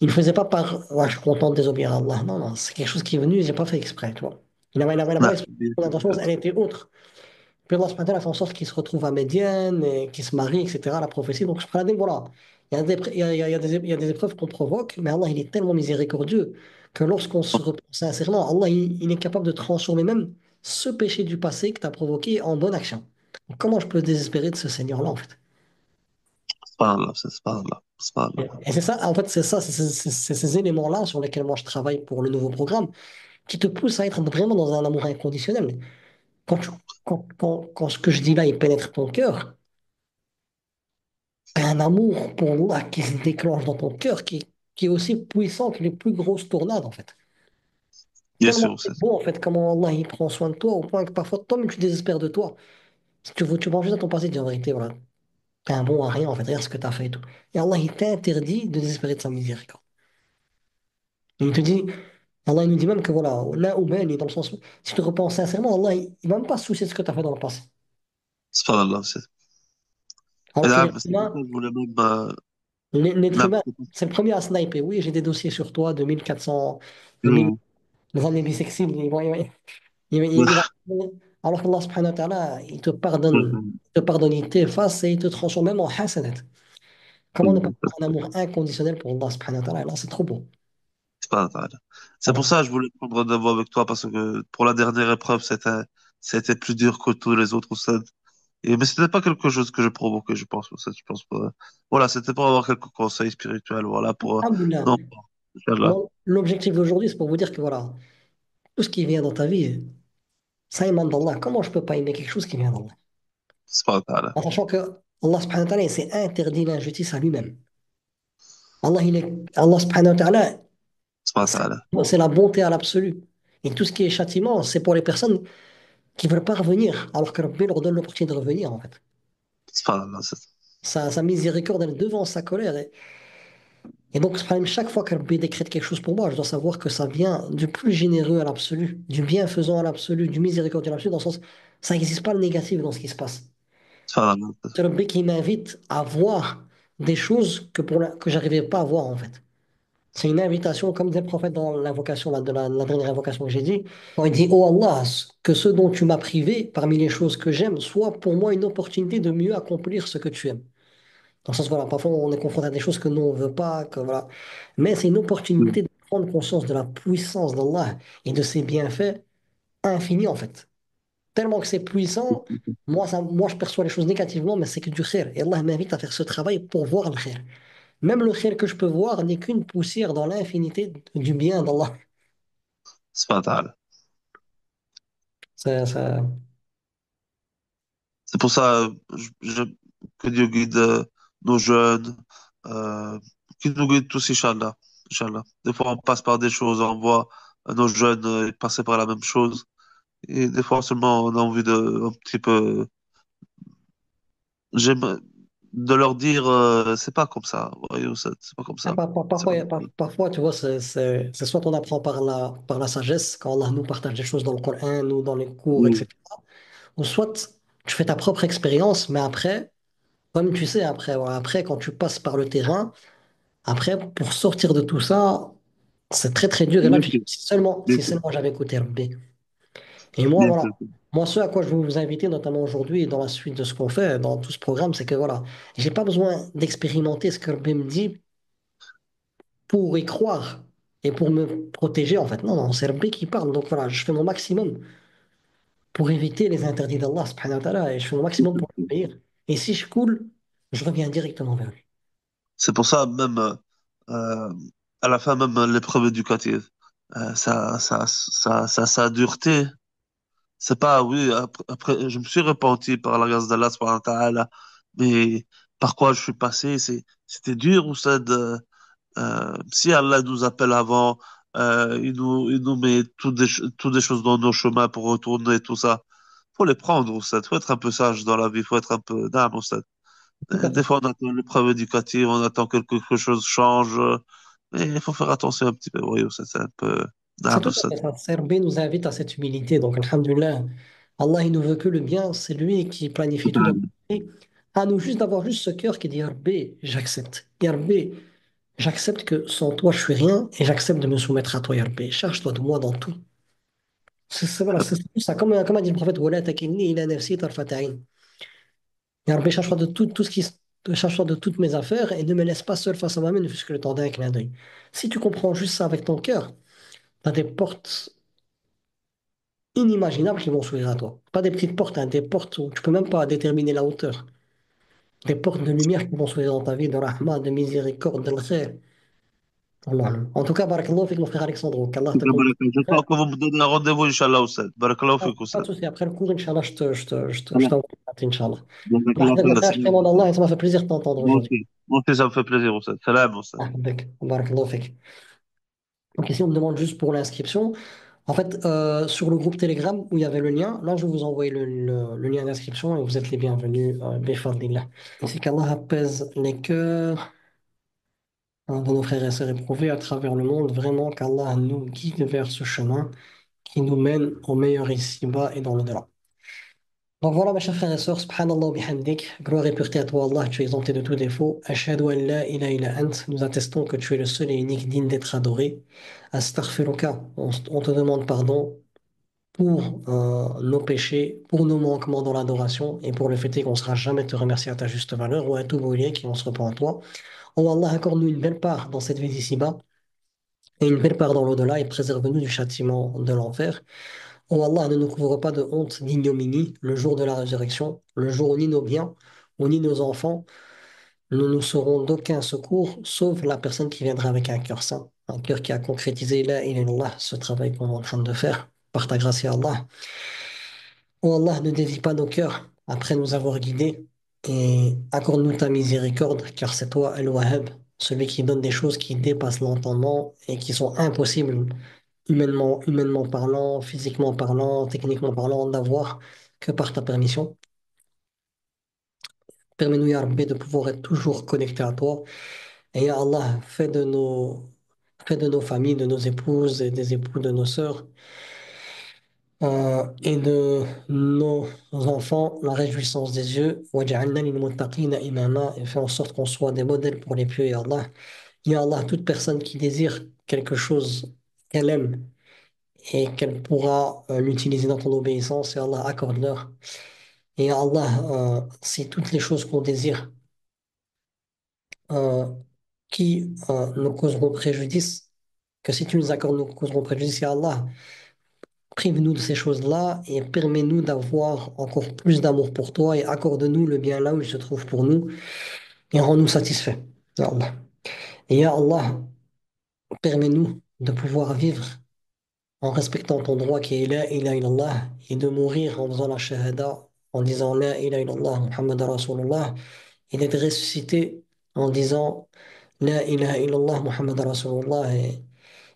il ne faisait pas par ouais, je suis content de désobéir à Allah. Non, non, c'est quelque chose qui est venu, j'ai pas fait exprès, tu vois. Il avait son intention, elle était autre. Puis Allah subhanahu wa ta'ala fait en sorte qu'il se retrouve à Médiane, et qu'il se marie, etc., la prophétie. Donc, subhanahu wa ta'ala, voilà. Il y a des épreuves qu'on provoque, mais Allah, il est tellement miséricordieux que lorsqu'on se repent sincèrement, Allah, il est capable de transformer même ce péché du passé que tu as provoqué en bonne action. Donc, comment je peux désespérer de ce Seigneur-là, en fait? Subhanallah. Et c'est ça, en fait, c'est ça, c'est ces éléments-là sur lesquels moi je travaille pour le nouveau programme qui te poussent à être vraiment dans un amour inconditionnel. Quand, tu- quand ce que je dis là, il pénètre ton cœur, un amour pour Allah qui se déclenche dans ton cœur, qui est aussi puissant que les plus grosses tornades, en fait. Bien Tellement sûr, c'est c'est beau, en fait, comment Allah il prend soin de toi, au point que parfois toi-même tu désespères de toi. Si tu penses juste à ton passé, tu dis en vérité, voilà, t'es un bon à rien, en fait, regarde ce que t'as fait et tout. Et Allah, il t'interdit de désespérer de sa miséricorde. Et il te dit, Allah, il nous dit même que voilà, là où ben, dans le sens où, si tu repenses sincèrement, Allah, il va même pas se soucier de ce que tu as fait dans le passé. Subhanallah. Et Alors que là, l'être c'est pour ça humain, que je voulais même, l'être même- humain, c'est le premier à sniper. Oui, j'ai des dossiers sur toi de 1400, de 1000, Mhm. les années bissextiles, il va- alors qu'Allah subhanahu wa ta'ala, Mhm. il te pardonne, il t'efface et il te transforme même en hasanat. Comment ne pas Mhm. avoir un amour inconditionnel pour Allah subhanahu wa ta'ala? Là, c'est trop beau. Subhanallah. C'est pour Voilà. ça que je voulais prendre rendez-vous avec toi parce que pour la dernière épreuve, c'était plus dur que tous les autres Oustad. Mais c'était pas quelque chose que je provoquais, je pense. Oustad. Je pense pas. Voilà, c'était pour avoir quelques conseils spirituels. Voilà, pour, Alhamdoulilah. non, Inch'Allah. L'objectif d'aujourd'hui, c'est pour vous dire que voilà, tout ce qui vient dans ta vie, ça émane d'Allah. Comment je peux pas aimer quelque chose qui vient d'Allah? Subhanallah. En sachant que Allah subhanahu wa ta'ala, il s'est interdit l'injustice à lui-même. Allah subhanahu wa ta'ala, c'est Subhanallah. c'est la bonté à l'absolu. Et tout ce qui est châtiment, c'est pour les personnes qui ne veulent pas revenir, alors que Rabbi leur donne l'opportunité de revenir, en fait. Subhanallah. Sa miséricorde, elle est devant sa colère. Et donc, chaque fois que Rabbi décrète quelque chose pour moi, je dois savoir que ça vient du plus généreux à l'absolu, du bienfaisant à l'absolu, du miséricordieux à l'absolu, dans le sens, ça n'existe pas le négatif dans ce qui se passe. Subhanallah. C'est Rabbi qui m'invite à voir des choses que j'arrivais pas à voir, en fait. C'est une invitation, comme dit le prophète dans l'invocation, la dernière invocation que j'ai dit, quand il dit, Oh Allah, que ce dont tu m'as privé, parmi les choses que j'aime, soit pour moi une opportunité de mieux accomplir ce que tu aimes. Dans le sens, voilà, parfois on est confronté à des choses que nous on veut pas, que voilà. Mais c'est une opportunité de prendre conscience de la puissance d'Allah et de ses bienfaits infinis, en fait. Tellement que c'est puissant, moi je perçois les choses négativement, mais c'est que du khair. Et Allah m'invite à faire ce travail pour voir le khair. Même le khair que je peux voir n'est qu'une poussière dans l'infinité du bien d'Allah. Subhanallah. Ça. C'est pour ça que Dieu guide nos jeunes, euh, qu'il nous guide tous, Inch'Allah. Inch'Allah. Des fois, on passe par des choses, on voit nos jeunes passer par la même chose. Et des fois, seulement, on a envie de, un petit peu, j'aime, de leur dire, c'est pas comme ça. Voyez, c'est pas comme ça. C'est pas Parfois, comme ça. parfois, tu vois, c'est soit on apprend par la sagesse, quand Allah nous partage des choses dans le Coran ou dans les cours, Oui, etc. Ou soit tu fais ta propre expérience, mais après, comme tu sais, après, voilà, après, quand tu passes par le terrain, après, pour sortir de tout ça, c'est très très dur. Et là, bien tu dis, sûr, bien si sûr, seulement j'avais écouté Rabbi. Et moi, bien voilà, sûr. Moi, ce à quoi je veux vous inviter, notamment aujourd'hui et dans la suite de ce qu'on fait dans tout ce programme, c'est que voilà, j'ai pas besoin d'expérimenter ce que Rabbi me dit pour y croire et pour me protéger, en fait. Non, non, c'est Rabbi qui parle. Donc voilà, je fais mon maximum pour éviter les interdits d'Allah, subhanahu wa ta'ala, et je fais mon maximum pour obéir. Et si je coule, je reviens directement vers lui. C'est pour ça, même euh, à la fin, même l'épreuve éducative, sa dureté, c'est pas, oui, après, je me suis repenti par la grâce d'Allah, subhanahu wa ta'ala, mais par quoi je suis passé, c'était dur, ou ça, si Allah nous appelle avant, il nous met toutes des choses dans nos chemins pour retourner, tout ça, faut les prendre, Oustad. Faut être un peu sage dans la vie, faut être un peu d'âme, Oustad. Tout à Des fait. fois, on attend l'épreuve éducative, on attend que quelque chose change, mais il faut faire attention un petit peu, oui, Oustad, c'est un peu C'est d'âme, tout à Oustad. fait ça. Serbé nous invite à cette humilité. Donc, alhamdulillah, Allah, il nous veut que le bien. C'est lui qui planifie tout dans notre vie. À nous juste d'avoir juste ce cœur qui dit, Ya Rabbi, j'accepte. Ya Rabbi, j'accepte que sans toi, je suis rien et j'accepte de me soumettre à toi, Ya Rabbi. Charge-toi de moi dans tout. Voilà, c'est tout ça. Comme a dit le prophète, Wala takilni ila nafsi tarfata ayn. Ya Rabbi, charge-toi de tout ce charge-toi de toutes mes affaires et ne me laisse pas seul face à moi-même, ne fût-ce que le temps d'un clin d'œil. Si tu comprends juste ça avec ton cœur, tu as des portes inimaginables qui vont s'ouvrir à toi. Pas des petites portes, hein, des portes où tu peux même pas déterminer la hauteur. Des portes de lumière qui vont s'ouvrir dans ta vie, de rahma, de miséricorde, de khair. Allah alam. En tout cas, barakallahu fik, mon frère Alexandre, qu'Allah te complète. J'espère que vous me donnez un rendez-vous, Inch'Allah, Oustad. Barakallahu Pas fik, de Oustad. souci. Après le cours, Inch'Allah, je Voilà. t'envoie un Inch'Allah. Allah Jazakallah yahfazek, mon khair, frère, je salam. t'aime en Allah et ça m'a fait plaisir de t'entendre aujourd'hui. Moi aussi, ça me fait plaisir, Oustad. Salam, Oustad. Ahbek, barakallahu fik. Donc ici, on me demande juste pour l'inscription. En fait, sur le groupe Telegram où il y avait le lien, là, je vais vous envoyer le lien d'inscription et vous êtes les bienvenus. Bifadlillah. Ainsi qu'Allah apaise les cœurs de nos frères et sœurs éprouvés à travers le monde. Vraiment, qu'Allah nous guide vers ce chemin qui nous mène au meilleur ici-bas et dans l'au-delà. Donc voilà, mes chers frères et sœurs, subhanallah wa bihamdik, gloire et pureté à toi, Allah, tu es exempté de tout défaut. Ashhadu an la ilaha illa ant, nous attestons que tu es le seul et unique digne d'être adoré. Astaghfiruka, on te demande pardon pour nos péchés, pour nos manquements dans l'adoration et pour le fait qu'on ne sera jamais te remercier à ta juste valeur ou à tout brûler qui on se repent en toi. Oh Allah, accorde-nous une belle part dans cette vie d'ici-bas et une belle part dans l'au-delà et préserve-nous du châtiment de l'enfer. Oh Allah, ne nous couvre pas de honte, d'ignominie le jour de la résurrection, le jour où ni nos biens, ou ni nos enfants ne nous seront d'aucun secours, sauf la personne qui viendra avec un cœur saint, un cœur qui a concrétisé la ilaha illallah, ce travail qu'on est en train de faire, par ta grâce, ya Allah. Oh Allah, ne dévie pas nos cœurs après nous avoir guidés et accorde-nous ta miséricorde, car c'est toi, El-Wahhab, celui qui donne des choses qui dépassent l'entendement et qui sont impossibles, humainement parlant, physiquement parlant, techniquement parlant, d'avoir que par ta permission. Permets-nous, Ya Rabbi, de pouvoir être toujours connectés à toi. Et Ya Allah, fais de nos familles, de nos épouses et des époux de nos sœurs, et de nos enfants la réjouissance des yeux. Waj'alna lil-muttaqina imama, et fais en sorte qu'on soit des modèles pour les pieux, Ya Allah. Ya Allah, toute personne qui désire quelque chose qu'elle aime et qu'elle pourra l'utiliser dans ton obéissance, Ya Allah, accorde-leur. Et Ya Allah, si toutes les choses qu'on désire euh, qui nous causeront préjudice, que si tu nous accordes, nous causeront préjudice, Ya Allah, prive-nous de ces choses-là et permets-nous d'avoir encore plus d'amour pour toi et accorde-nous le bien là où il se trouve pour nous et rends-nous satisfaits, Ya Allah. Et Ya Allah, permets-nous de pouvoir vivre en respectant ton droit qui est La ilaha illallah et de mourir en faisant la shahada, en disant La ilaha illallah, Muhammad Rasulullah, et d'être ressuscité en disant La ilaha illallah, Muhammad Rasulullah,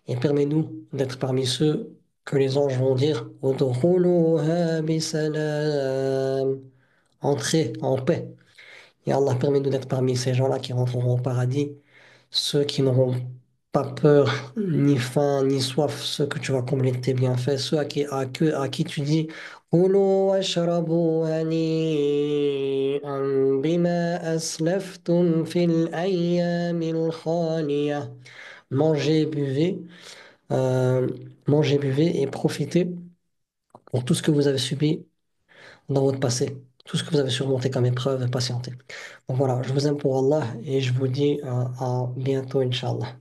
et permets-nous d'être parmi ceux que les anges vont dire Udkhuluha bisalam. Entrez en paix. Et Allah permet-nous d'être parmi ces gens-là qui rentreront au paradis, ceux qui n'auront pas peur, ni faim, ni soif, ceux que tu vas combler de tes bienfaits, ceux à qui tu dis كلوا واشربوا هنيئا بما أسلفتم في الأيام الخالية. Mangez, buvez, euh, mangez, buvez et profitez pour tout ce que vous avez subi dans votre passé, tout ce que vous avez surmonté comme épreuve, patientez. Donc voilà, je vous aime pour Allah et je vous dis à bientôt, Inch'Allah.